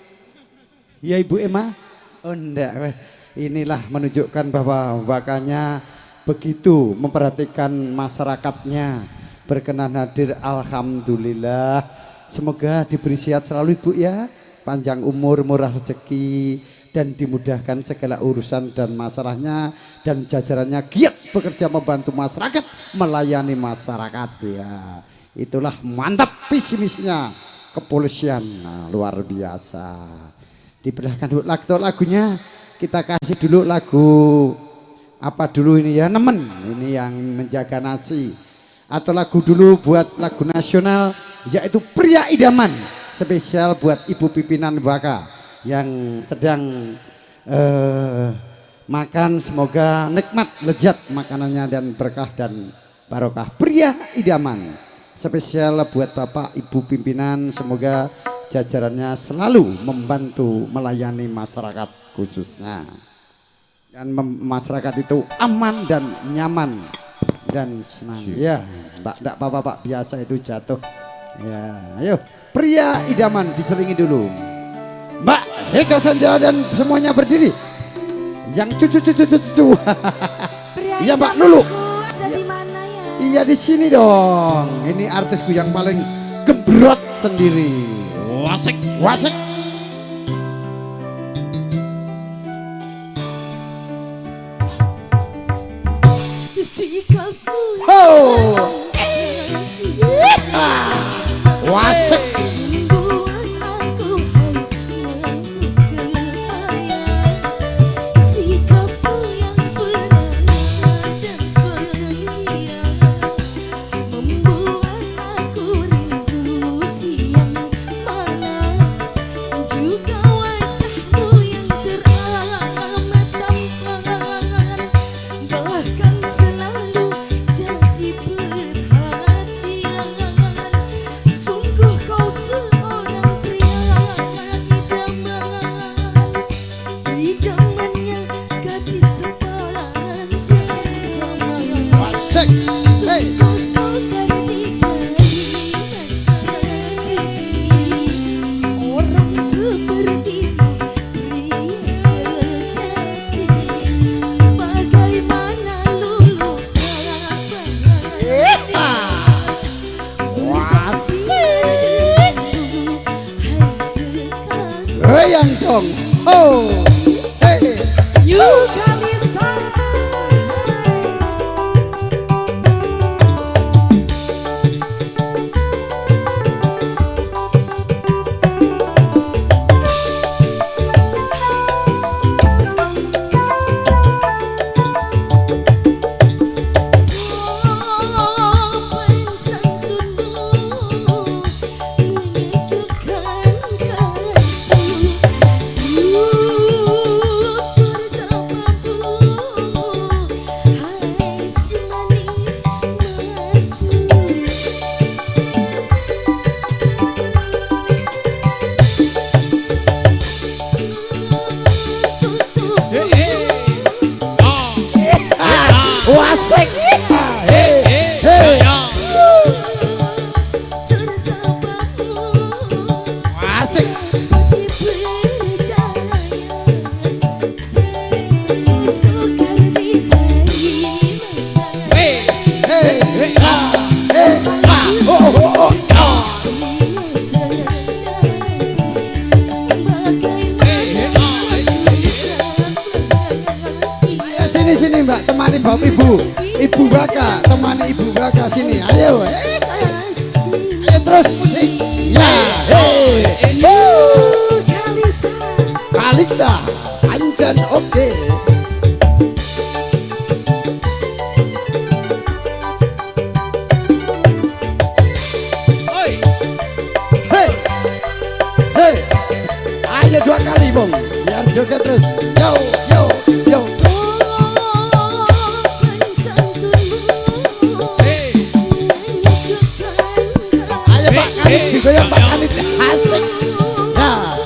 Ya Ibu Emma? Oh enggak. Inilah menunjukkan bahwa wakanya begitu memperhatikan masyarakatnya. Berkenan hadir alhamdulillah. Semoga diberi sehat selalu Ibu ya. Panjang umur, murah rezeki dan dimudahkan segala urusan dan masalahnya dan jajarannya giat bekerja membantu masyarakat, melayani masyarakat ya. Itulah mantap pesimisnya kepolisian. Nah, luar biasa. Diperlihatkan dulu lagunya. Kita kasih dulu lagu apa dulu ini ya, Nemen ini yang menjaga nasi, atau lagu dulu buat lagu nasional yaitu Pria Idaman spesial buat Ibu Pimpinan Waka yang sedang makan, semoga nikmat lezat makanannya dan berkah dan barokah. Pria Idaman spesial buat Bapak Ibu Pimpinan, semoga jajarannya selalu membantu melayani masyarakat khususnya dan masyarakat itu aman dan nyaman dan senang ya Mbak. Enggak apa-apa Pak, biasa itu jatuh ya. Ayo Pria Idaman diselingi dulu Mbak Heka Sanja dan semuanya berdiri yang cucu iya Mbak Lulu Ada di mana ya? iya di sini dong. Ini artisku yang paling gembrot sendiri. Wasik, wasik. Oh, wasik. Goyang dong. Oh, hey, you got me started. Wasik. Hey, hey. Wasik. Hey, hey, hey, hey, oh, oh, oh. Sini Mbak, temani Bapak Ibu. Ibu Baka, temani Ibu Baka sini. Ayo. Ayo terus musik. Ya, hei. Kalista, Anjan oke. Oi. Hei. Hei. Ayo 2 kali, Bung. Biar joget terus. Yo, yo, yo. Ayo Pak Kanit digoyang Pak Kanit. Asik. Nah.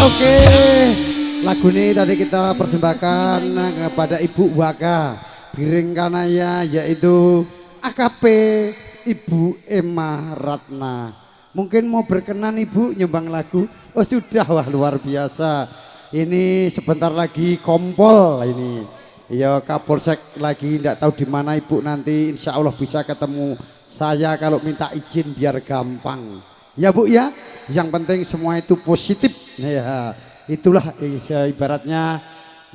Oke, lagu ini tadi kita persembahkan kepada Ibu Waka Piring Kanaya, yaitu AKP Ibu Emma Ratna. Mungkin mau berkenan Ibu nyumbang lagu? Oh sudah, wah luar biasa. Ini sebentar lagi kompol ini. Ya Kapolsek lagi tidak tahu di mana Ibu, nanti insya Allah bisa ketemu saya kalau minta izin biar gampang. Ya Bu ya, yang penting semua itu positif. Ya, itulah ibaratnya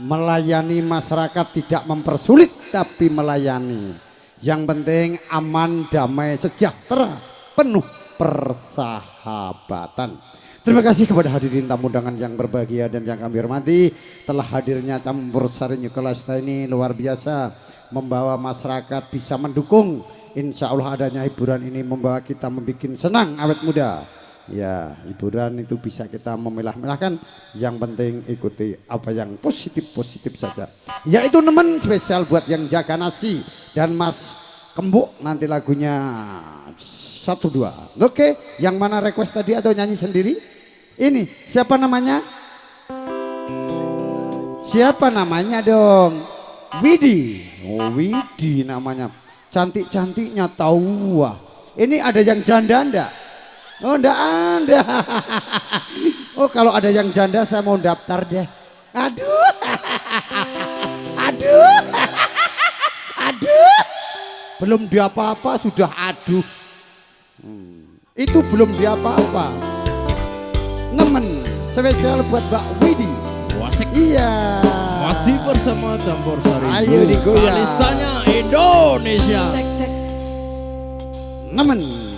melayani masyarakat, tidak mempersulit tapi melayani. Yang penting aman, damai, sejahtera, penuh persahabatan. Terima kasih kepada hadirin tamu undangan yang berbahagia dan yang kami hormati. Telah hadirnya Campur Sari New Kalista ini luar biasa, membawa masyarakat bisa mendukung. Insya Allah adanya hiburan ini membawa kita membuat senang awet muda. Ya, hiburan itu bisa kita memilah-milahkan. Yang penting ikuti apa yang positif-positif saja. Yaitu nemen spesial buat yang jaga nasi dan Mas Kembuk, nanti lagunya 1-2. Oke, yang mana request tadi atau nyanyi sendiri? Ini siapa namanya? Siapa namanya dong? Widi. Oh Widi namanya. Cantik-cantiknya tahu. Wah. Ini ada yang janda enggak? Oh enggak ada. Oh kalau ada yang janda saya mau daftar deh. Aduh. Aduh. Aduh. Belum diapa-apa sudah aduh. Itu belum diapa-apa. Nemen spesial buat Mbak Widi. Wasik. Iya. Masih bersama Campur Sari. Ayo digoyang. Kalistanya Indonesia. Cek cek. Nemen.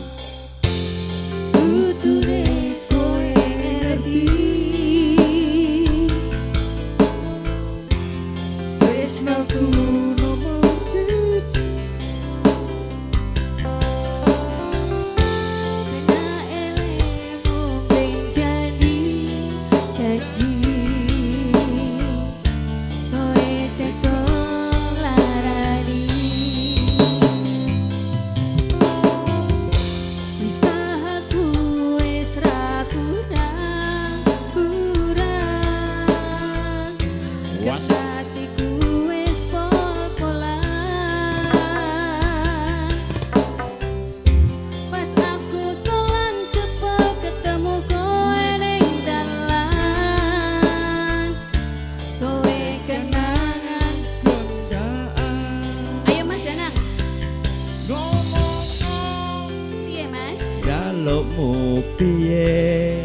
jalukmu piye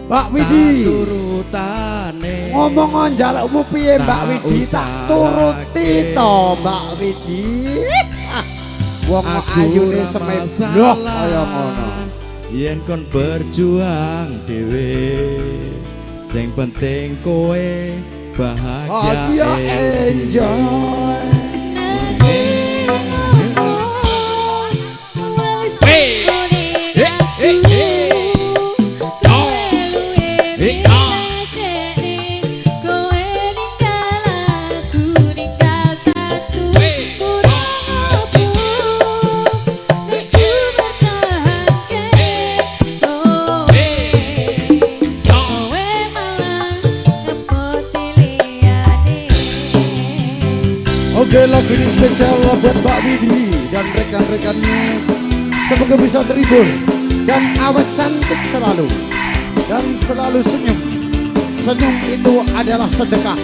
Mbak Widi turutane ngomong njalukmu piye Mbak Widi tak turuti to Mbak Widi wong ayune semedlok kaya ngono yen kon berjuang dhewe sing penting kowe bahagia enjoy Oke, lagu ini spesial buat Mbak Widi dan rekan-rekannya. Semoga bisa terhibur dan awet cantik selalu dan selalu senyum. Senyum itu adalah sedekah.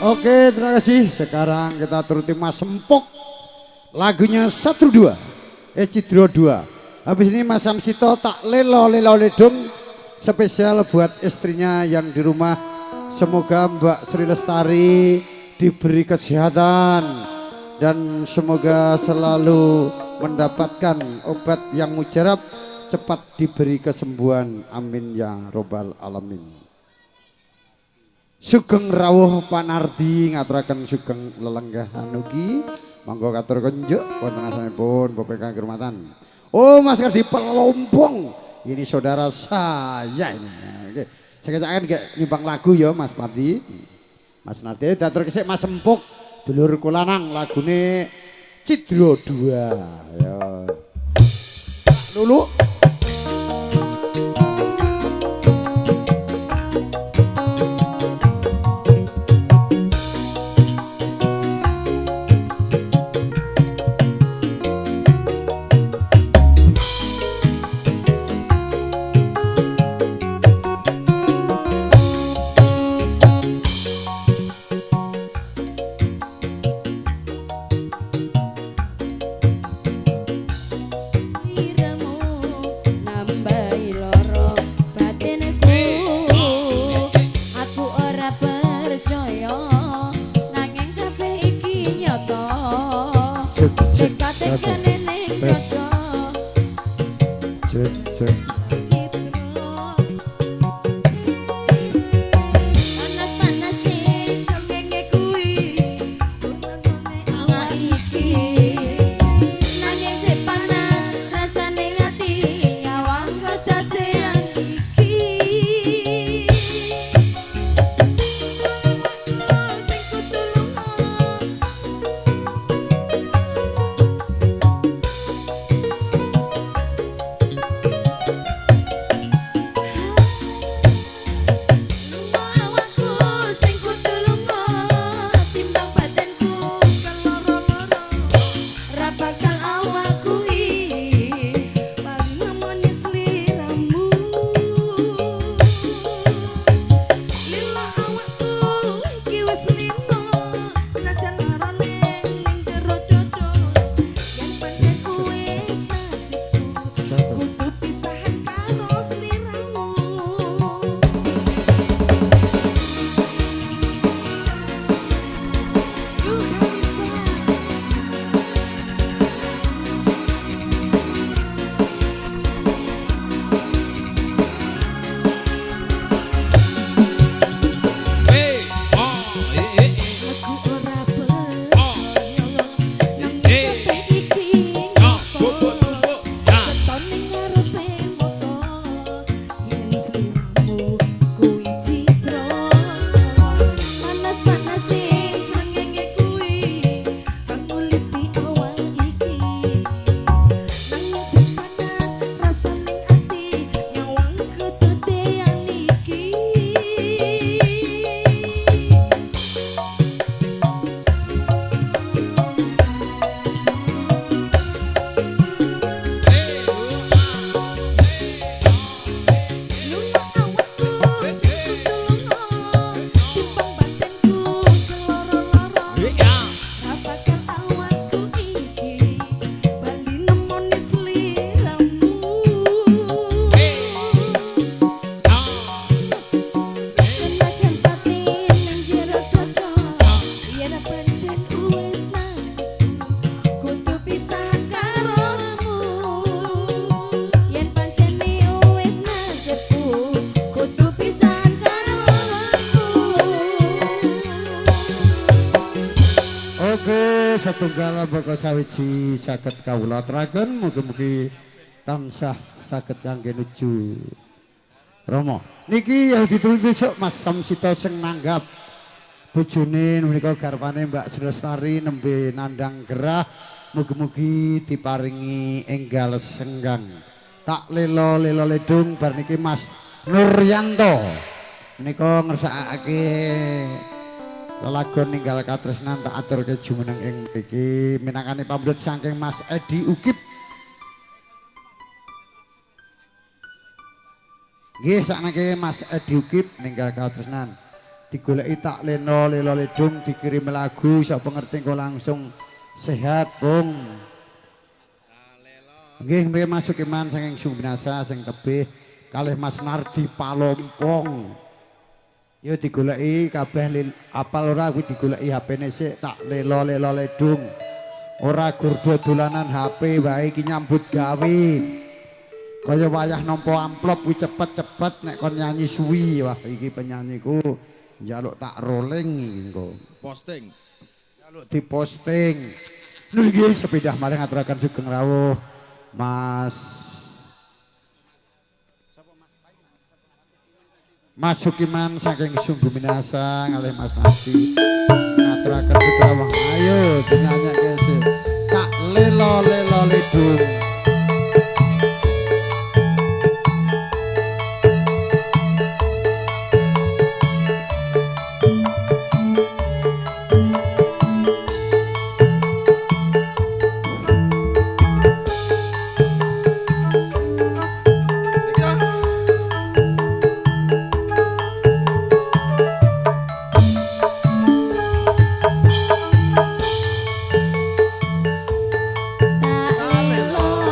Oke, terima kasih. Sekarang kita turuti Mas Empok. Lagunya 1-2. Cidro 2. Habis ini Mas Samsito tak lelo ledung. Spesial buat istrinya yang di rumah. Semoga Mbak Sri Lestari diberi kesehatan. Dan semoga selalu mendapatkan obat yang mujarab. Cepat diberi kesembuhan. Amin ya robbal alamin. Sugeng rawuh Panardi ngaturaken sugeng lelenggahan ugi monggo katur kunjuk wonten asanipun Bapak kang kehormatan. Oh Mas di Pelompong ini saudara saya ini. Oke, sekejap kan nyumbang lagu ya Mas Pardi. Mas Nardi datur kesik Mas Empuk dulur kulanang lagune Cidro 2 ya. Lulu Nanging sing panas rasane ati nyawang kok dadi ra bakal awakku paling nemoni sliramu. Lila awakku iki wis lino senajan arane ning jero dodo yen pancen wis nasibku kudu pisahan karo sliramu. Aku ora percaya nang kabeh iki ketone ngarepe moto yen sliramu kuwi citra panas-panas sing srengenge kuwi kang nguliti awak iki nanging sing panas rasane ati nyawang kedadean iki. Luna awakku sing kutulungo timbang batinku keloro-loro ra bakal awakku iki bali nemoni sliramu. Senajan pati ning jero dodo yen pancen wis nasibku kudu pisah karomu. Yen pancen wis nasibku kudu pisah karomu. Oke, satunggal baka sawiji saged kawula aturaken mugi-mugi tansah saged kangge nuju Rama. Niki ya dituntut Mas Samsita sing nanggap bojone menika garwane Mbak Sri Lestari nembe nandang gerah mugi-mugi diparingi enggal senggang. Tak lelo-lelo ledung bar niki Mas Nuryanto menika ngersakake lelagon ninggal katresnan tak aturke jumeneng ing mriki minangkane pamrut saking Mas Edi Ukip. Nggih sakniki Mas Edi Ukip ninggal katresnan digoleki tak leno lelo ledung dikirim lagu sapa ngerti engko langsung sehat Bung. Nggih mriki Mas Sukiman saking Sumbinasa sing tebih kalih Mas Nardi Palompong. Yo digoleki kabeh apal ora kuwi digoleki HP-ne sik tak lelo-lelo ledung. Ora gur dolanan HP wae iki nyambut gawe. Kaya wayah nampa amplop kuwi cepet-cepet nek kon nyanyi suwi. Wah iki penyanyiku njaluk tak rolling iki engko. Posting. Njaluk diposting. Nggih sepeda maring aturaken sugeng rawuh Mas Sukiman saking Sumbu Minasa ngalih Mas Nasi ngaturaken sugeng ayo dinyanyake sik tak lelo-lelo ledung. Tak lelo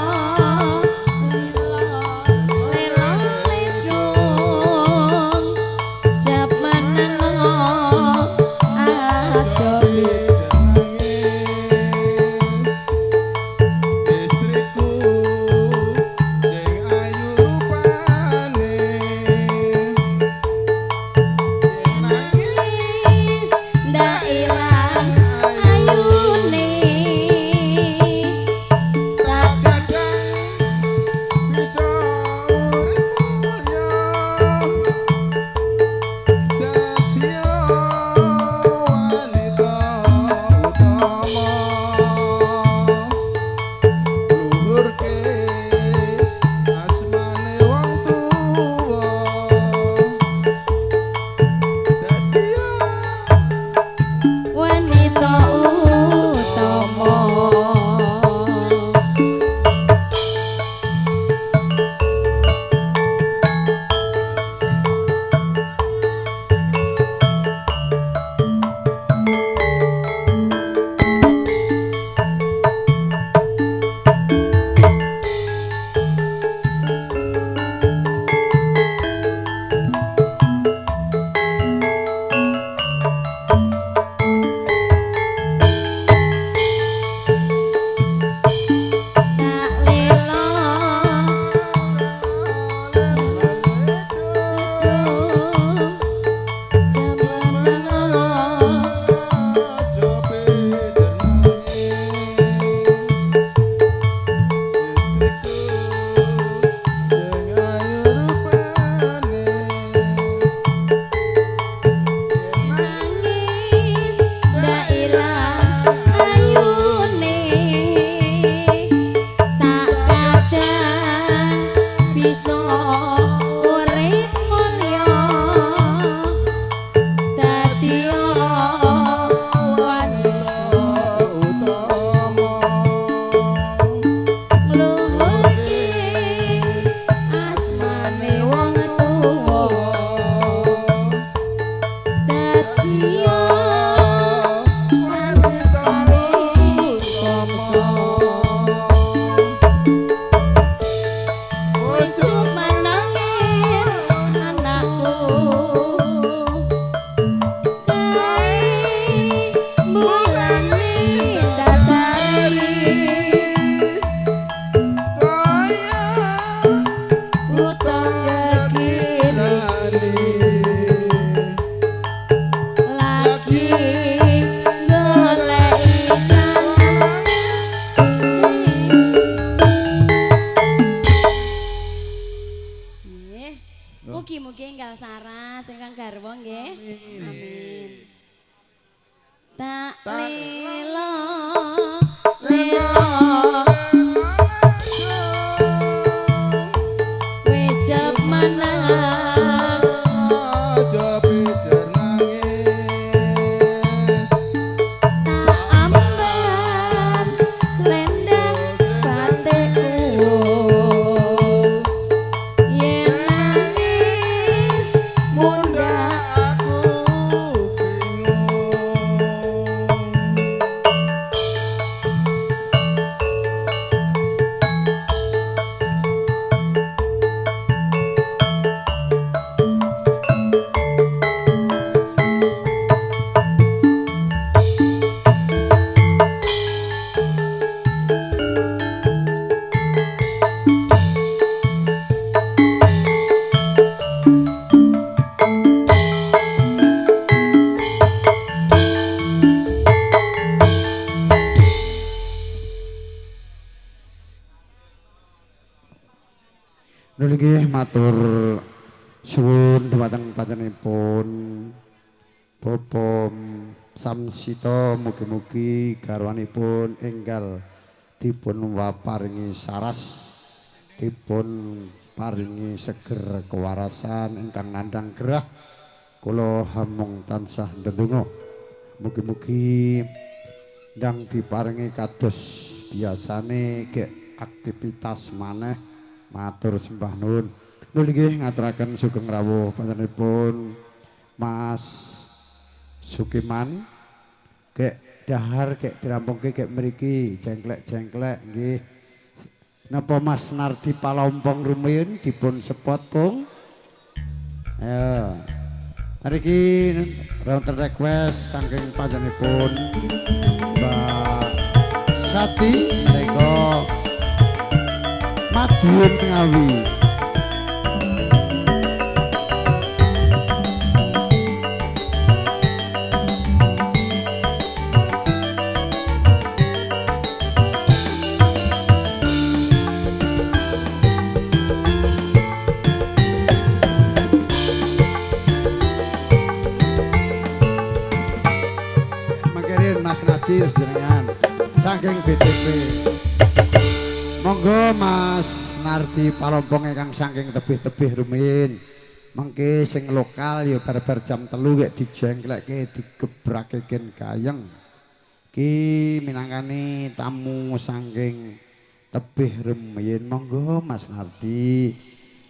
Mbah Saras ingkang garwa nggih. Amin. Tak lilo lilo wejep manang aja pijer nangis tak amben selendang batikku yen nangis munda aku bingung. Nuli nggih matur suwun dhumateng panjenenganipun Bapa Samsita mugi-mugi garwanipun enggal dipun waparingi saras dipun paringi seger kewarasan ingkang nandhang gerah kula hamung tansah ndedonga mugi-mugi ndang diparingi kados biasane gek aktivitas maneh. Matur sembah nuwun. Nuli nggih ngaturaken sugeng rawuh panjenenganipun Mas Sukiman. Kek dahar kek dirampungke kek mriki jengklek-jengklek nggih. Napa Mas Nardi Palompong rumiyin dipun sepot, Pung? Ayo. Mriki ronten request saking panjenenganipun Mbak Sati Lego Madiun Ngawi. Makirin Mas Nadir jenengan saking BTP. Monggo Mas Nardi Palompong ingkang saking tebih-tebih rumiyin. Mengke sing lokal ya bar-bar jam 3 kek dijengklekke digebrakeken gayeng. Ki minangkani tamu saking tebih rumiyin. Monggo Mas Nardi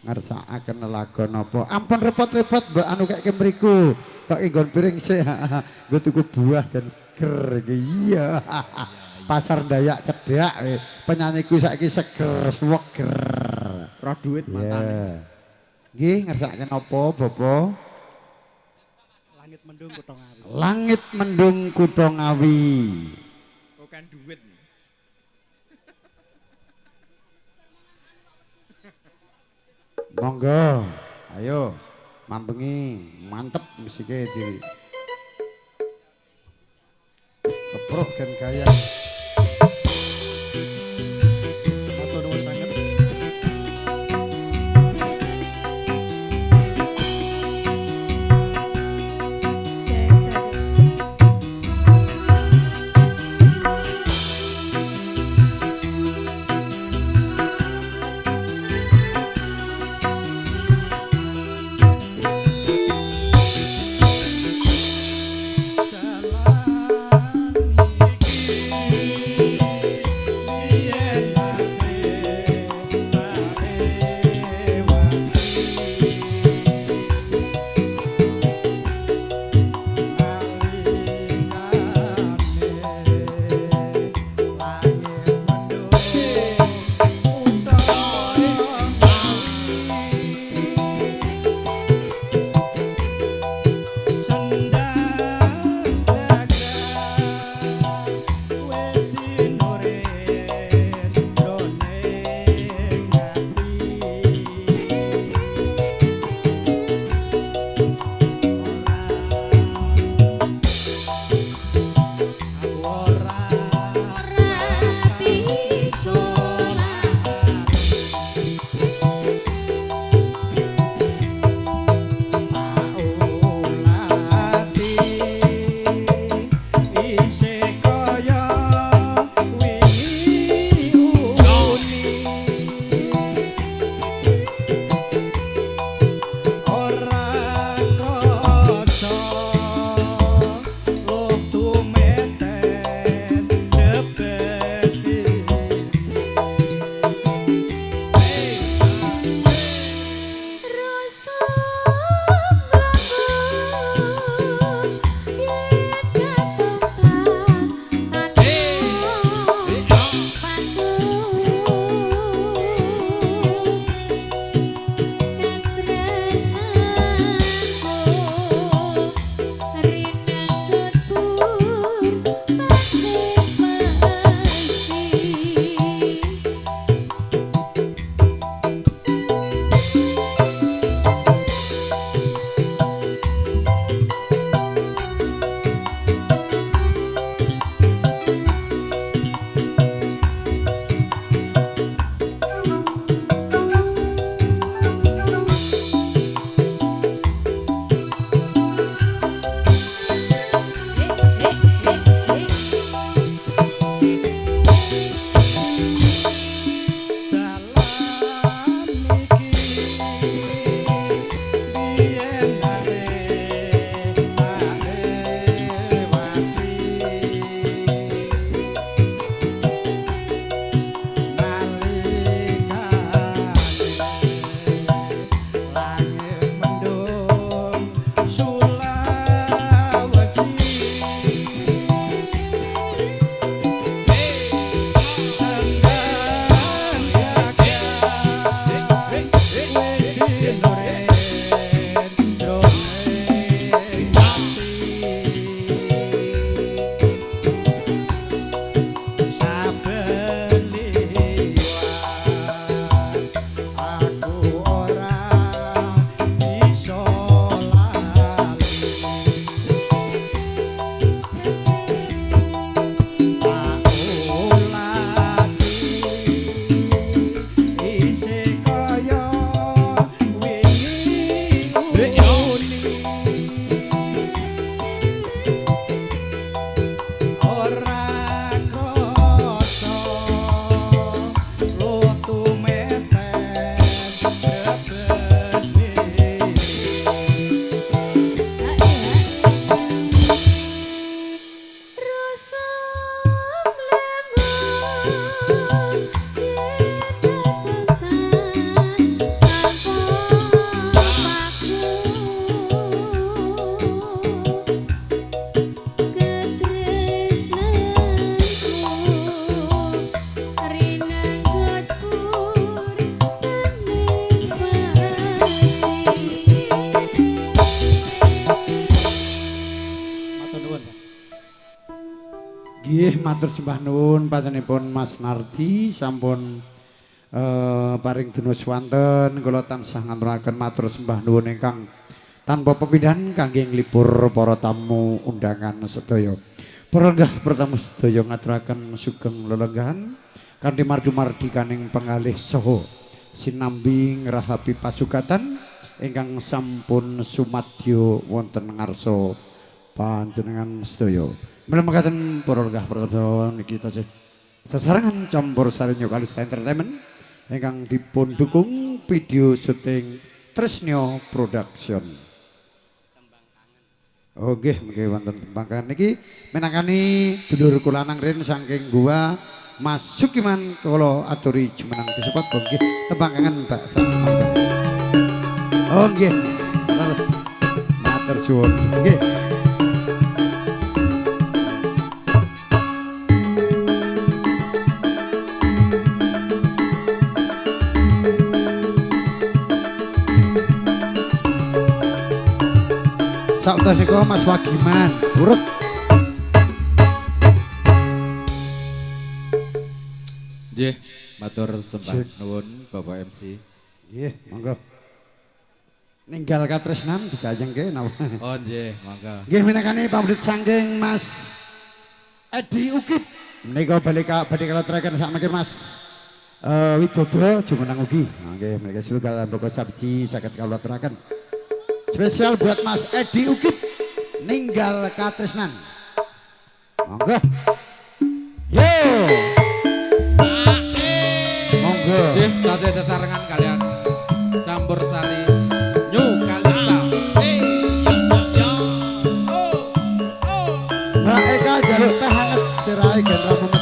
ngersakaken lelagon napa. Ampun repot-repot Mbak anu kek mriku. Kok nggon piring sih. Nggo tuku buah dan seger iki. Iya. Pasar Dayak Cedak penyanyiku saiki seger seger. Roh duit mantane. Nggih ngersakaken apa Bapak? Langit mendung kutha Ngawi. Langit mendung kutha Ngawi. Bukan duit. Monggo. Ayo mambengi mantep musike diri. Keprok kan gaya. Dalam iki Roh tumeten brebes diri. Rasa glemun ditetapkan tanpa paku ketresnanku rinenggot pur ening Matur nuwun. Nggih matur sembah nuwun panjenenganipun Mas Nardi sampun paring dunu swanten kula tansah ngaturaken matur sembah nuwun ingkang tanpa pepindhan kangge nglipur para tamu undangan sedaya. Para lenggah pertamu sedaya ngaturaken sugeng lelenggahan kanthi margi-margi kaning pengalih saha sinambi ngrahapi pasugatan ingkang sampun sumadyo wonten ngarsa panjenengan sedaya. Mekaten para lenggah pertamu niki tasih sesarengan campur sari Nyokalista Entertainment ingkang dipun dukung video syuting Tresnyo Production. Oh nggih mengki wonten tembang kangen niki menangani dulur kula nangrin saking gua Mas Sukiman kula aturi jumeneng disepot nggih tembang kangen Mbak Samanten. Oh nggih terus matur suwun nggih. Saat niku Mas Wagiman urut. Nggih, matur sembah nuwun Bapak MC. Nggih, monggo. Ninggal katresnan digajengke napa. Oh nggih, monggo. Nggih menakani pamrih saking Mas Edi Ukip. Menika badhe kala teraken sakmenika Mas Widodo jumeneng ugi. Nggih menika setunggal mboko sabji saged kula aturaken. Spesial buat Mas Edi Ukip ninggal katresnan. Monggo. Yo. Monggo. Nggih, tasih sesarengan kalian campur sari Nyokalista. Mbak Eka jaluk teh hangat sirahe Gendra Mumet.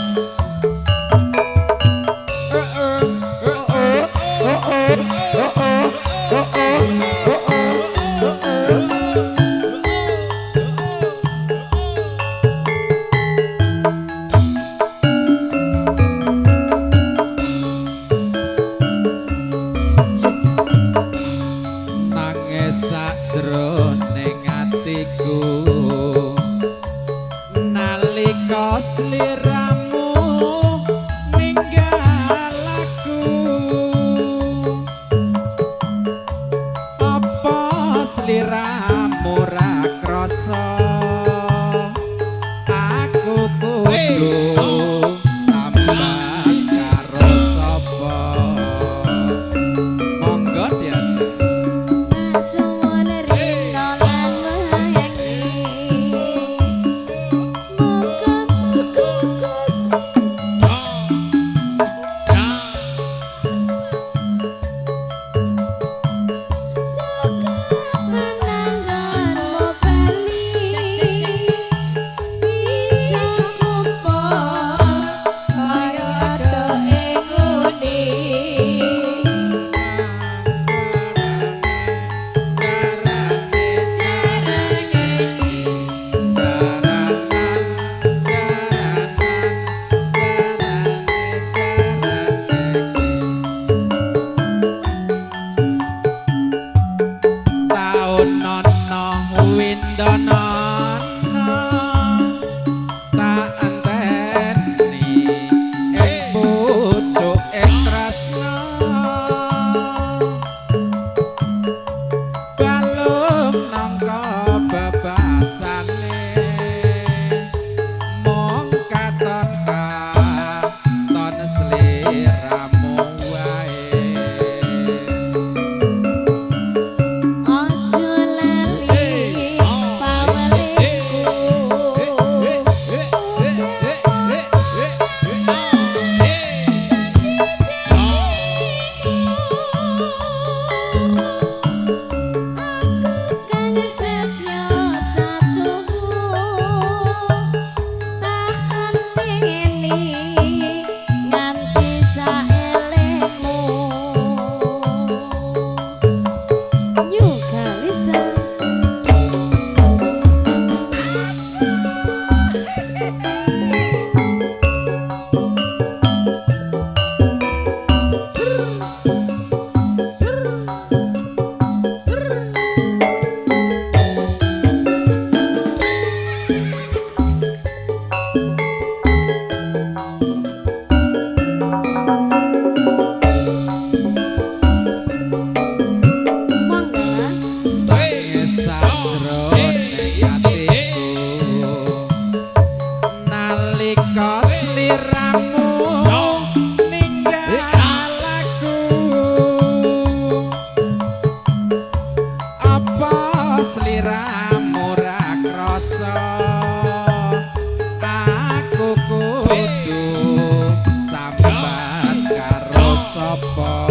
apa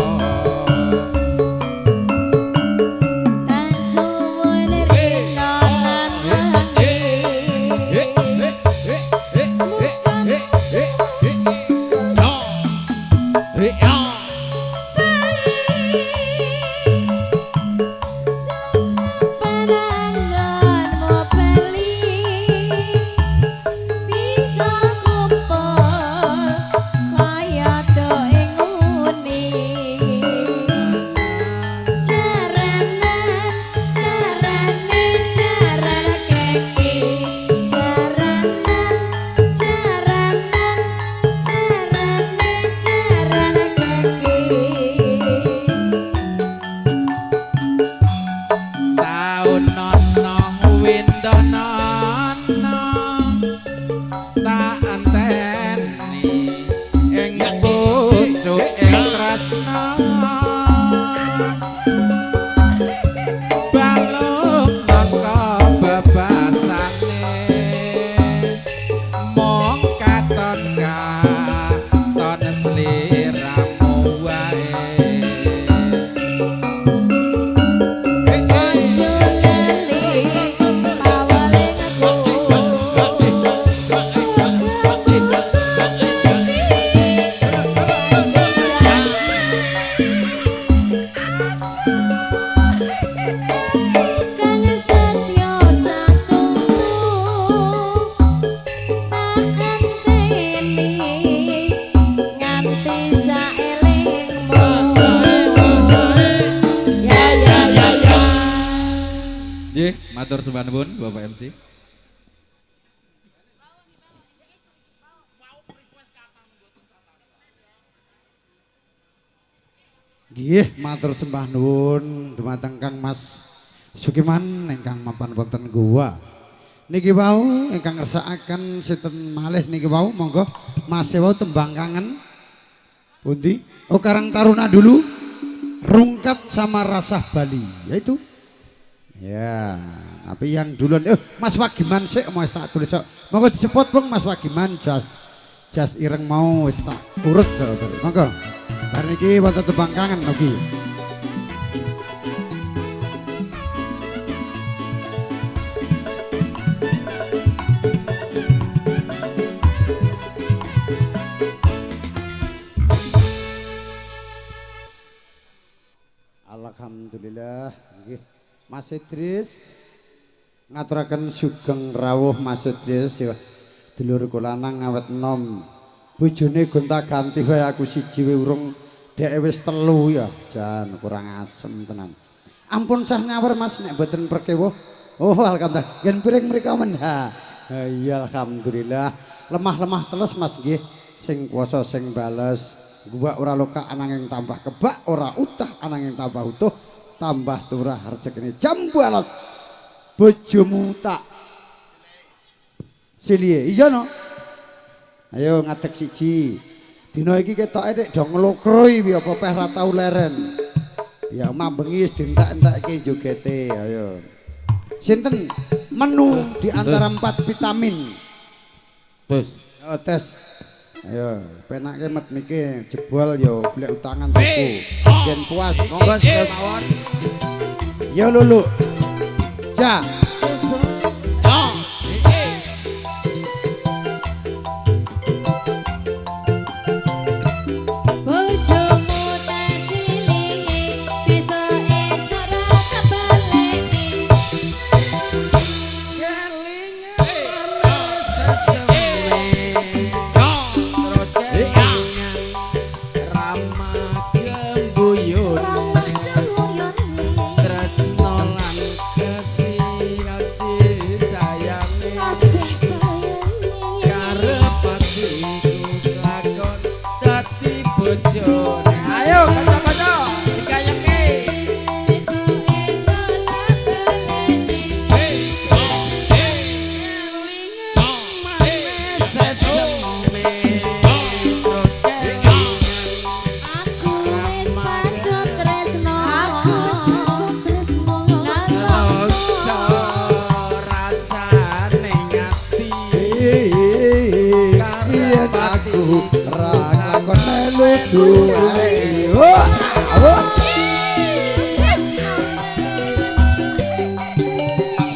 Tan suwun rina lan wengi pananggonmu beli bisa kumpul kaya doe nguni carane keki carane keki taun nono windono tak anteni ing pucuk ing tresna balung nangka bebasane mong katon katon sliramu wae Ojo lali pawaling kang setya satunggu tak anteni nganti saelingmu ya Nggih, matur sembah nuwun Bapak MC. Nggih, matur sembah nuwun dumateng Kang Mas Sukiman ingkang mapan wonten gua. Niki wau ingkang ngersakaken sinten malih niki wau monggo Mas wau tembang kangen. Pundi? Oh Karang Taruna dulu. Rungkat sama Rasa Bali. Yaitu. Ya, tapi yang duluan Mas Wagiman sik mau tak tulis sok. Monggo disebut Bang Mas Wagiman jas ireng mau wis tak urut kok. Monggo. Bar niki wonten tembang kangen niki. Alhamdulillah nggih. Mas Idris ngaturaken sugeng rawuh Mas Idris ya. Dulur kula nang awet enom. Bojone gonta-ganti wae aku siji wae urung dhek wis telu ya. Jan kurang asem tenan. Ampun sah nyawur Mas nek mboten perkewuh. Oh alhamdulillah. Yen piring mrika men. Ha. Iya alhamdulillah. Lemah-lemah teles Mas nggih. Sing kuasa sing bales. Gua ora loka ananging tambah kebak, ora utah ananging tambah utuh, tambah turah rezekine jambu alas. Bojomu tak silie. Iya no. Ayo ngadeg siji. Dina iki ketoke nek do nglokrohi piye apa peh ra tau leren. Ya mambengi wis dientek-entekke jogete. Ayo. Sinten menu di antara 4 vitamin? Tes. Oh, tes. Ayo, penake met miki jebol yo golek utangan tuku. Yen puas monggo mawon. Yo lulu. Ja. bojomu tak silingi sisa esuk ra kebaleni Ayo kanca-kanca dikayake. Aku wis pancet tresno nalongso rasane ngati Yen aku ra lakon melu duwe.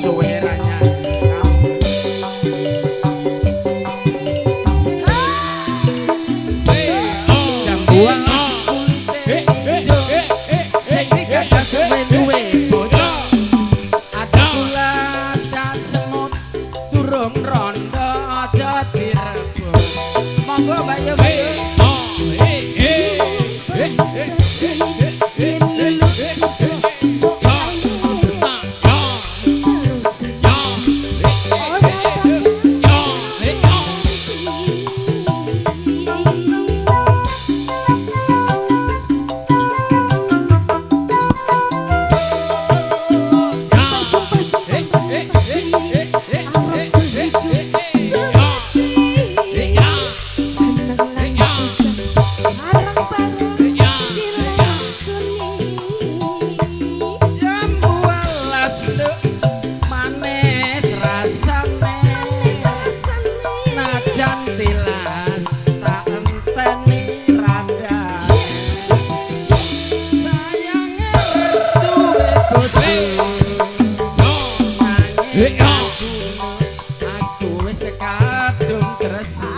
Suweranya jambuan sing dikagak suwe duwe bocah ada gula dan semut durung rondo aja direbut monggo Mbak Yu aku wis kadung kresek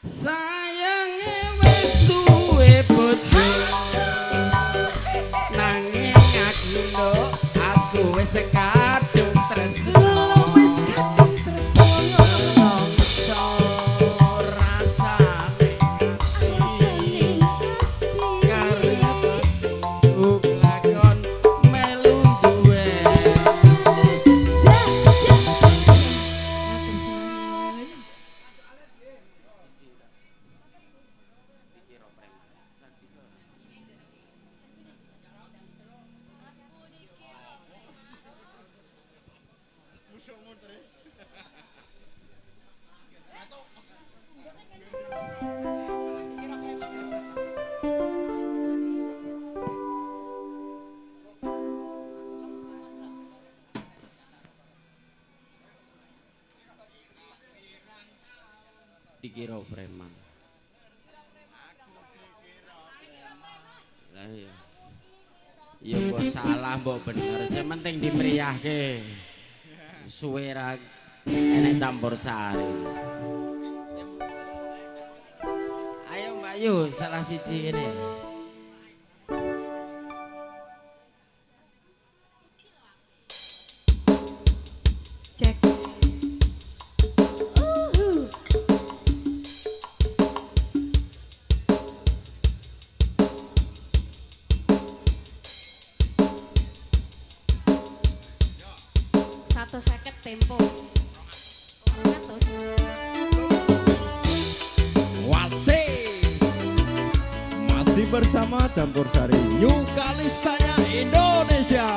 Sayange wis duwe bojo nanging aku wis kadung tresno nongso rasane karep lakon melu duwe dikira preman. Lah iya. Ya mbok salah mbok bener, sing penting dimriyahke. Suwe ra enek campur sari. Ayo Mbak Yu, salah siji kene. Cek. Seket tempo. Masih bersama Campur Sari New Kalistanya Indonesia.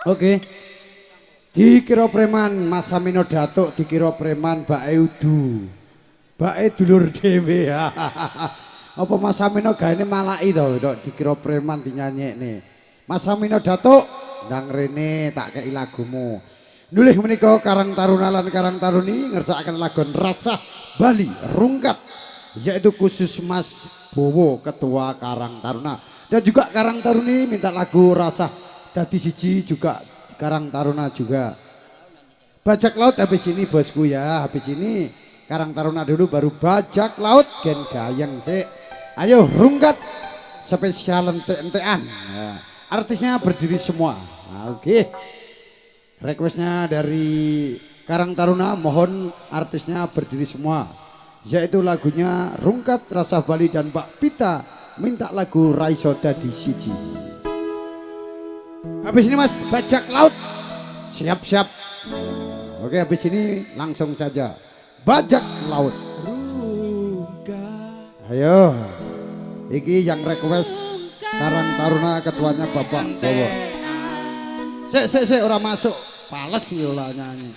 Oke. Dikira preman Mas Samino Datuk, dikira preman Mbak Eudu. Mbak dulur dhewe. Apa Mas Samino gaene malaki to, dikira preman dinyanyekne. Mas Samino Datuk, ndang rene tak kei lagumu. Nulih menika Karang Taruna lan Karang Taruni ngersakaken lagon Rasa Bali Rungkat, yaitu khusus Mas Bowo Ketua Karang Taruna. Dan juga Karang Taruni minta lagu Rasa Dadi Siji, juga Karang Taruna juga. Bajak laut habis ini bosku ya, habis ini Karang Taruna dulu baru bajak laut gen gayeng sih. Ayo Rungkat spesial ente-entean. Nah, artisnya berdiri semua. Nah, oke. Requestnya dari Karang Taruna, mohon artisnya berdiri semua. Yaitu lagunya Rungkat Rasa Bali, dan Mbak Pita minta lagu Raiso Dadi Siji. Habis ini Mas bajak laut siap-siap. Oke, habis ini langsung saja bajak laut. Ayo, iki yang request Karang Taruna, ketuanya Bapak Bowo. Sik ora masuk, pales yola nyanyi.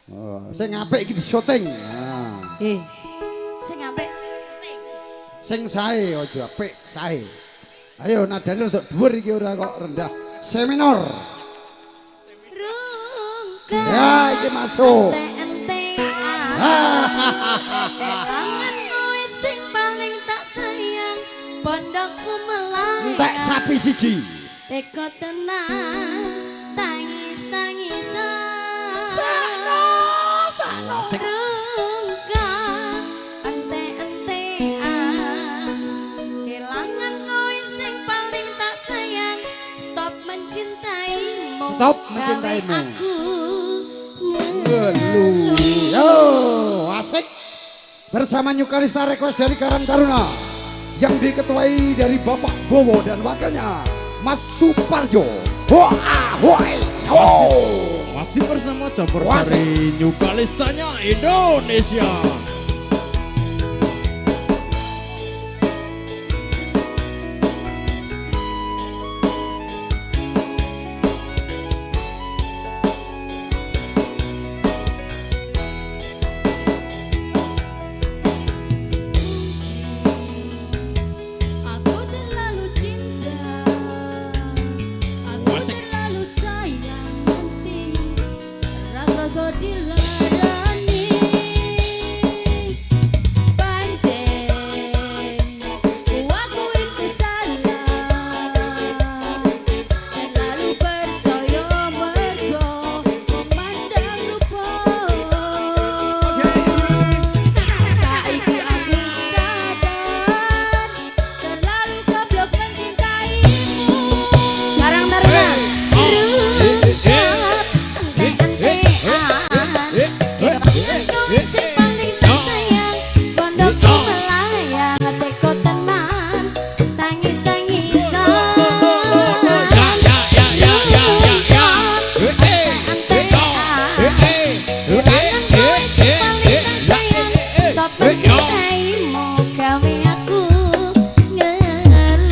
Oh, sing apik iki di syuting. Nah. Sing apik. Sing sae aja apik, sae. Ayo nadane rada dhuwur iki, ora kok rendah. C minor. Ya, iki masuk. Kangen kowe sing paling tak sayang, pondokku melayang. Entek sapi siji. Teko tenang, tangis-tangisan. Sano. Rungkat, ente-entean. Kelangan kowe sing paling tak sayang. Stop mencintaimu. Stop mencintaimu. Gawe aku Lu. Yo, asik. Bersama Nyukalista request dari Karang Taruna yang diketuai dari Bapak Bowo dan wakilnya Mas Suparjo. Masih bersama campur dari Nyukalistanya Indonesia. Aku terlalu cinta, aku terlalu sayang nanti rasa dilarani. Pancen aku itu salah, terlalu percaya mergo memandang rupa. Saiki aku sadar, terlalu goblok mencintaimu. Karang Taruna. Rungkat, ente-entean. Kelangan kowe sing paling tak sayang, pondokku melayang. Teko tenan, tangis-tangisan. Kelangan kowe sing paling tak sayang, stop mencintaimu, gawe aku ngeluh.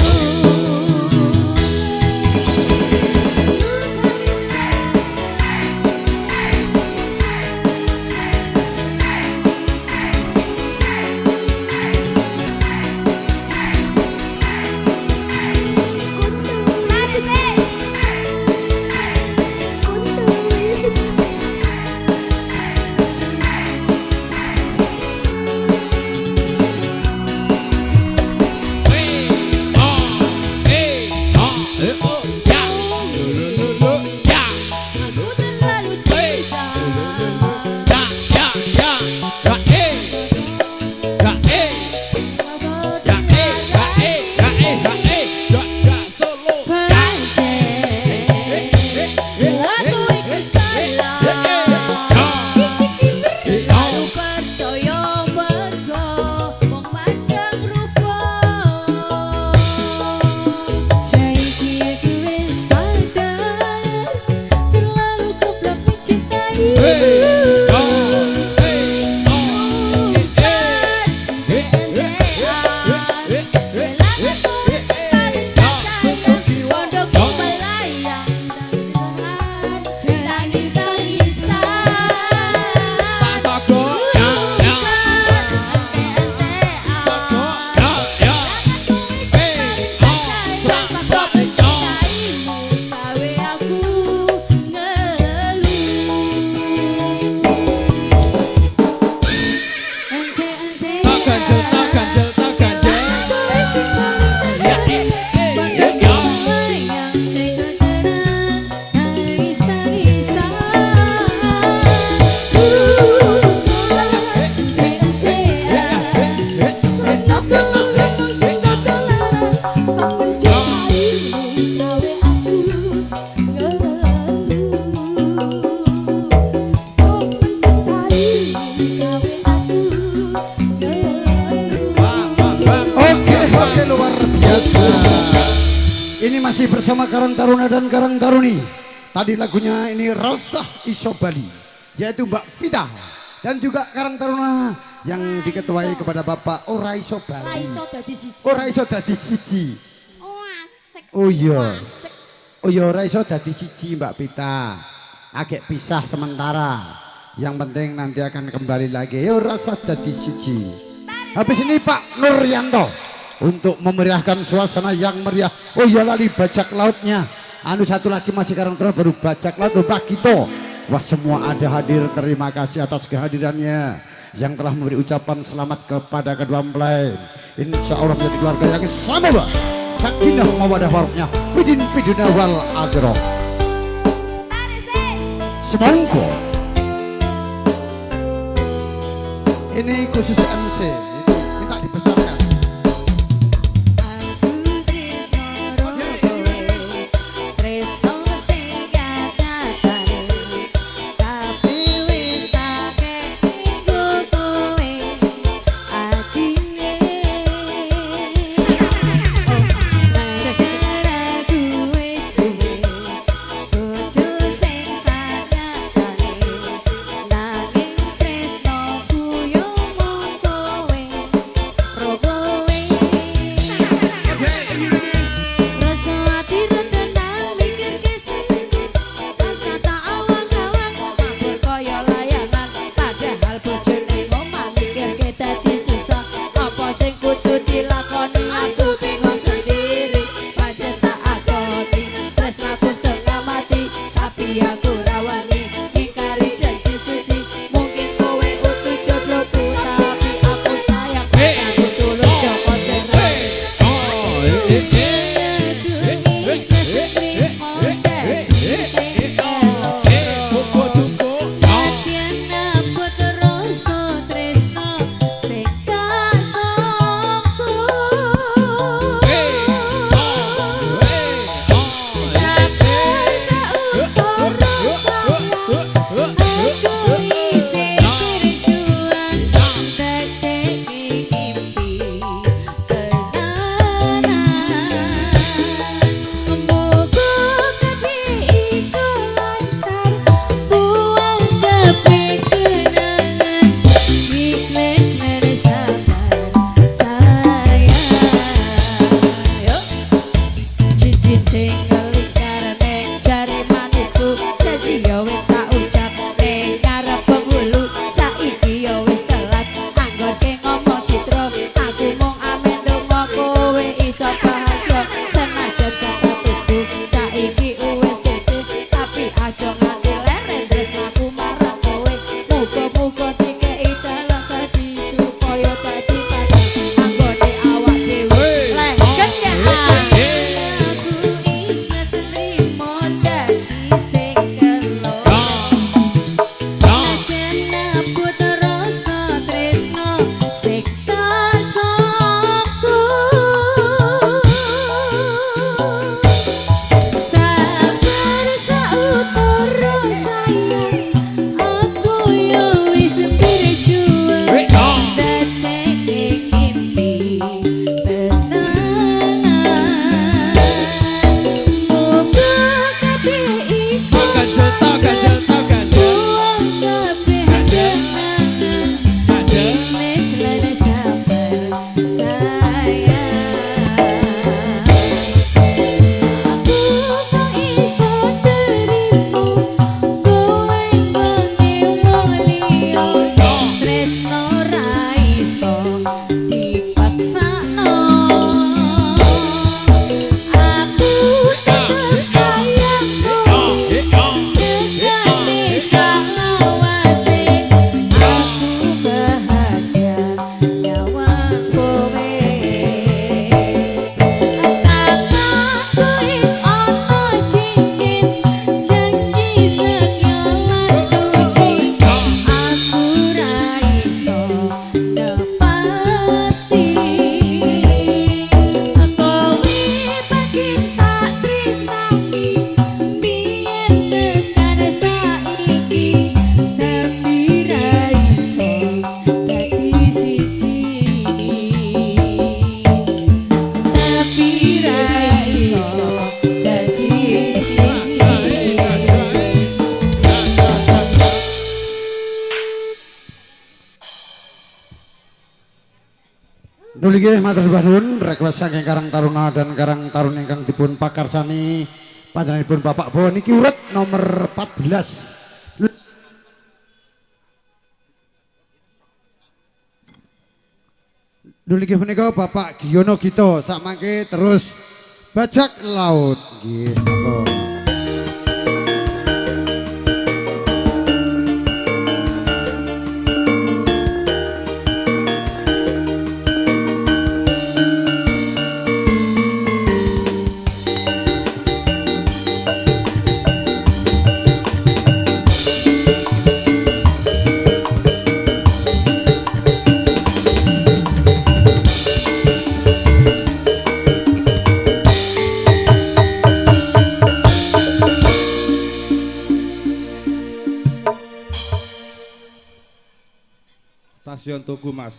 ini masih bersama Karang Taruna dan Karang Taruni. Tadi lagunya ini Rosah Iso Bali, yaitu Mbak Vita dan juga Karang Taruna yang diketuai kepada Bapak Ora Iso Bali. Ora iso dadi siji. Ora iso dadi siji. Oh asik. Oh iya. Asik. Oh iya ora iso dadi siji Mbak Vita. Agak pisah sementara. Yang penting nanti akan kembali lagi. Ya ora usah dadi siji. Habis ini Pak Nuryanto untuk memeriahkan suasana yang meriah. Oh iya lali bajak lautnya. Anu satu lagi masih Karang Taruna baru bajak laut Pak Gito. Wah semua ada hadir. Terima kasih atas kehadirannya yang telah memberi ucapan selamat kepada kedua mempelai. Insya Allah menjadi keluarga yang sama Pak. Sakinah mawadah warahmah bidin biduna wal akhirah. Semongko. Ini khusus MC. Minta dibesarkan. Nuli nggih matur sembah nuwun request saking Karang Taruna dan Karang Taruna ingkang dipun pakarsani panjenenganipun Bapak Bo niki urut nomor 14. Nuli nggih menika Bapak Giono Gito sak mangke terus bajak laut nggih monggo. Stasiun Tugu Mas,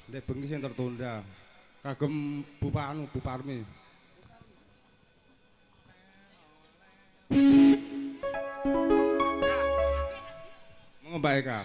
ndek bengi sing tertunda. Kagem Bu Parmi. Monggo Mbak Eka.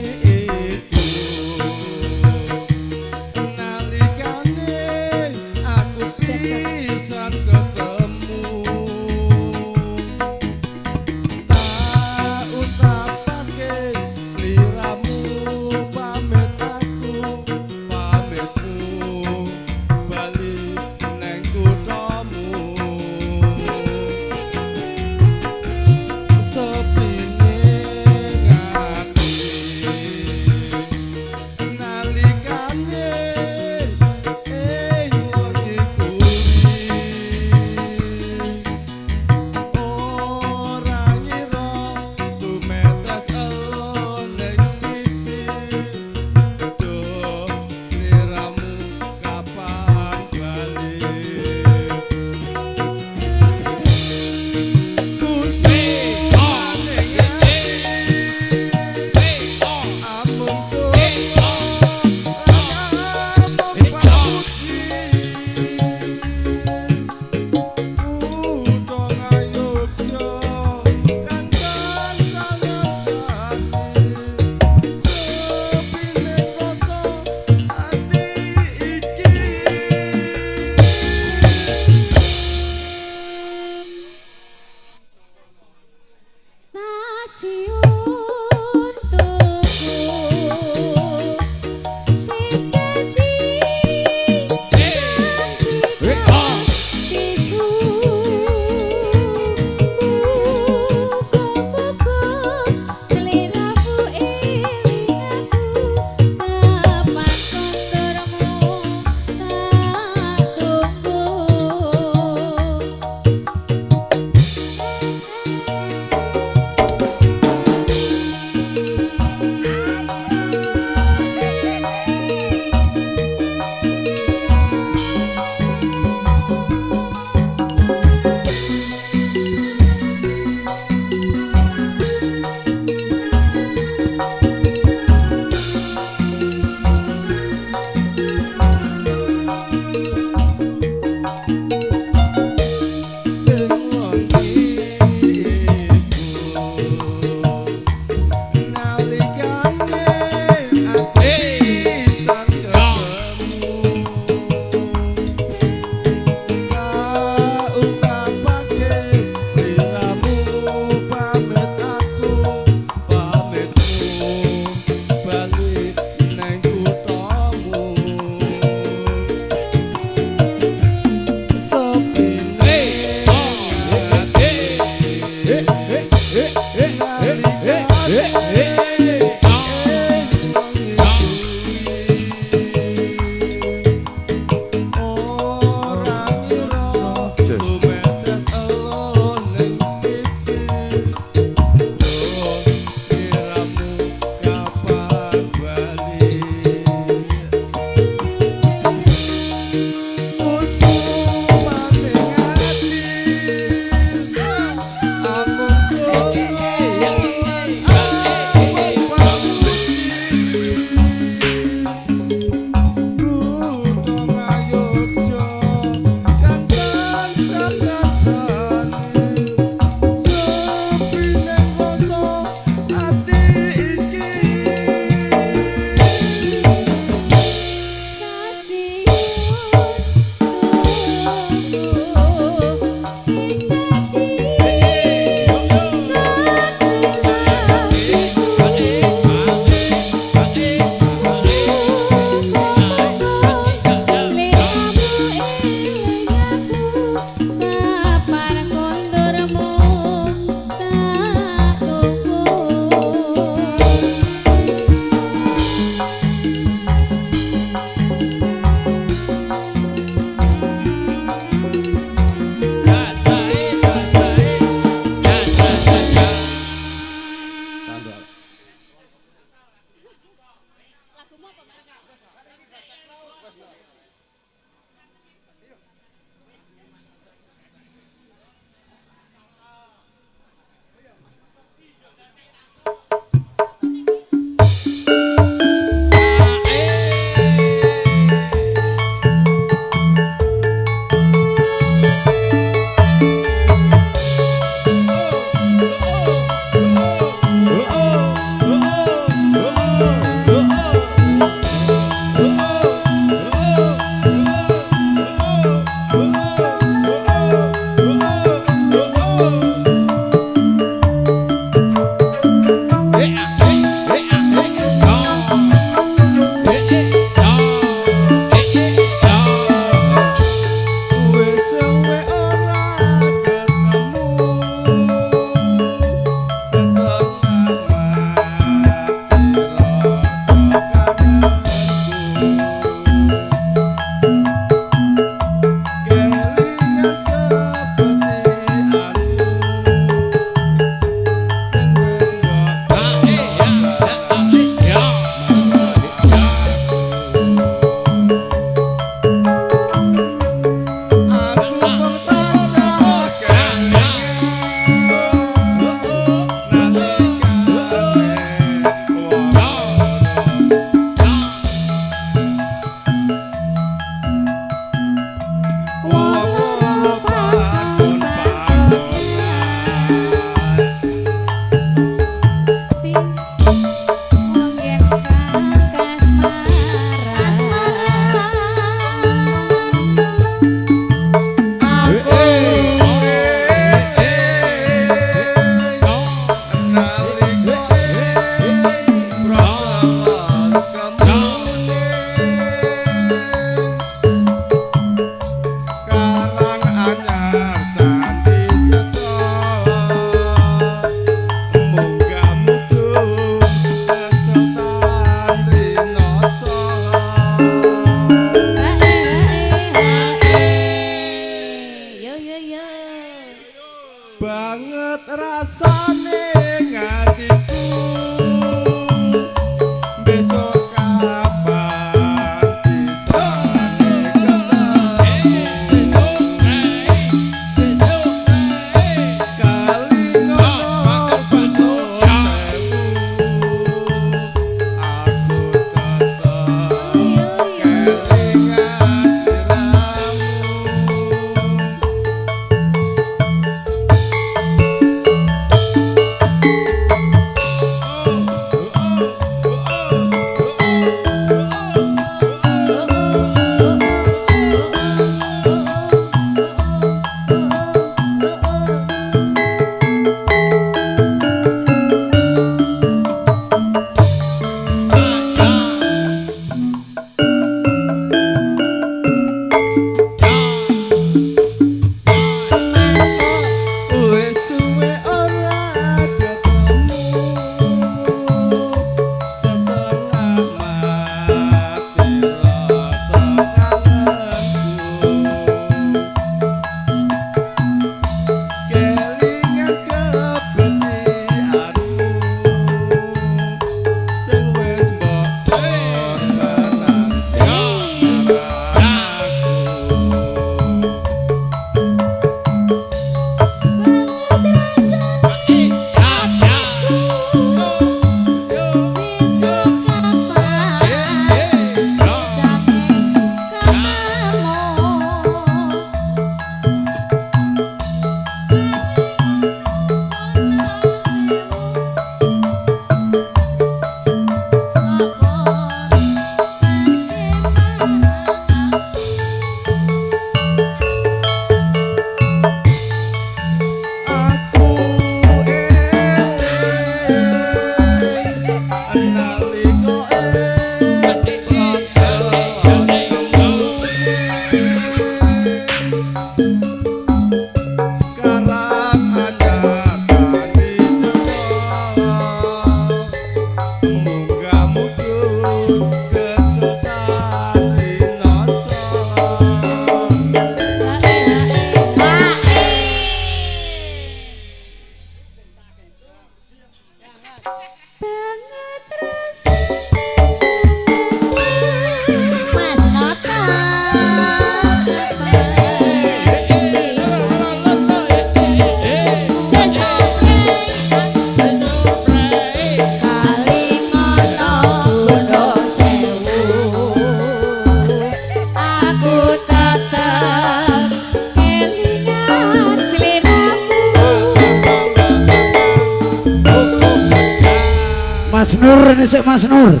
Mas Nur ini sik Mas Nur.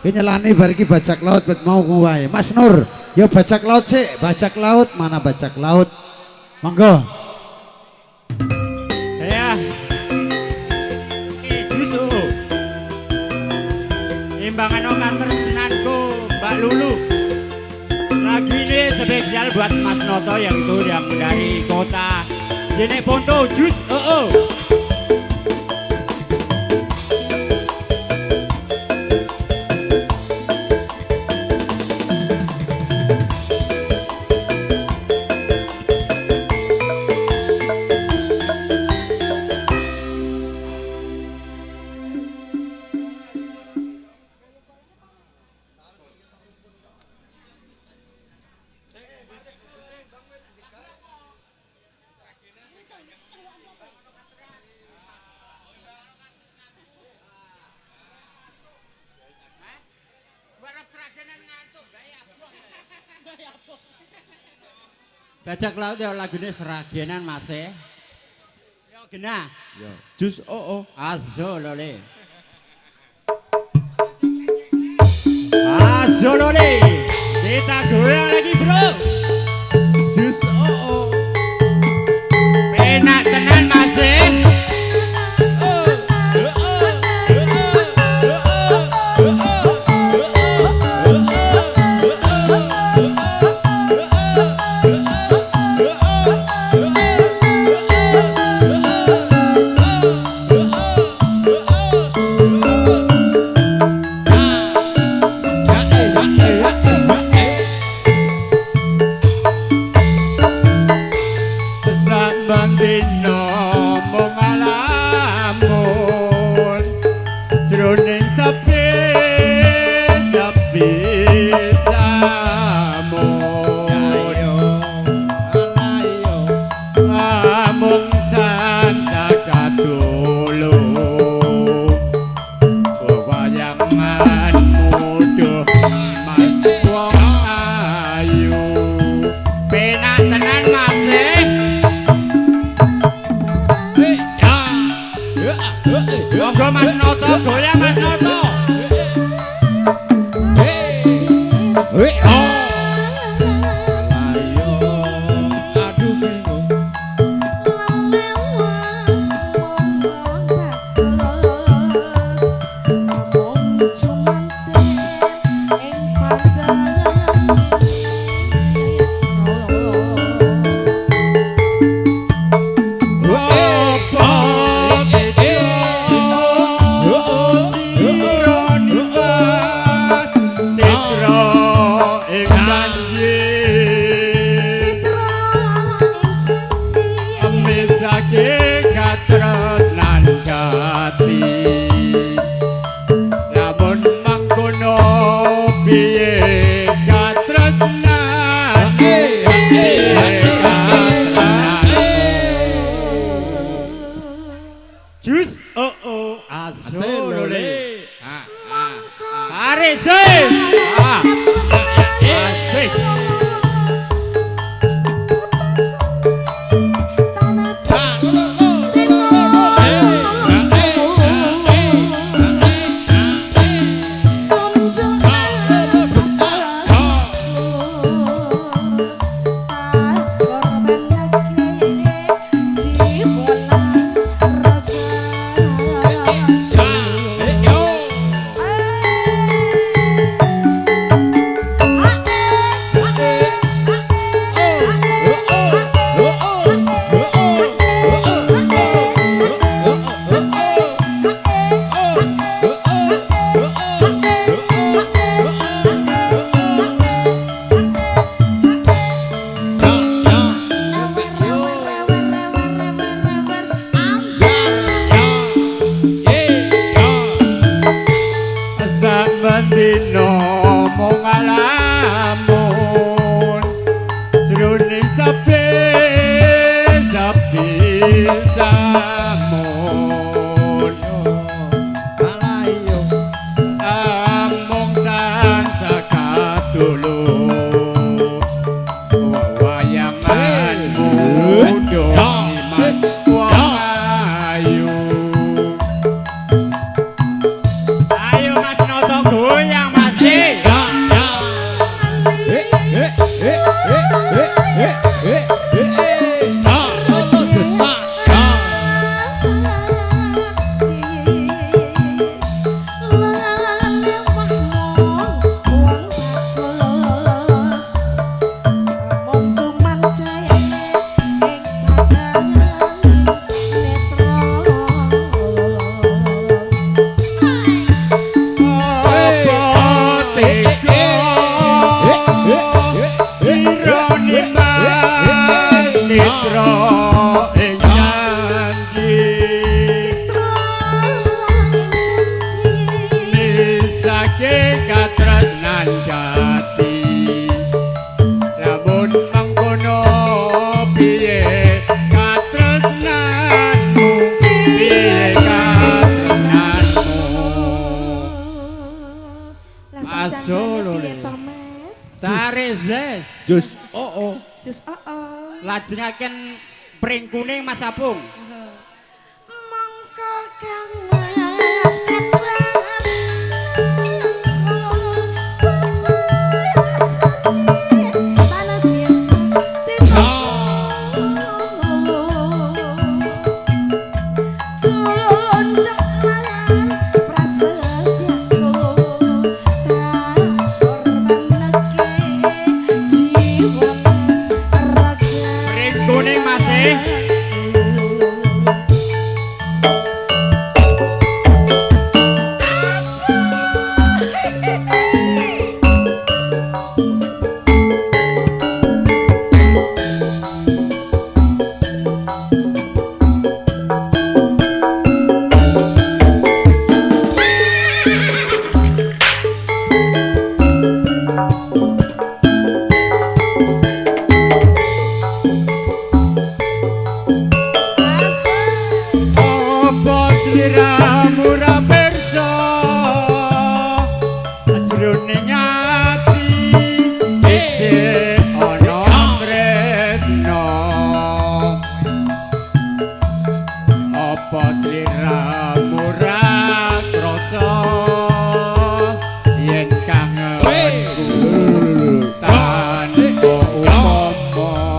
Ki nyelani bar iki bajak laut bet mau kuwae. Mas Nur, yo bajak laut sik, bajak laut, mana bajak laut? Monggo. Ya. Jusu. Imbangan okan tersenanku Mbak Lulu. Lagu ini spesial buat Mas Noto yang itu yang dari kota Jeneponto Jus. Bajak laut ya lagune seragenan Mas e. Yo genah. Yo. Jus Azolole. Azolole. Kita goyang lagi, Bro. Jus Penak tenan Mas e. Rezes. Jus oh. Jus Lajengaken pring kuning Mas Apung. Mongko kangas katran tanah biasa Pring kuning Mas Apa sliramu ra pirsa jroning ati isih ana tresno. Apa sliramu ra krasa yen kangenku tanpa upama.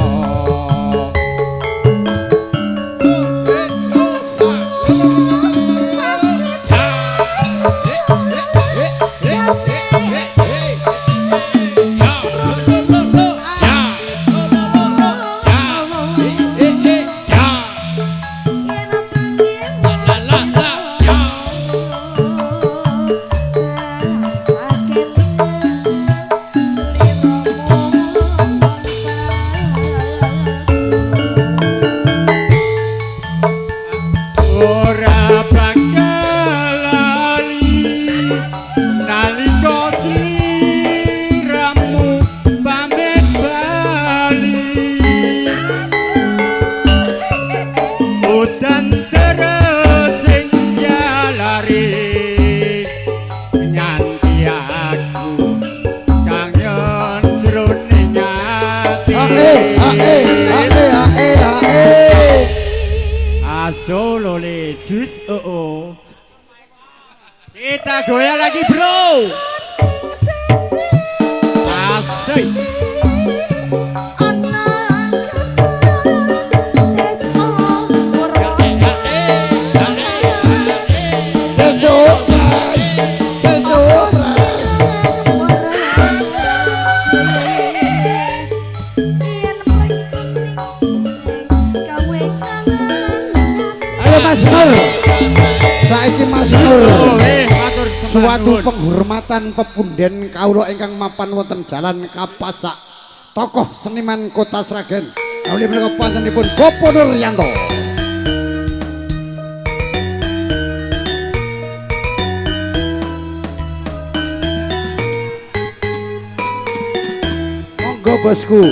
Ora bakal lali nalika sliramu pamit bali. Udan terus sing jalari nganti aku kangen jroning ati. Solo le jus Kita goyang lagi bro. Asik. Mas Nur, saiki Mas Nur, suatu penghormatan pepunden kawula ingkang mapan wonten Jalan Kapasak, tokoh seniman Kota Sragen. Kawula menika panjenenganipun Bapak Nuryanto. Monggo bosku.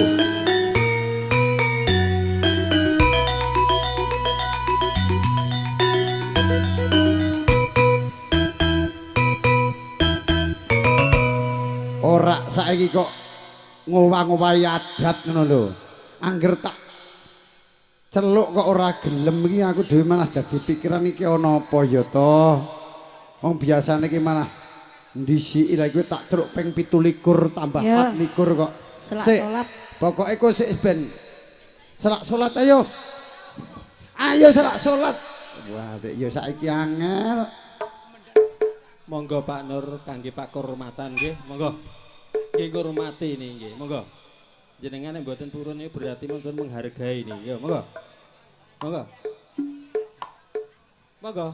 Ora saiki kok ngowah-ngowahi adat ngono lho. Angger tak celuk kok ora gelem iki aku dhewe malah dadi pikiran iki ana apa ya to. Wong biasane iki malah ndisiki lha kowe tak celuk ping 17 tambah 24 kok. Selak Sik, salat. Pokoke kok sik ben selak salat ayo. Ayo selak salat. Wah, ya saiki angel. Monggo Pak Nur kangge Pak kehormatan nggih, monggo. Nggih ngurmati ini nggih, monggo. Jenengan yang mboten purun ini berarti mboten menghargai ini. Yo, monggo. Monggo. Monggo.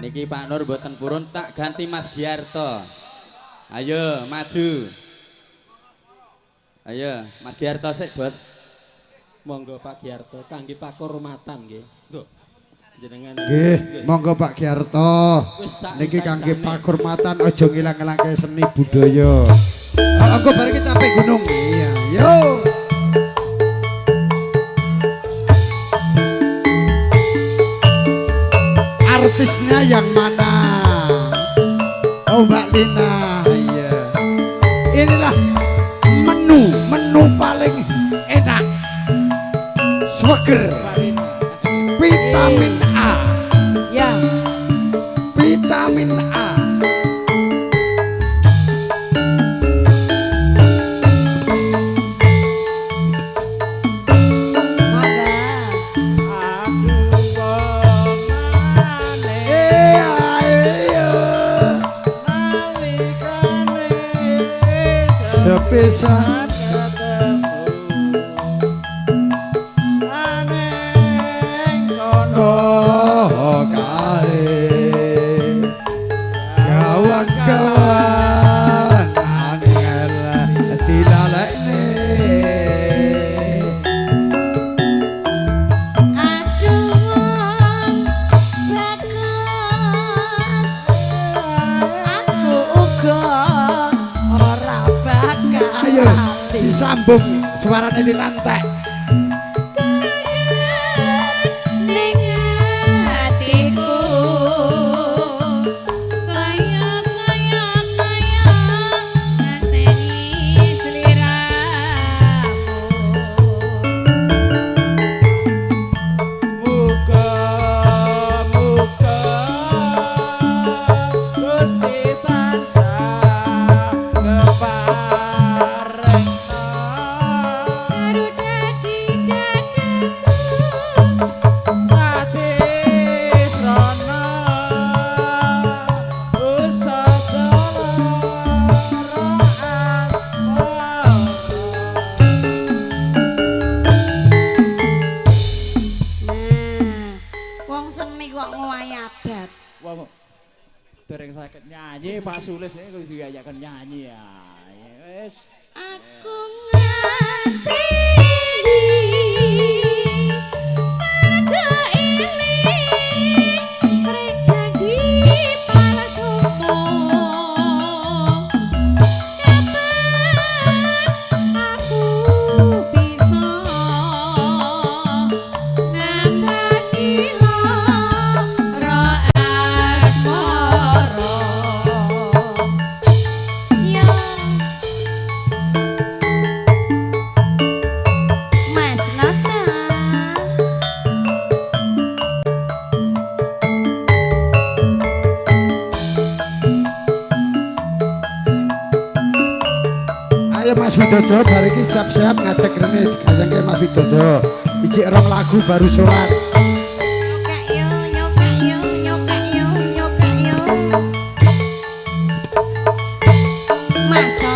Niki Pak Nur mboten purun tak ganti Mas Giarto. Ayo maju. Ayo Mas Giarto sik, Bos. Monggo Pak Giarto kangge Pak Kehormatan nggih. Nggo. Jenengan Nggih, monggo Pak Giarto. Niki kangge pakurmatan aja ngilang-ilangke seni budaya. Aku bareng capek gunung. Iya, yo. Artisnya yang mana? Oh Mbak Lina, iya. Inilah menu paling enak. Sweger. Vitamin A. Ya. Vitamin A. Sepisan aneng kono kae kawan-kawan angel dilalekne Aduh bagus aku uga ora bakal ayo disambung suaranya di lantai ning hatiku layang ngenteni sliramu Muga-muga Gusti tansah keparengna karo dadi dadaku ati srana usada wong seni kok ngowahi adat. Wah, dereng saged nyanyi Pak Sulis ini kudu diayaken nyanyi ya. Wis. Aku ngerti merga ini rek janji palsumu kapan aku bisa ngandani lara asmara Mas Nata ayo Mas Widodo bariki siap-siap ngadeg rene digayangke Mas Widodo ijik rong lagu baru sholat nyokak yo nyokak yo nyokak yo nyokak yo Masa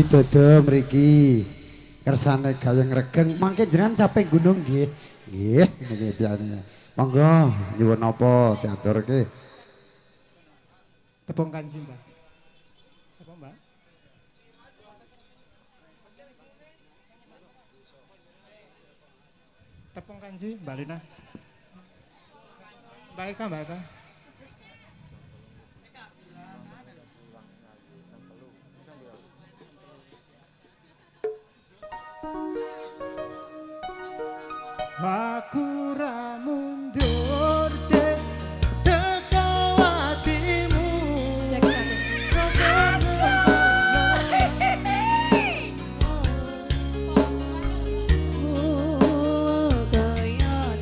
widodo mriki. Kersane gayeng regeng mangke jenengan capek gunung nggih. Nggih, niki piyane. Monggo nyuwun napa diaturke. Tepung kanji, Mbak. Siapa, Mbak? Tepung kanji, Mbak Lina. Mbak Eka, Mbak Eka. Aku ra mundur dek teko atimu.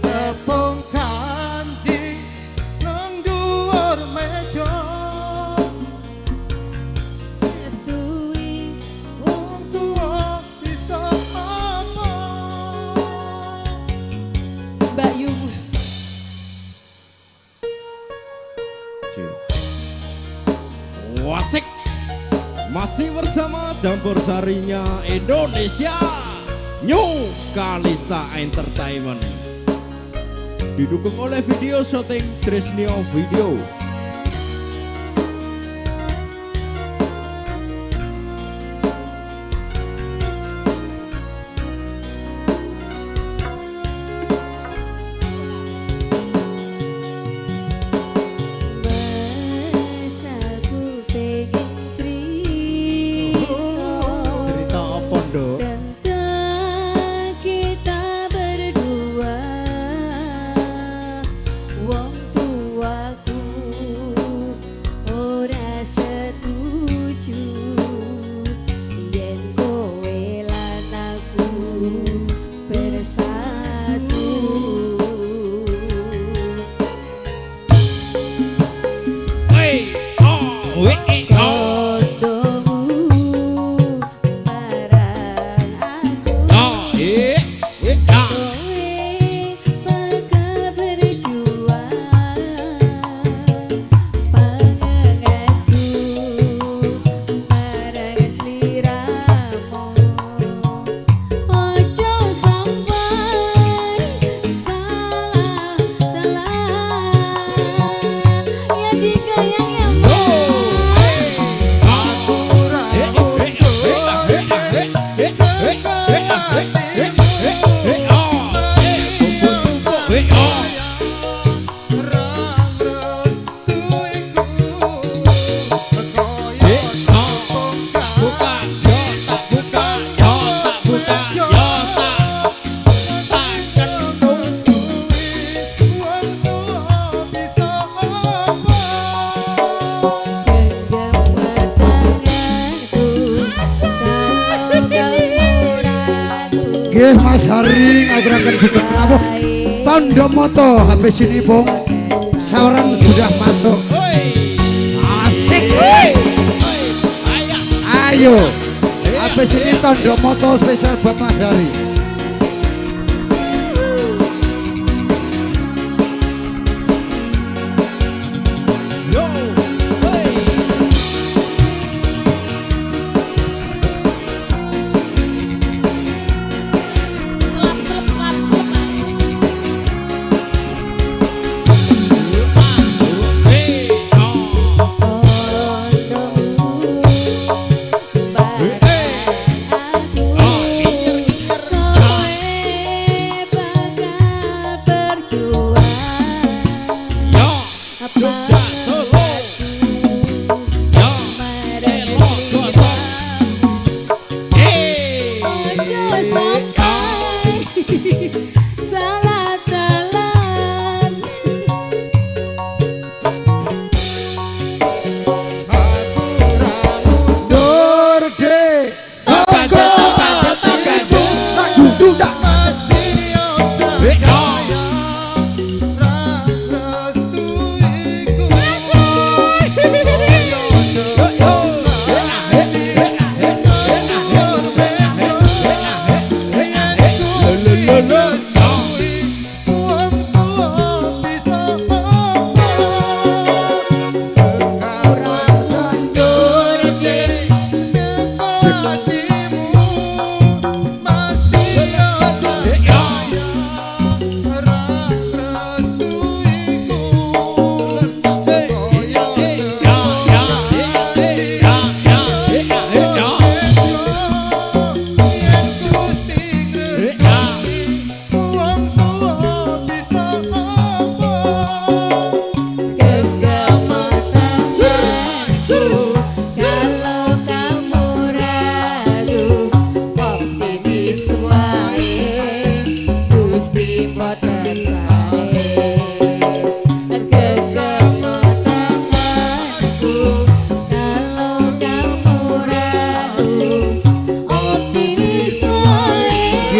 Tepung kanji nang dhuwur meja. Wis duwi wong tuwa bisa apa? Mbak Yu. Wasik masih bersama campur sarinya Indonesia New Kalista Entertainment didukung oleh video syuting Trisnio Video. Cerita apa, Nduk? Nggih Mas Hari ngaturaken sugeng rawuh Pandamoto habis ini Bung seorang sudah masuk. Asik. Ayo. Habis ini Pandamoto spesial buat Mas Hari. Hati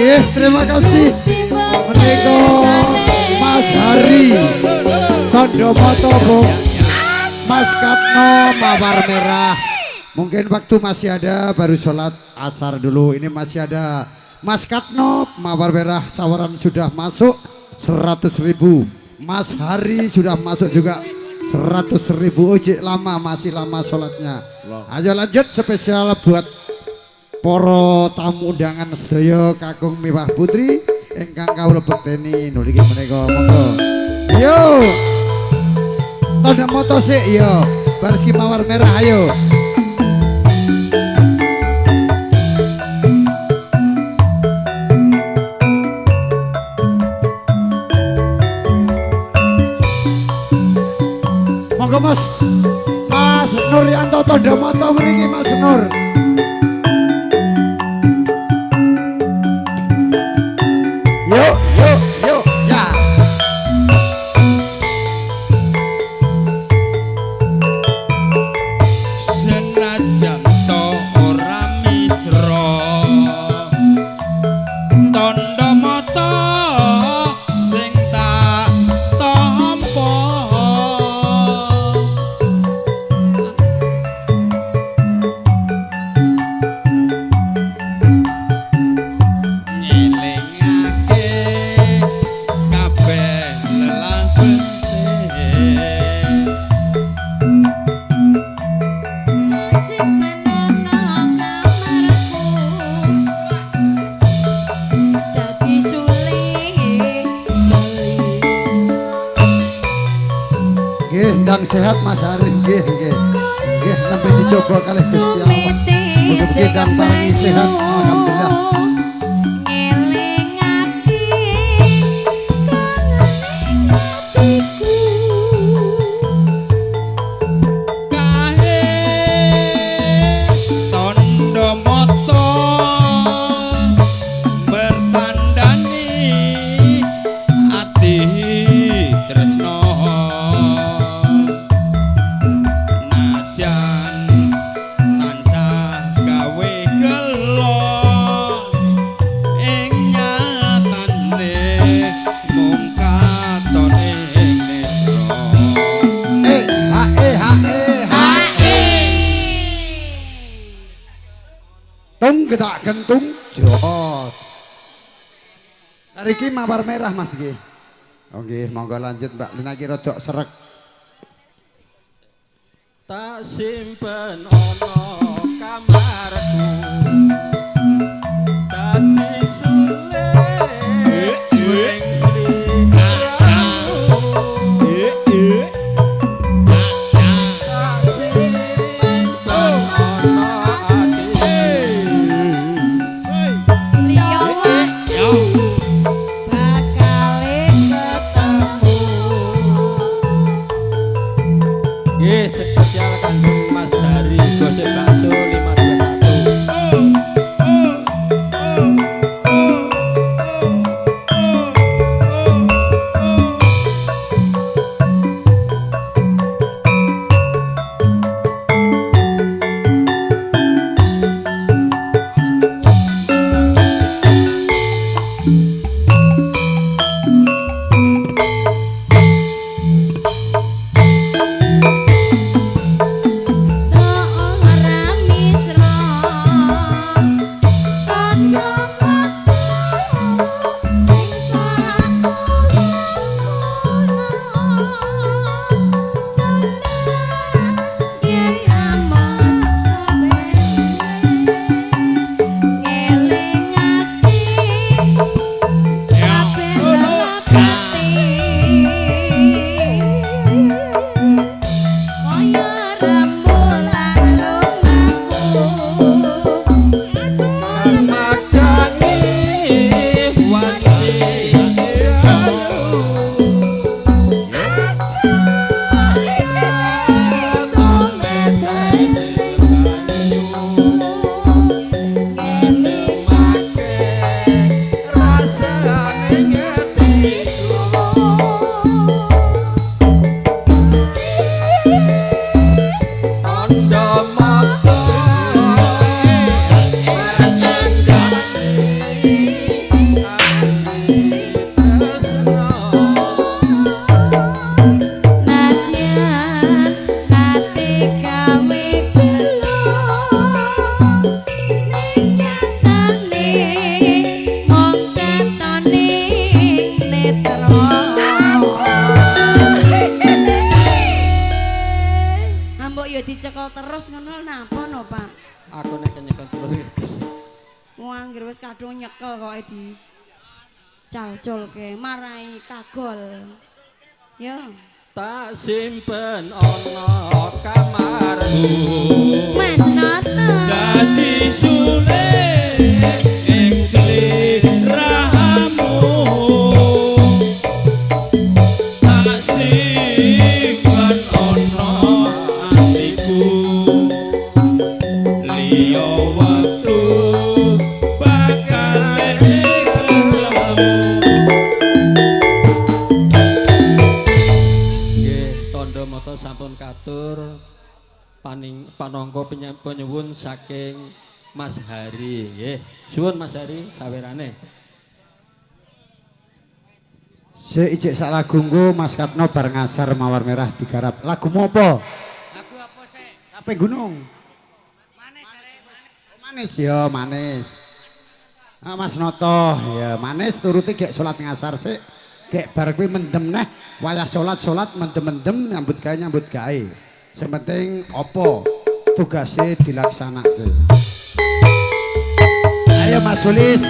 Nggih, terima kasih. Menika Mas Hari Tondo Moto Bu. Mas Katno Mawar Merah. Mungkin waktu masih ada, baru sholat asar dulu. Ini masih ada. Mas Katno Mawar Merah sawaran sudah masuk 100.000. Mas Hari sudah masuk juga 100.000. Ojek lama, masih lama sholatnya. Ayo lanjut spesial buat poro tamu undangan sedaya kakung Miwah Putri ingkang kawula bekteni nuliki menika monggo. Yo. Tondo moto sik yo. Bariski Mawar Merah ayo. Monggo Mas. Mas Nuryanto Tondo moto mriki Mas Nur. Yuk, yuk, yuk, ya. Senajan to ora misra Tondo moto sing tak tampa Ndang sehat Mas Hari nggih nggih. Nggih sampai dicoba kalih Gusti Allah. Mugi-mugi ndang paringi sehat alhamdulillah. Tondo moto bertandani ati tresno najan tansah gawe gelo ing nyatane mung katone netra Tung gedak gentung jot. Hari ini Mawar Merah Mas nggih. Oke, monggo lanjut Mbak Lina ki rodok srek. Tak simpen ono kamarku dadi sule ing sri spesial kanggo Mas Hari gosip bakso 521. terus ngono napa no, Pak? Aku nek nyekel terus. Wah, anggere wis kadung nyekel kok di calculke marai kagol. Ya. Tak simpen ana kamarku. Mas Nata. Dadi sule ing sliramu. Tak simpen ana atiku. Liya wektu bakal ketemu. Tondo moto sampun katur panangka penyuwun saking Mas Hari nggih. Suwun Mas Hari sawerane. Sik ijik sak lagu nggo Mas Katno bar ngasar mawar merah digarap. Lagu apa? Lagu apa sih? Ape gunung? Manis manis ya manis. Ah Mas Noto ya manis turuti gek salat ngasar sik. Gek bar kuwi mendem neh wayah salat mendem-mendem nyambut gawe. Sing penting apa tugasnya dilaksanake. Ayo Mas Sulis.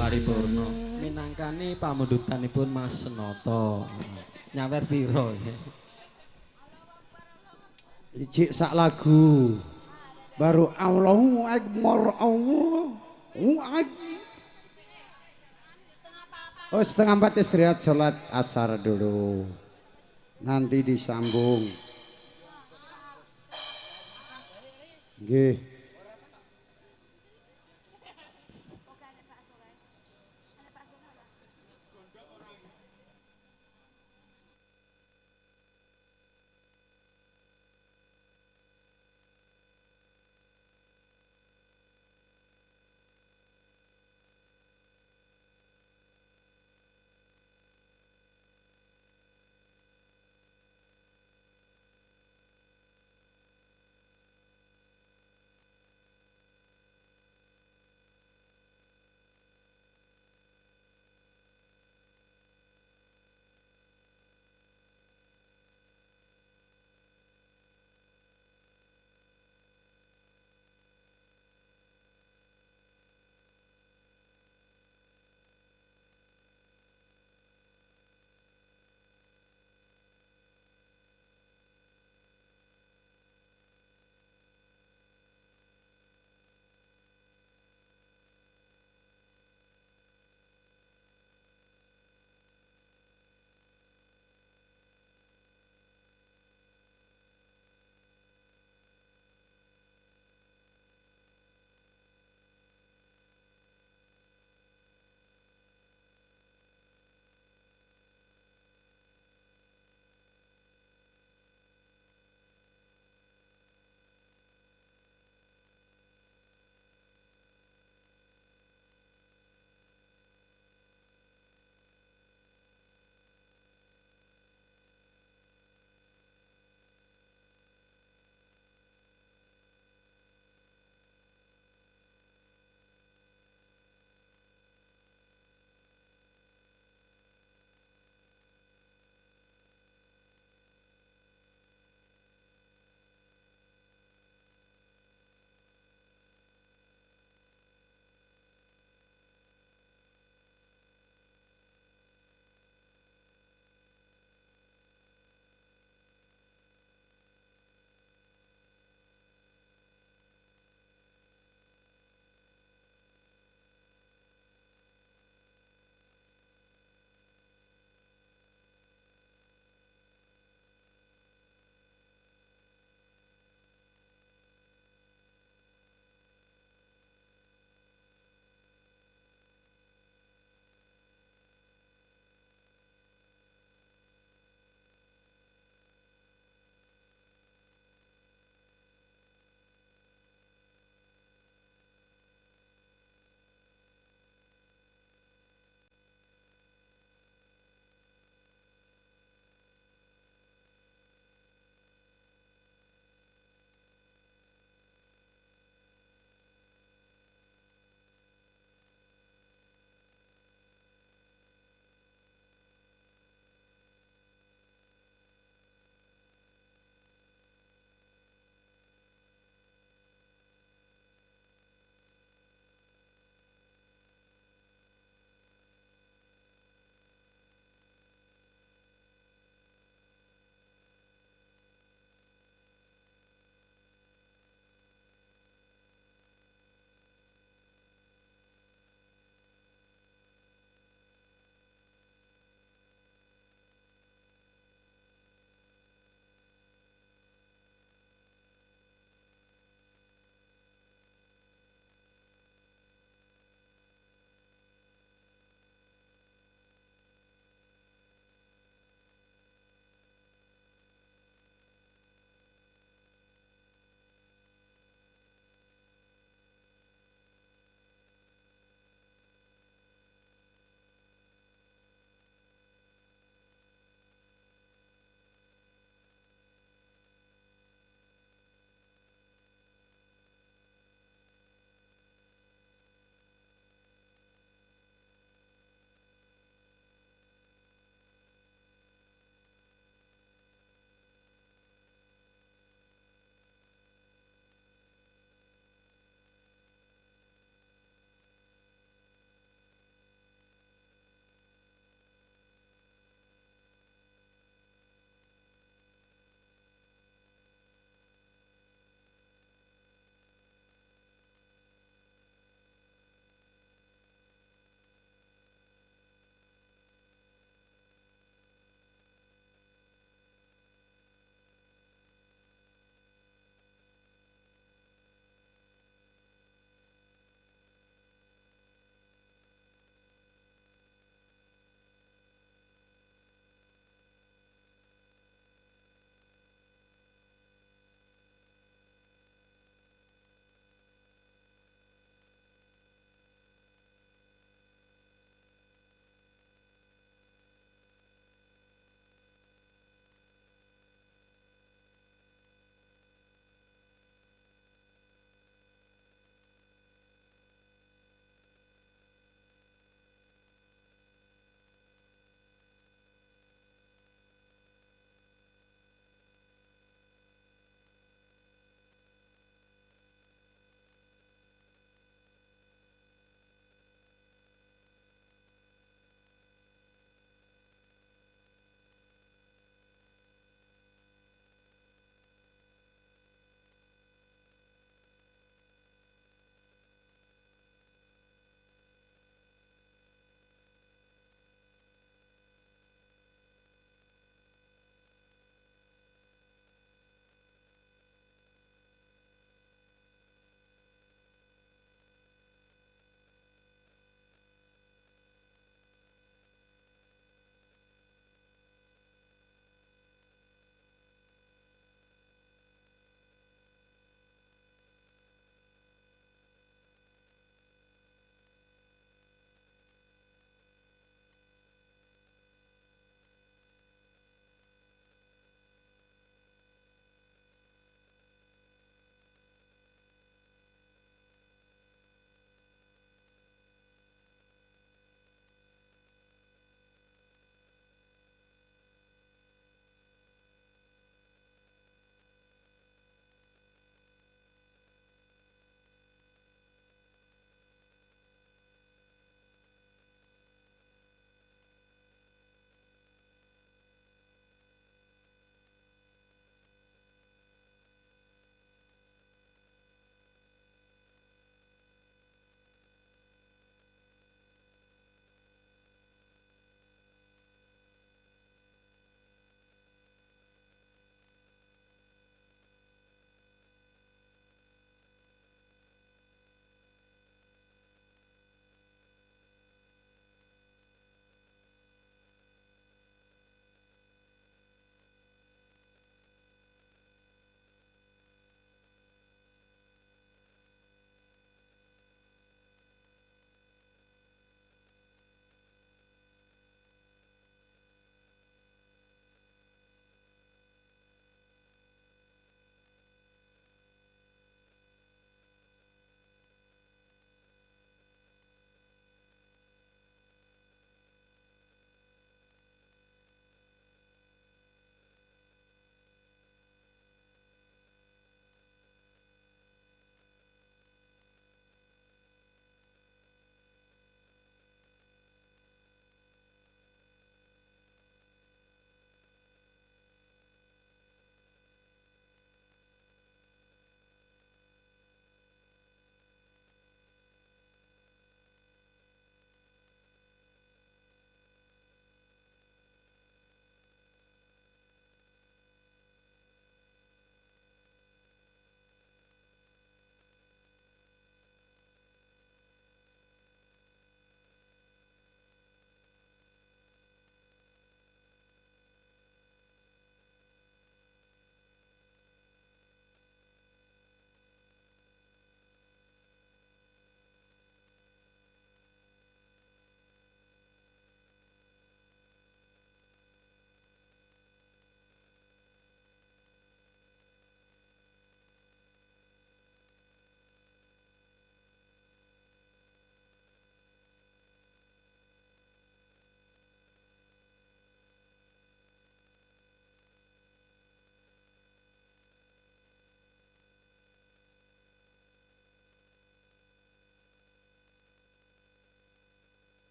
paripurna. Minangkani pamundutanipun Mas Senoto. Nyawer piro? Ijik sak lagu. Baru Allahu Akbar Allahu Akbar. Oh, setengah 4 istirahat sholat asar dulu. Nanti disambung. Nggih.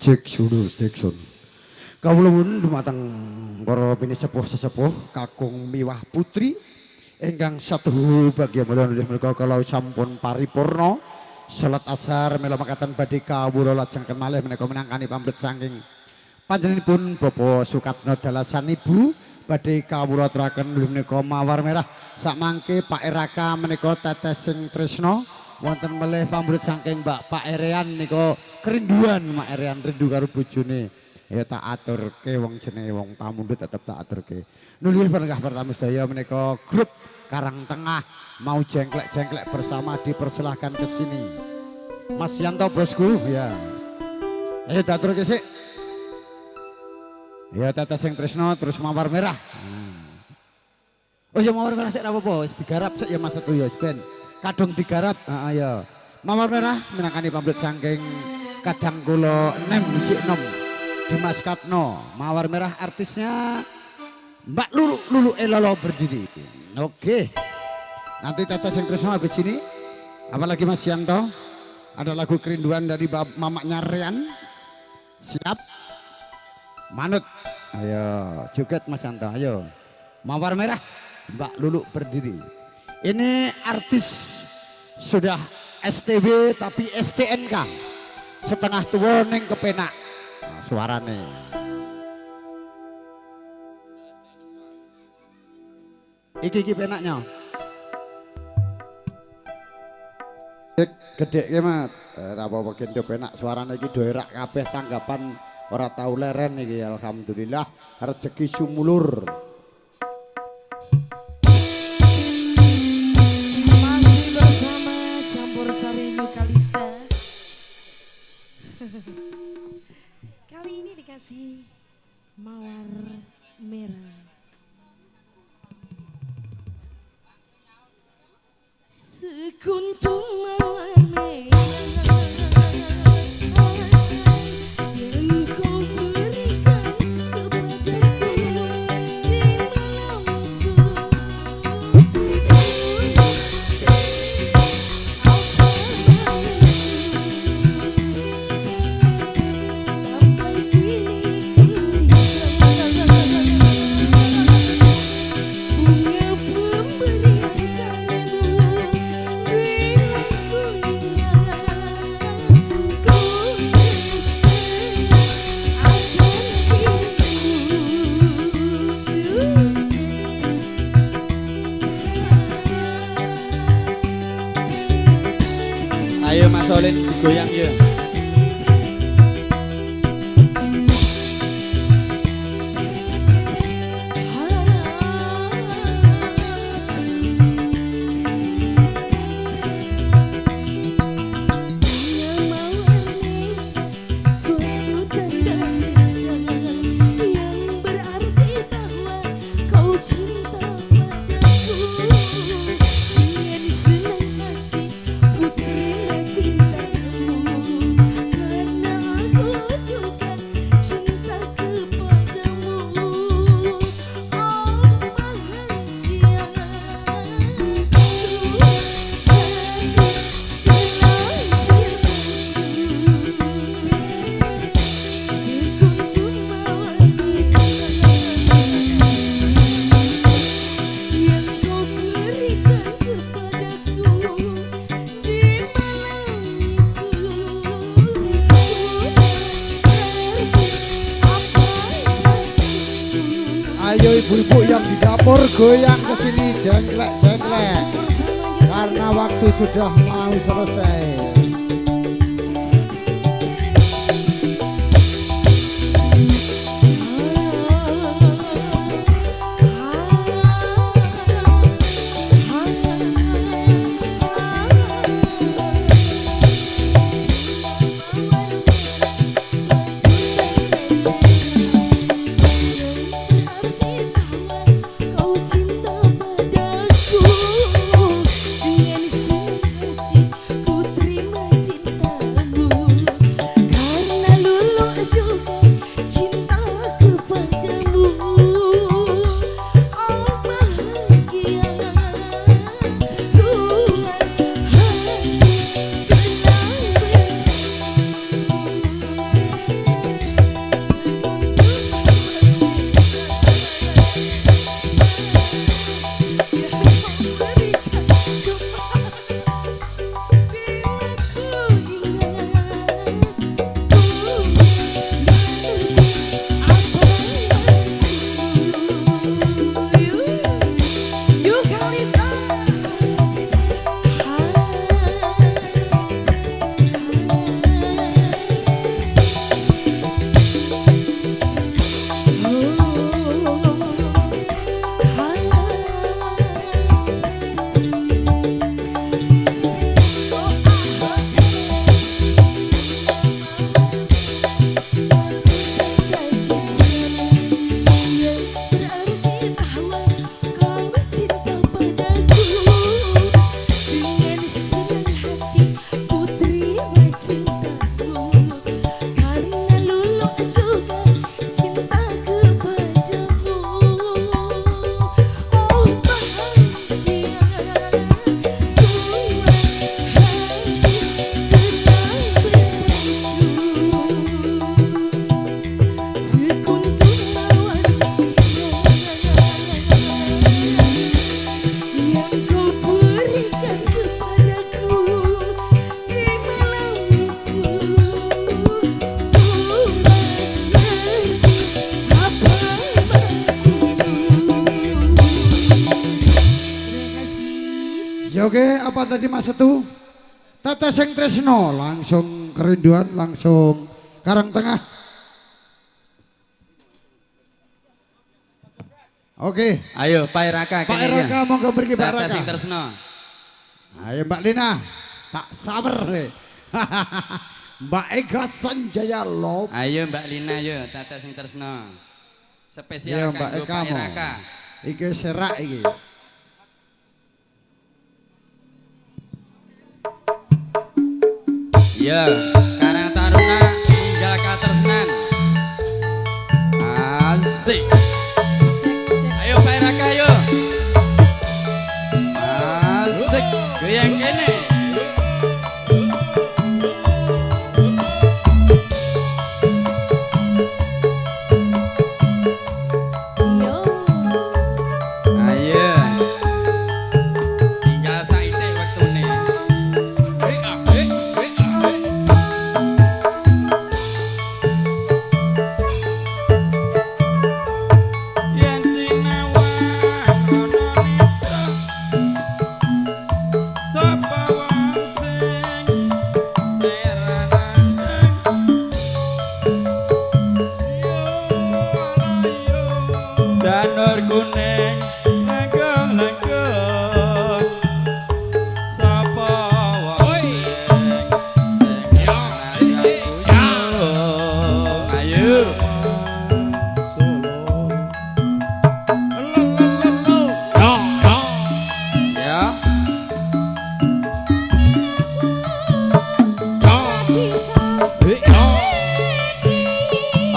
Cek sulu Stekson. Kawula nuwun dumateng para pinisepuh-sesepuh kakung miwah putri ingkang satuhu bagya mulya menika kala sampun paripurna salat asar mila makaten badhe kawula lajeng kemalih menika minangkani pamrit saking panjenenganipun Bapak Sukatno Dalasan Ibu badhe kawula aturaken menika mawar merah sakmangke Pak Eraka menika tetesing tresna wonten melih pamrit saking Mbak Pak Erean nika kerinduan Mak Erean rindu karo bojone. Ya tak aturke wong jenenge wong pamundhut tetep tak aturke. Nuliwih penengah pertama sedaya menika grup Karang Tengah mau jengklek-jengklek bersama dipersilahkan ke sini. Mas Yanto bosku ya. Ayo tak aturke sik. Ya tetes sing tresno terus mawar merah. Oh ya mawar merah sik ora apa-apa wis digarap sik ya Mas Teguh ya ben. Kadung digarap heeh ya. Mawar merah minangkani pamrit saking kadang kula 6 Dimas Katno, mawar merah artisnya Mbak Lulu Elolo berdiri. Oke, nanti tetes yang Tresno habis ini. Apalagi Mas Yanto, ada lagu kerinduan dari mamaknya Rian. Siap, manut. Ayo, joget Mas Yanto, ayo. Mawar merah, Mbak Lulu berdiri. Ini artis sudah STB tapi STNK. Setengah tua neng kepenak. Suarane iki penaknya gede ki Mat ora apa-apa gendo penak suarane iki doerak kabeh tanggapan ora tau leren iki alhamdulillah rezeki sumulur. Masih bersama Campur Sari Kalista. Kali ini dikasih mawar merah. Sekuntum mawar merah yang kau berikan kepadaku di Ayo Mas Solin digoyang ya. Ayo ibu-ibu yang di dapur goyang ke sini jengklek-jengklek karena waktu sudah mau selesai. Putri Oke, apa tadi Mas Setu? Tetes sing tresno langsung kerinduan langsung Karang Tengah. Oke. Ayo Pak Raka Pak Raka monggo pergi Pak Raka. Sing tresno. Ayo Mbak Lina. Tak sabar deh. Mbak Ega Sanjaya Lop. Ayo Mbak Lina yo tetes sing tresno. Iya, Spesial Mbak kanggo Eka Pak Raka. Iki serak iki. Ya, Karang Taruna tinggal katresnan. Asik. Ayo Pak Raka yo. Asik, goyang kene. Ayo. Tinggal saithik wektune. Yen sinawan ana nitra sapa wong sing seranandang danur kuning lenggong-lenggong sapa wong sing seranandang ayo ya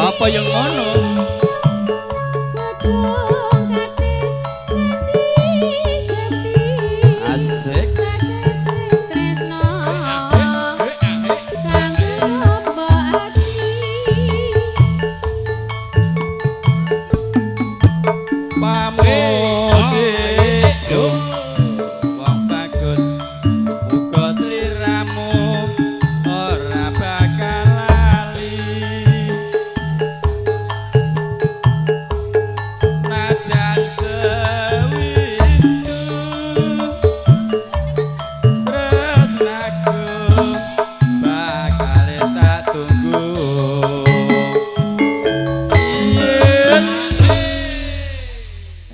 apa yang ngono asik pamujit wong bagus uga sliramu ora bakal lali najan sewindu tresnaku bakal tak tunggu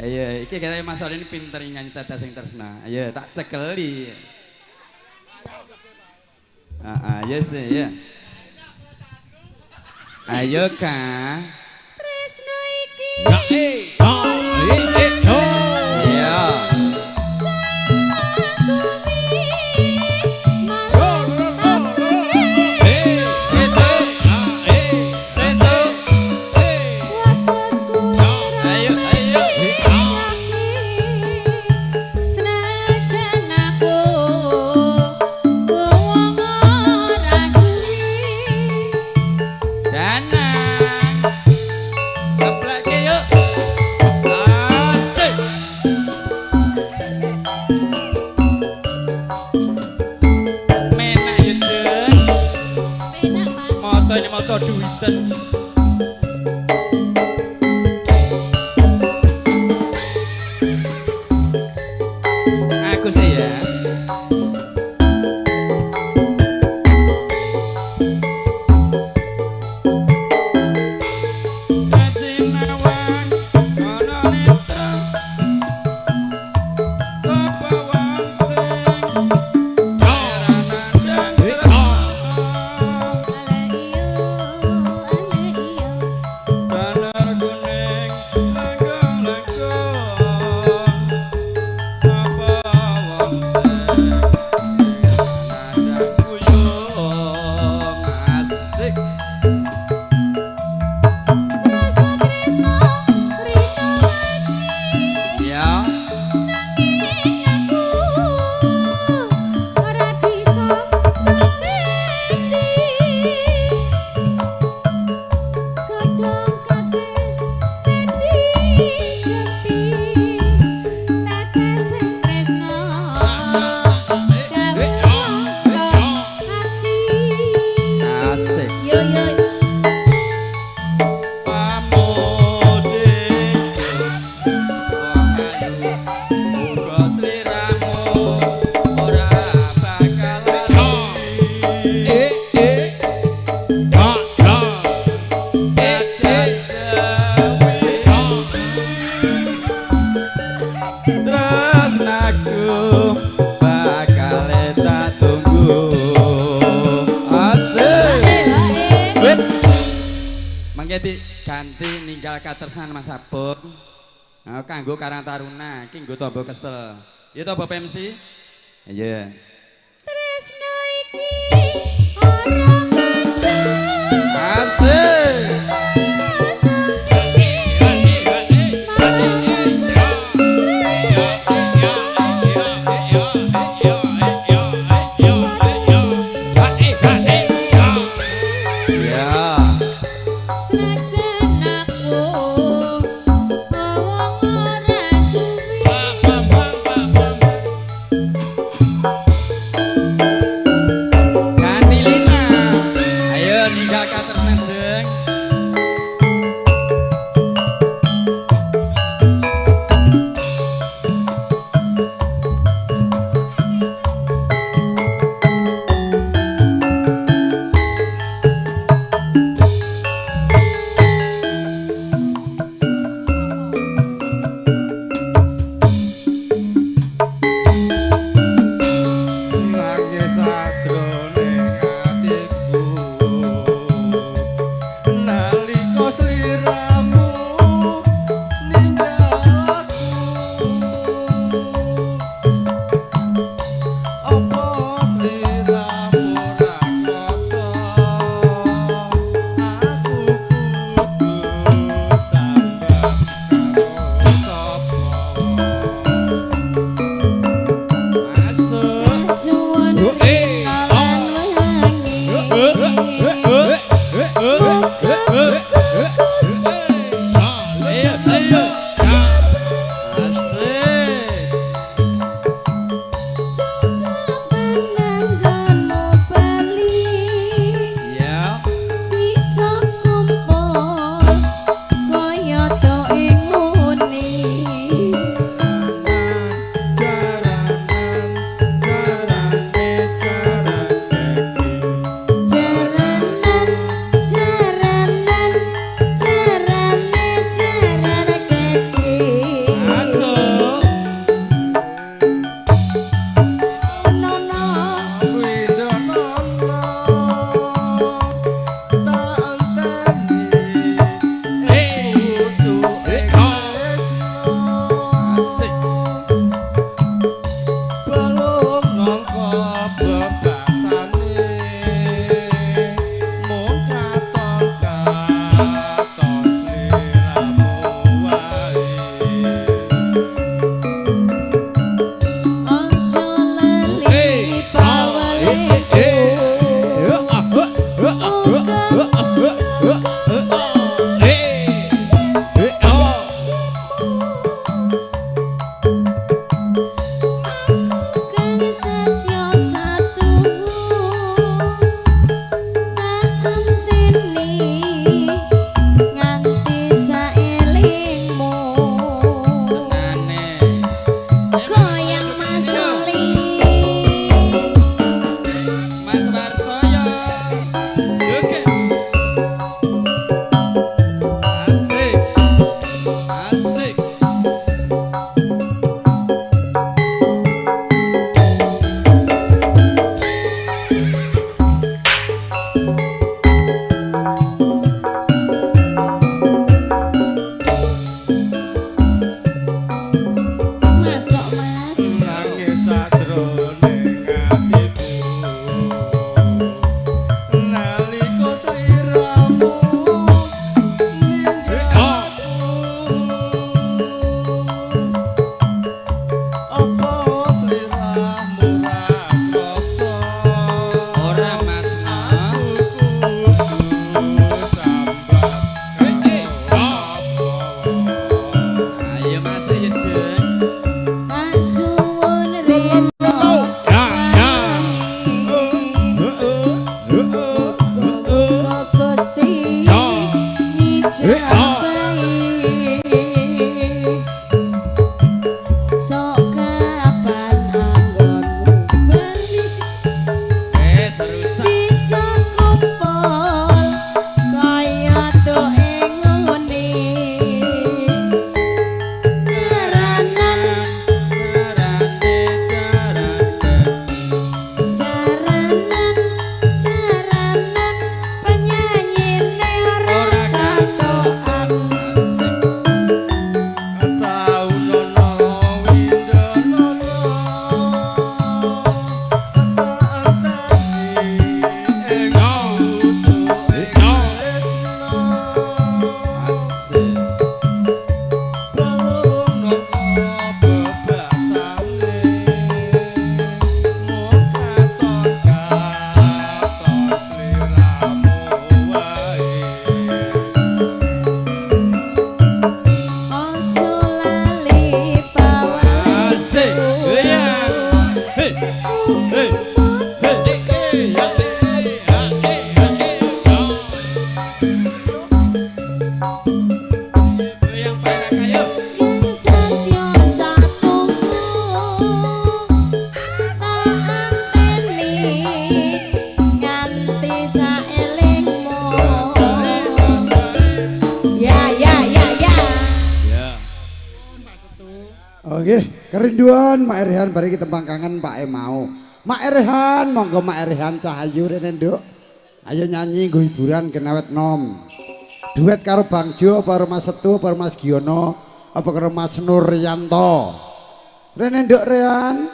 ayo iki kita Mas Oli ini pinter nyanyi tetes sing tresna ayo tak cekeli ayo sih ya ayo Kak Tresno iki iya ayo ayo senajan aku wong ora duwe danang keplake yuk asik menak yuk Den moto ini moto duiten aku sih ya Sinawan ana nitra sapa wong sing seranandang danur kuning lenggong-lenggong sapa wong sing seranandang kuyung asik ya ora bisa kadang katis tetes sing tresno asik yo yo pamujit wong ayu uga sliramu mengke diganti ninggal katresnan Mas Abung. Kanggo Karang Taruna iki nggo tamba kesel. Ya to Bapak MC? Iya. Tresno iki ora mandang. Asik. nggih, kerinduan Mak Erhan bari ketempang kangen Pak mau. Mak Erhan, monggo Mak Erhan Cahayu rene nduk. Ayo nyanyi nggo hiburan kenawet nom. Duet karo Bang Jo apa karo Mas Setu apa karo Mas Giono apa karo Mas Nuryanto. Rene nduk Rehan.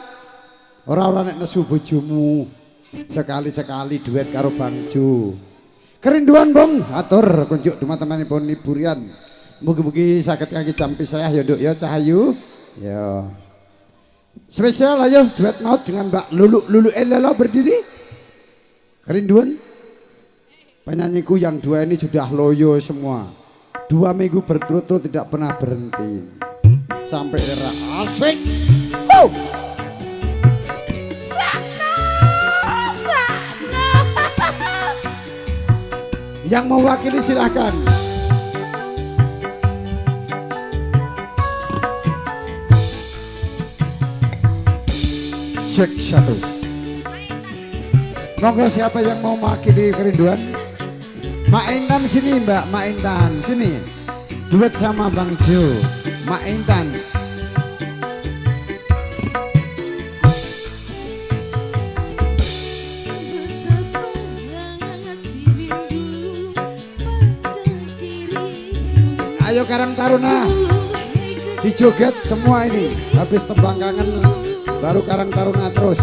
Ora-ora nek nesu bojomu. Sekali-sekali duet karo Bang Jo. Kerinduan Bong, atur kunjuk teman-temanipun Ibu Rian. Mugi-mugi saged kangge jampi saya ya Nduk ya Cahayu. Ya. Spesial ayo duet maut dengan Mbak Lulu Elelo berdiri. Kerinduan. Penyanyiku yang dua ini sudah loyo semua. 2 minggu berturut-turut tidak pernah berhenti. Sampai era asik. Yang mewakili silahkan. Cek 1. Monggo siapa yang mau mewakili kerinduan? Mak Intan sini Mbak, Mak Intan sini. Duet sama Bang Jo. Mak Intan. Ayo Karang Taruna dijoget semua ini. Habis tembang kangen baru Karang Taruna terus.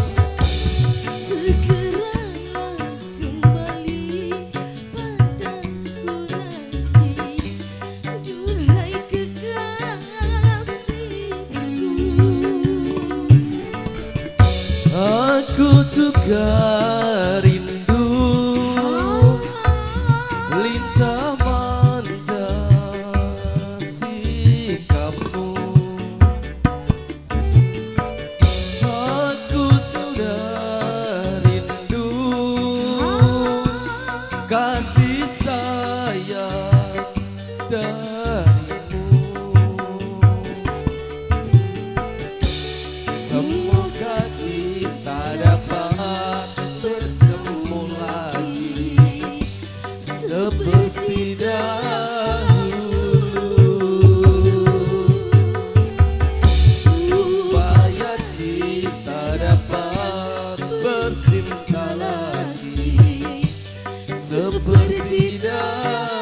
Aku juga rindu lintah manja sikapmu. Aku sudah rindu kasih sayang darimu. Semoga kita dapat bertemu lagi seperti dahulu, supaya kita dapat bercinta lagi seperti dahulu.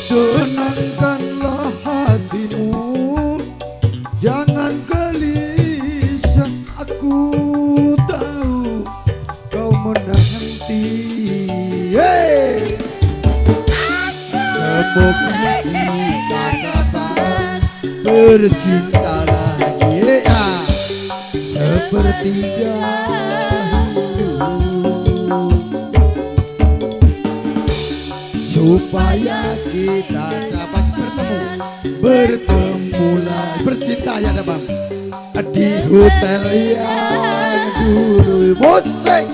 Tenangkanlah hatimu, jangan gelisah. Aku tahu kau menanti. Semoga kita dapat bercinta lagi seperti dahulu, supaya kita dapat bertemu lagi bercinta ya Bang di hotel yang dulu. Musik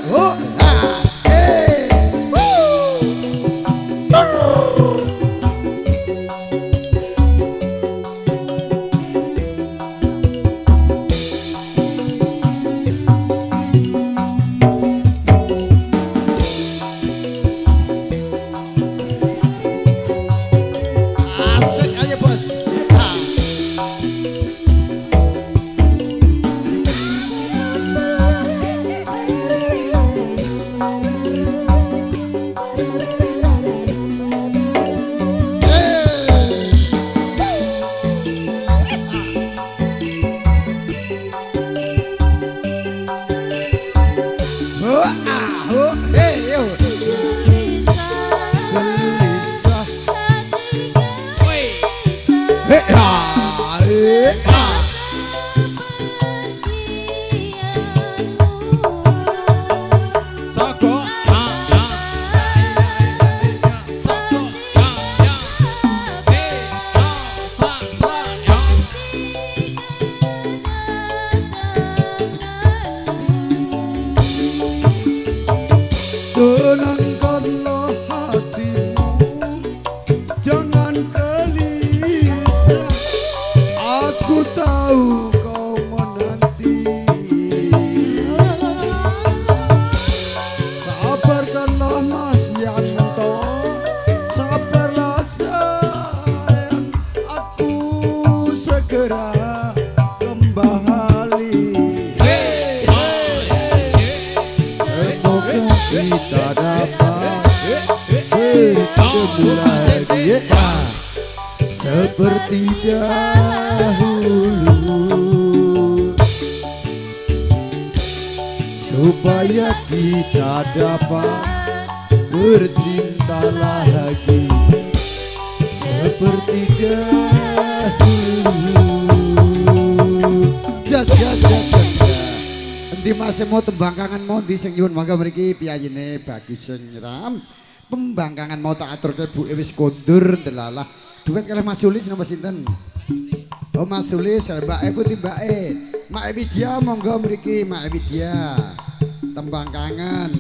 Tenangkanlah hatimu, jangan gelisah. Aku tahu kau menanti. Sabarkanlah Mas Yanto, sabarlah sayang. Aku segera kembali. Semoga kita dapat bertemu lagi seperti dahulu, supaya kita dapat bercinta lagi seperti dahulu. Jas. Endi masih mau tembangkangan mau di sing nyuwun mangga mriki piyayine bagus sing nyeram. Pembangkangan mau tak aturke Bu wis kondur delalah. Duet kalih Mas Sulis napa sinten? Oh Mas Sulis, Mbak putih Mbak Mak Widya monggo mriki Mak Widya. Tembangkangan.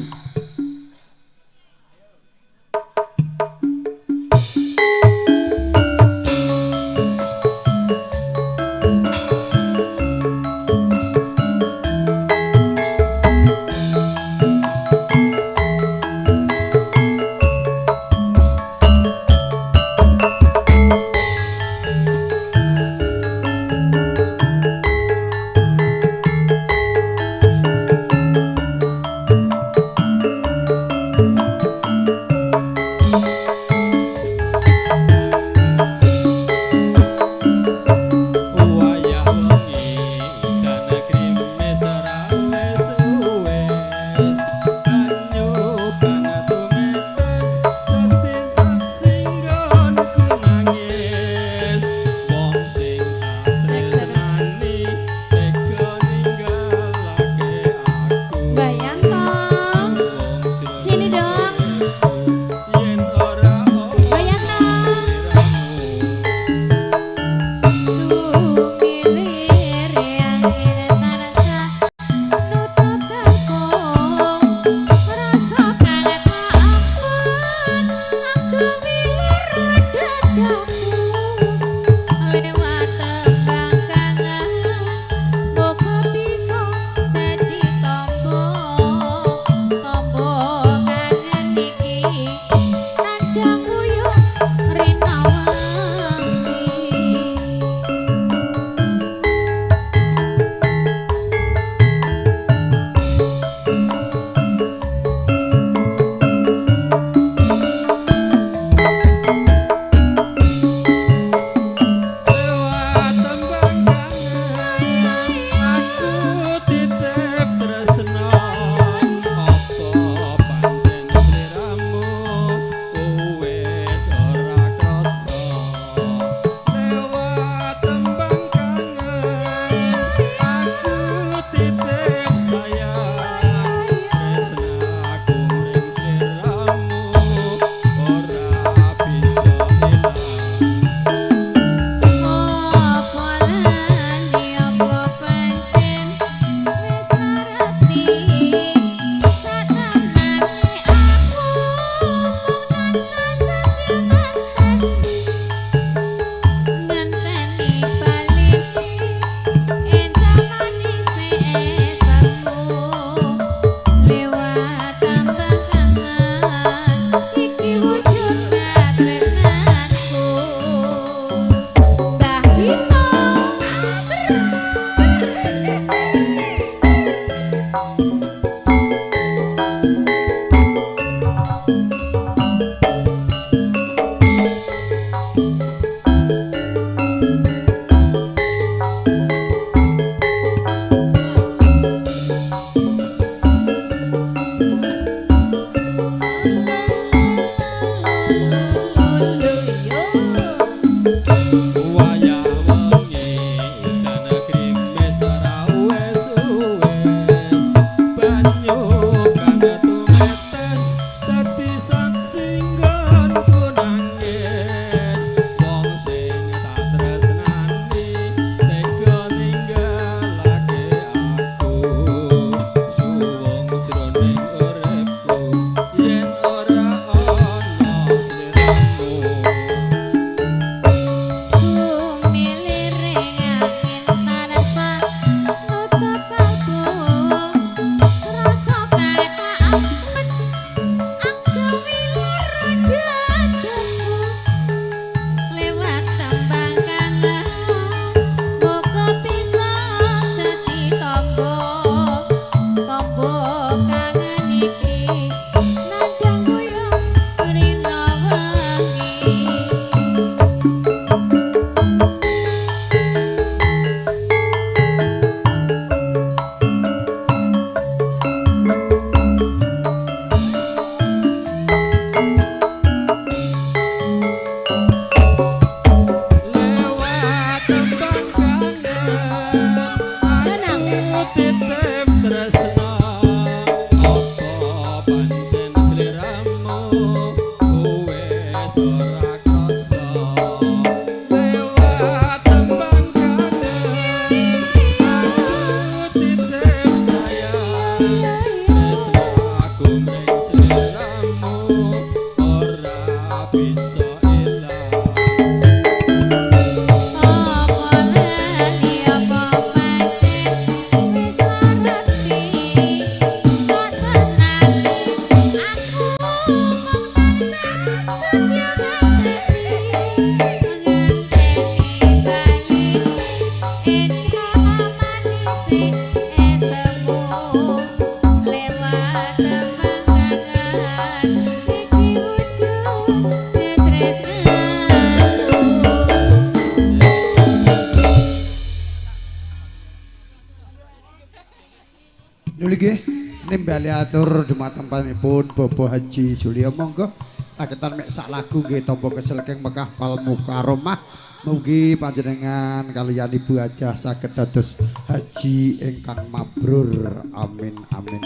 Nimbali atur dumatempanipun Bapak Haji Sulya monggo raketan mek sak lagu nggih tampa kesel keng Mekah Pal Mukarramah mugi panjenengan kaliyan Ibu Hajah saged dados haji ingkang mabrur amin amin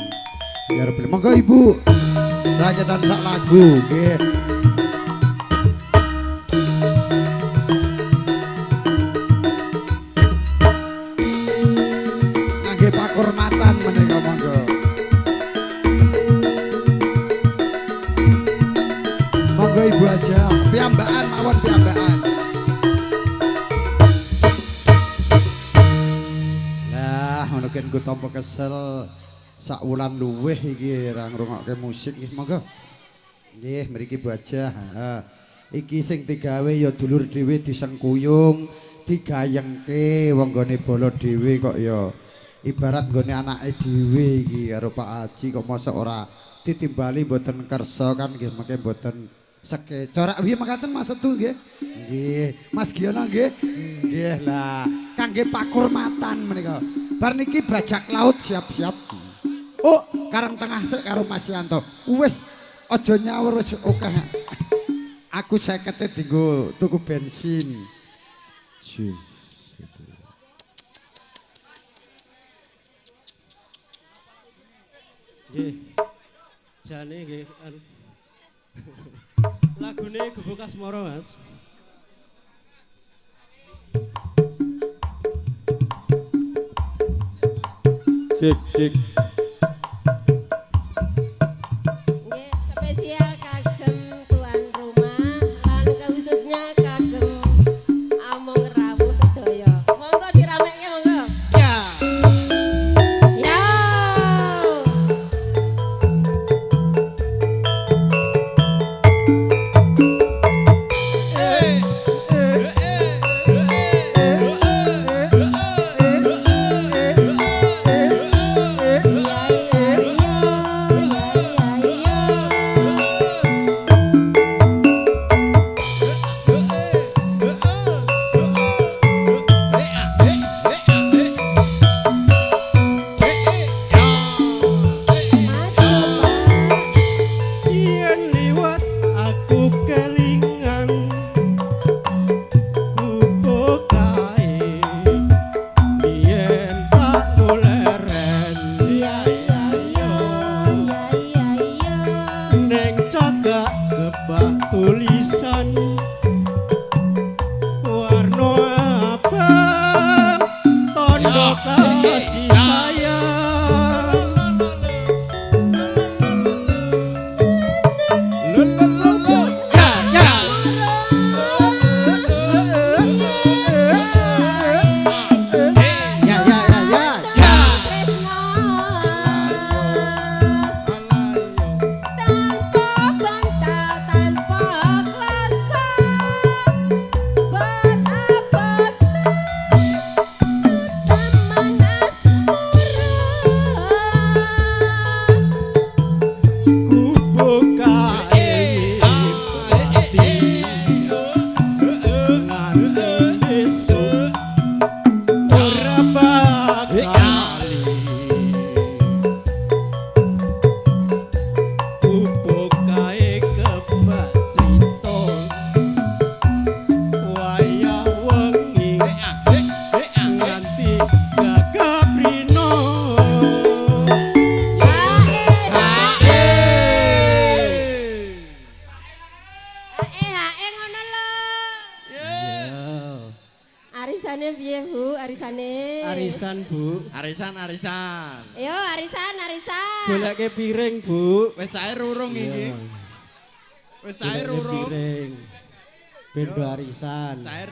ya Rabbil monggo Ibu raketan sak lagu nggih ngangge pakurmatan menika monggo Ibu aja, piyambakan mawon piyambakan. Lah, ngono kan ku tampa kesel sak wulan luweh iki ra ngrungokke musik nggih monggo. Nggih, mriki Bu aja. Iki sing digawe ya dulur dhewe disengkuyung, digayengke wong gone bala dhewe kok ya ibarat nggone anake dhewe iki karo Pak Haji kok mosok ora ditimbali mboten kersa kan nggih mengke mboten sekecorak piye makaten Mas Setu nggih. Nggih, Mas Giono nggih. Nggih lah, kangge pakurmatan menika. Bar niki bajak laut siap-siap. Oh, Karang Tengah sik karo Mas Yanto. Wis aja nyawur wis akeh. Aku 50 dienggo tuku bensin. Nggih. Jane nggih lagune Gubuk Asmara Mas. Cek cek. Nggih, spesial kagem tuan rumah lan khususnya kagem among rawuh sedaya. Monggo diramekke monggo. Ya. Ya. Tulisan warna abang tondo kasih sayang Tanpa bantal, tanpa klasa arisane piye, Bu? Arisane. Arisan, Bu. Arisan. Yo, arisan. Goleke piring, Bu. Wis ae rurung iki. Wis ae rurung. Piring. Bendo arisan. Cair.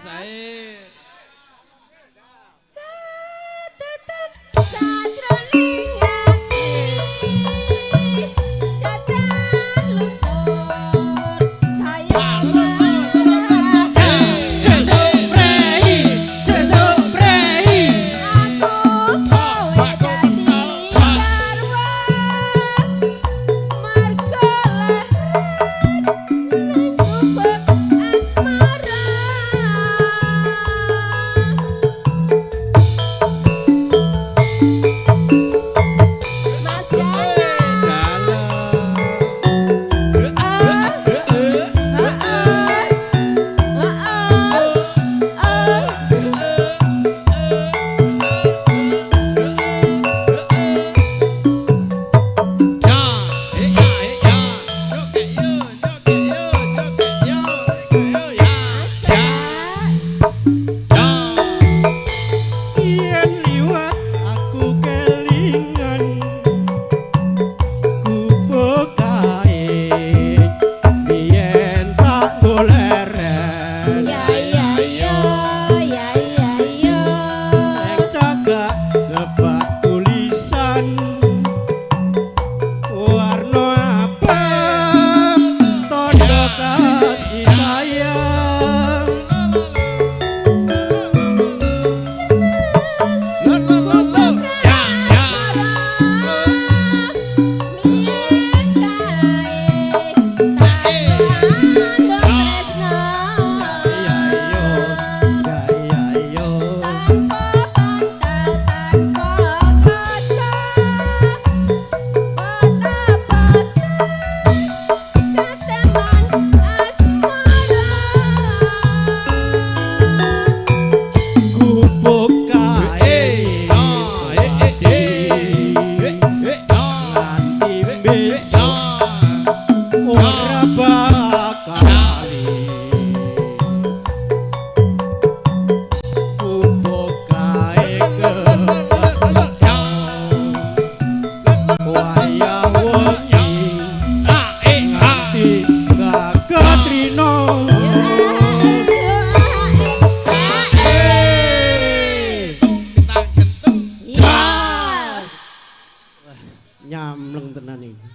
Nyamleng tenan iki.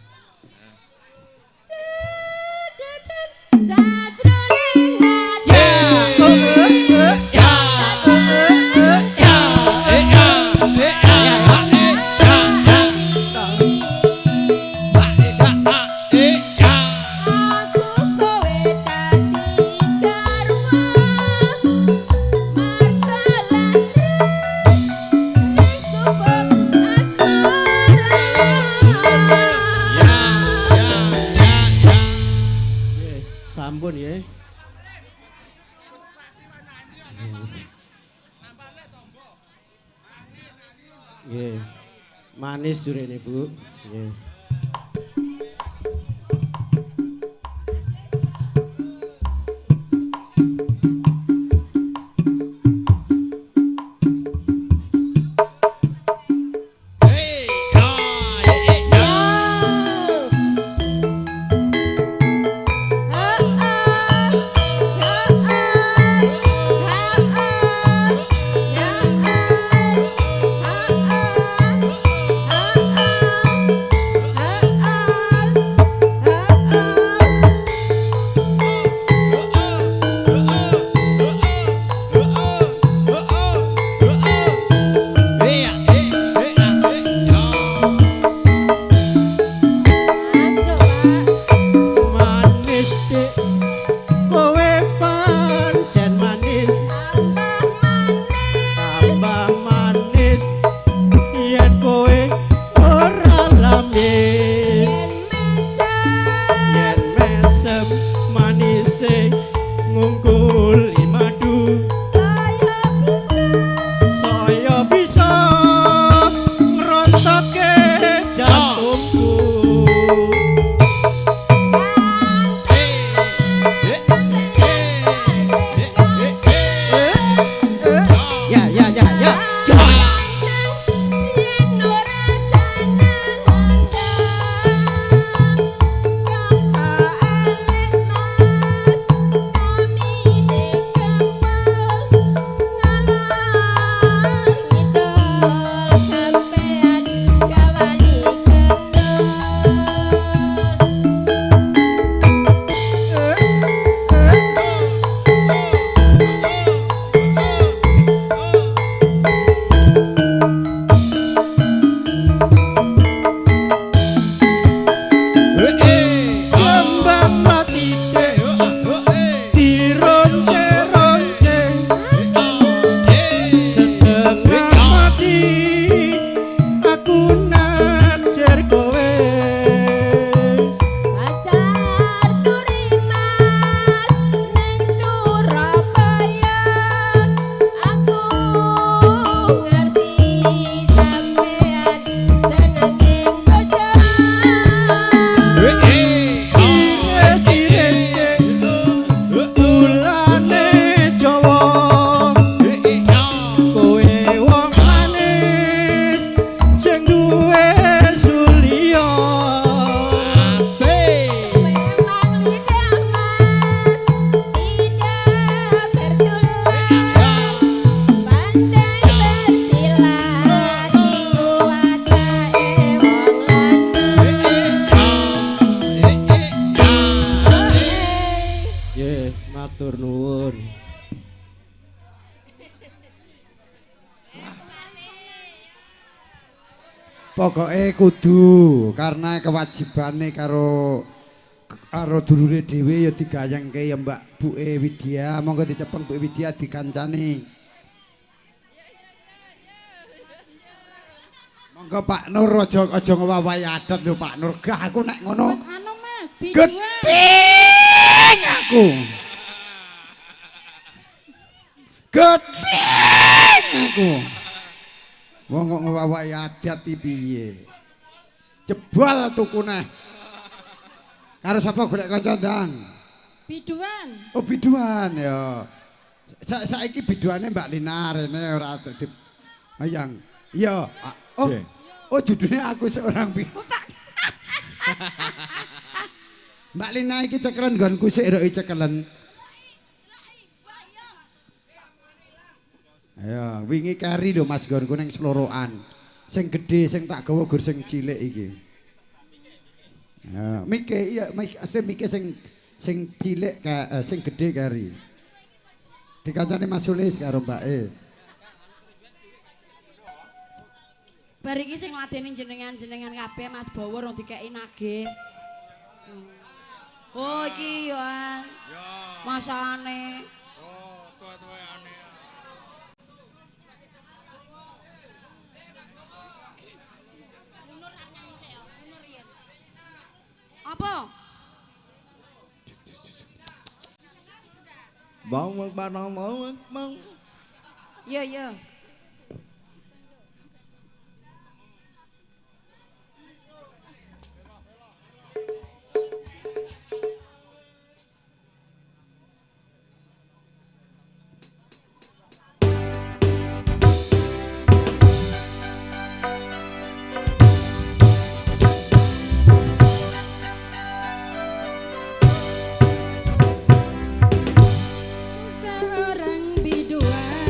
Sampun ya. Nggih. Manis jurene, Bu. Nggih. Matur nuwun. Pokoke kudu karena kewajibane karo dulure dhewe ya digayengke ya Mbak Buke Widya. Monggo dicepeng Buke Widya dikancani. Monggo Pak Nur aja ngewawahi adat lho Pak Nur. Gah aku nek ngono. Anu Mas, Gedeng aku. Gedeng aku. Wong kok ngewawahi adat iki piye? Jebol tukune. Karo sapa golek kanca ndang? Biduan. Oh biduan ya. Saiki biduane Mbak Lina rene ora dadi mayang. Iya. Oh judulnya aku seorang biduan. Mbak Lina iki cekelen nggonku sik eroke cekelen. Ayo, wingi kari lho Mas nggonku ning Slorokan. Sing gedhe sing tak gawa gur sing cilik iki. Ya, mike iya, mike sing cilik sing gedhe kari. Dikancane Mas Sulis karo Mbake. Bar iki sing ngladeni jenengan kabeh Mas Bawa rong dikeki nagih. Oh iki ya. Masane. Oh, tuwa-tuwane. Apa? Bang bang. Iya. Seorang biduan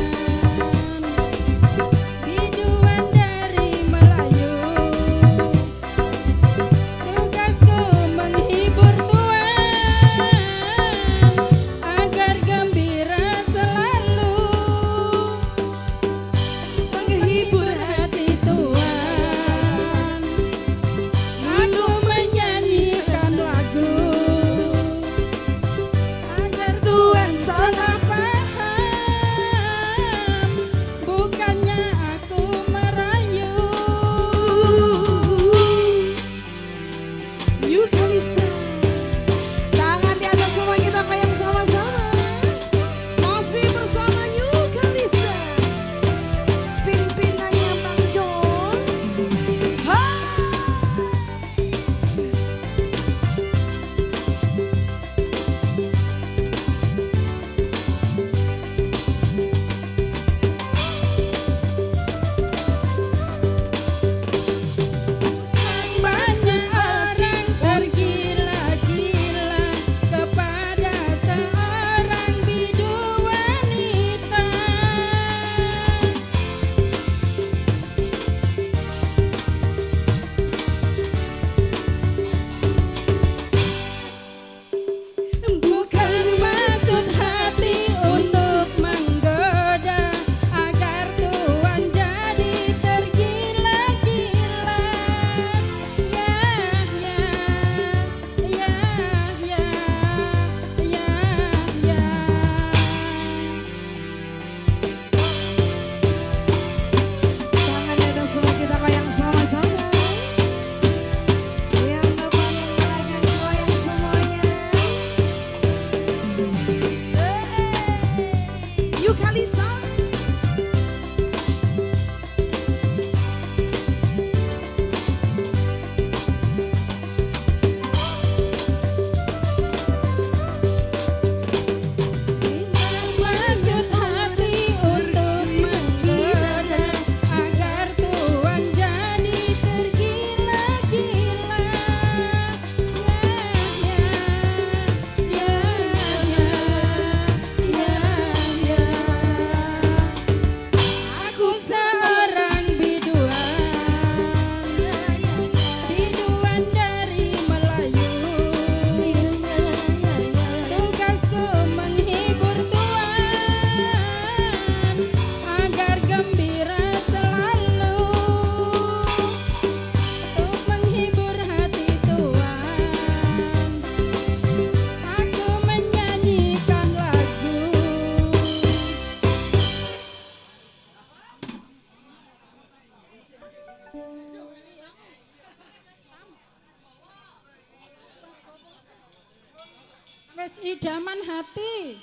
Idaman hati.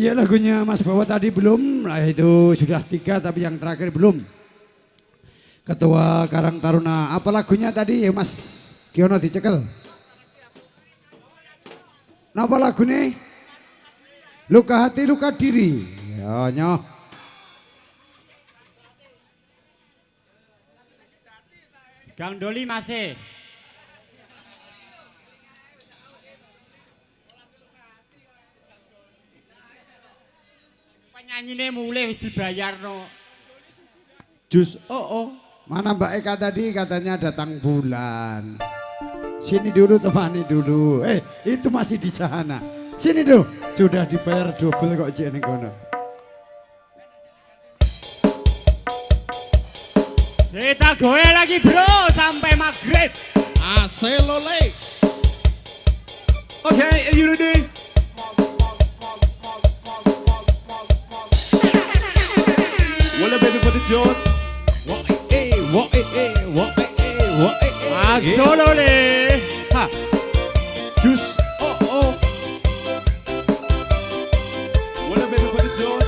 Iya lagunya Mas Bawa tadi belum, nah itu sudah 3 tapi yang terakhir belum. Ketua Karang Taruna, apa lagunya tadi ya Mas Kiono dicekel? Napa lagu nih? Luka hati luka diri. Ya nyoh. Gang Doli masih. Penyanyine mulai wis dibayarno. Jus oh. Mana Mbak Eka tadi katanya datang bulan. Sini dulu temani dulu. Itu masih di sana. Sini dulu. Sudah dibayar double kok jeneng kono. Kita goyang lagi bro sampai maghrib. Aselole. Okay, are you ready? Well, baby, put the joint. Asolole. Ha. Juice. Oh. Well, baby, put the joint.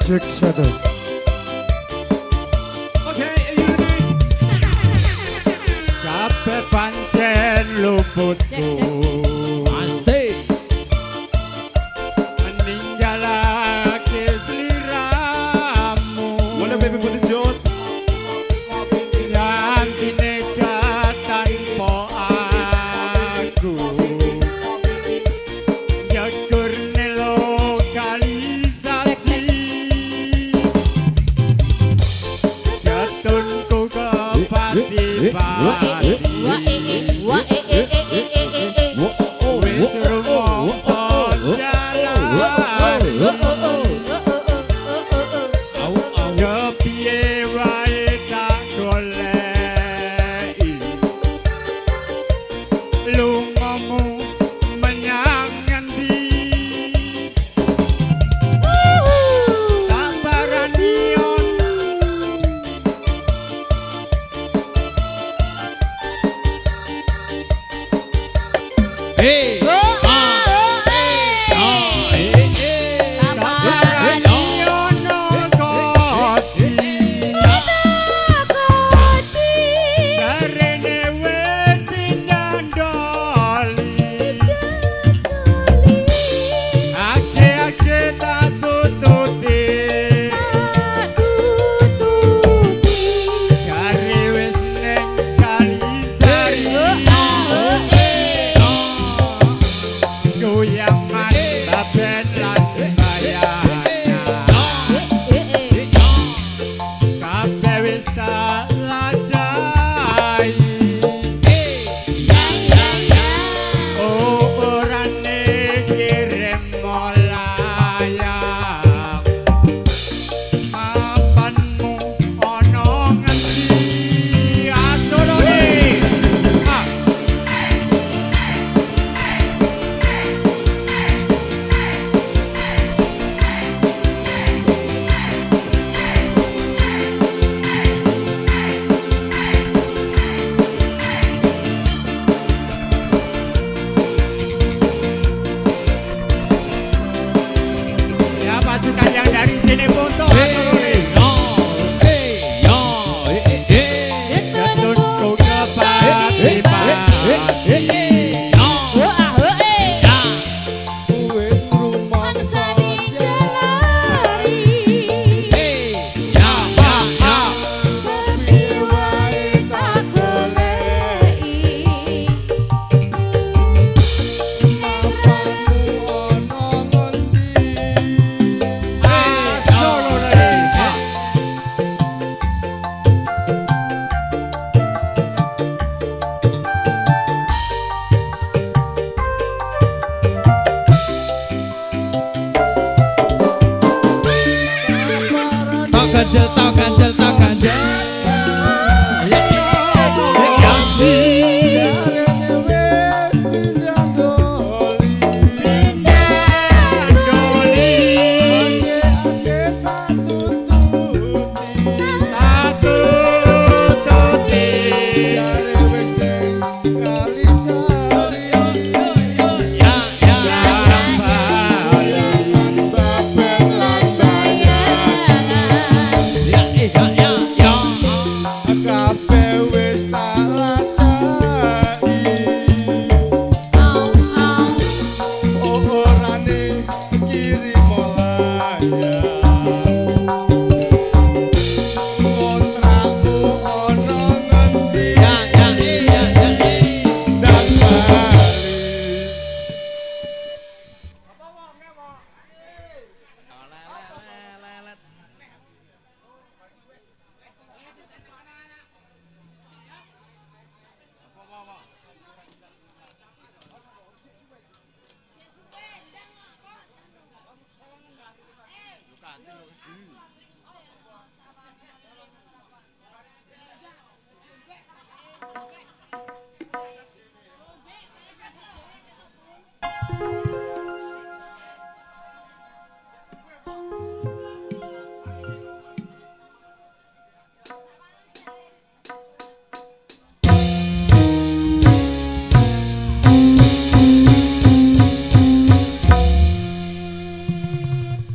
Cek satu. Okay, are you ready? Kabeh pancen luputku. Asik. Meninggalake sliramu. Well, baby, put the joint. Yantine tanpa aku. Yakurne lokalisasi. Jatunku ke pati-pati. Wis rumangsa jalan. Ya piye wae tak goleki. Lungamu menyang ngendi? Tak parani Hey.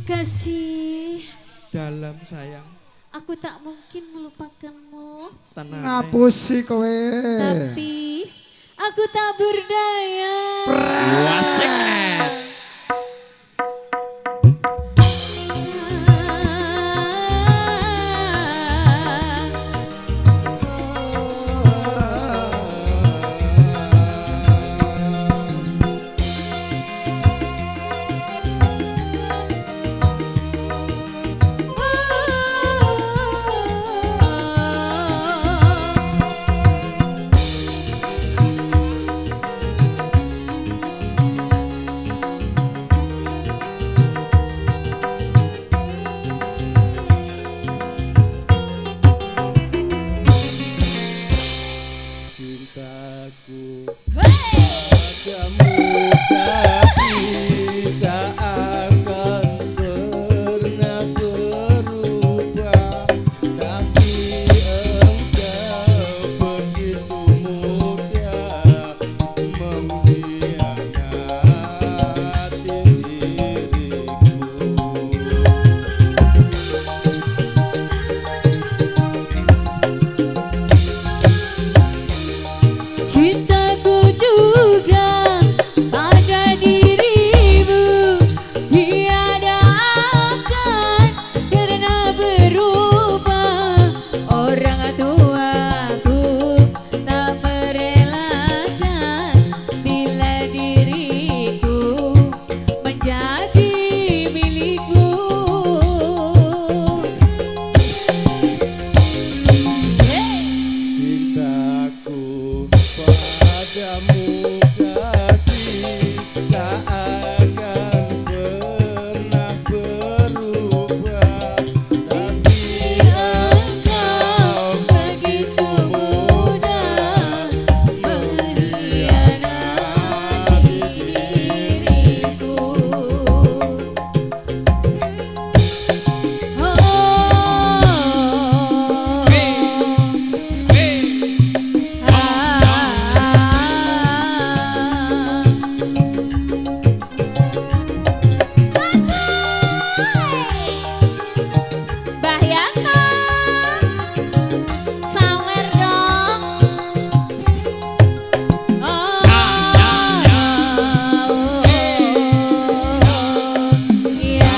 Kasih, Dalam sayang. aku tak mungkin melupakanmu. Tenang. Ngapusi kowe. Tapi aku tak berdaya. Wasik. Cintaku padamu kasih tak akan pernah berubah, tapi engkau begitu mudah mengkhianati diriku. Cintaku juga pada dirimu, tiada akan pernah berubah. Orang tuaku tak merelakan bila diriku menjadi milikmu. Cintaku padamu kasih tak akan pernah berubah, tapi engkau begitu mudah mengkhianati diriku. Mbah Yanto, sawer dong. Ya,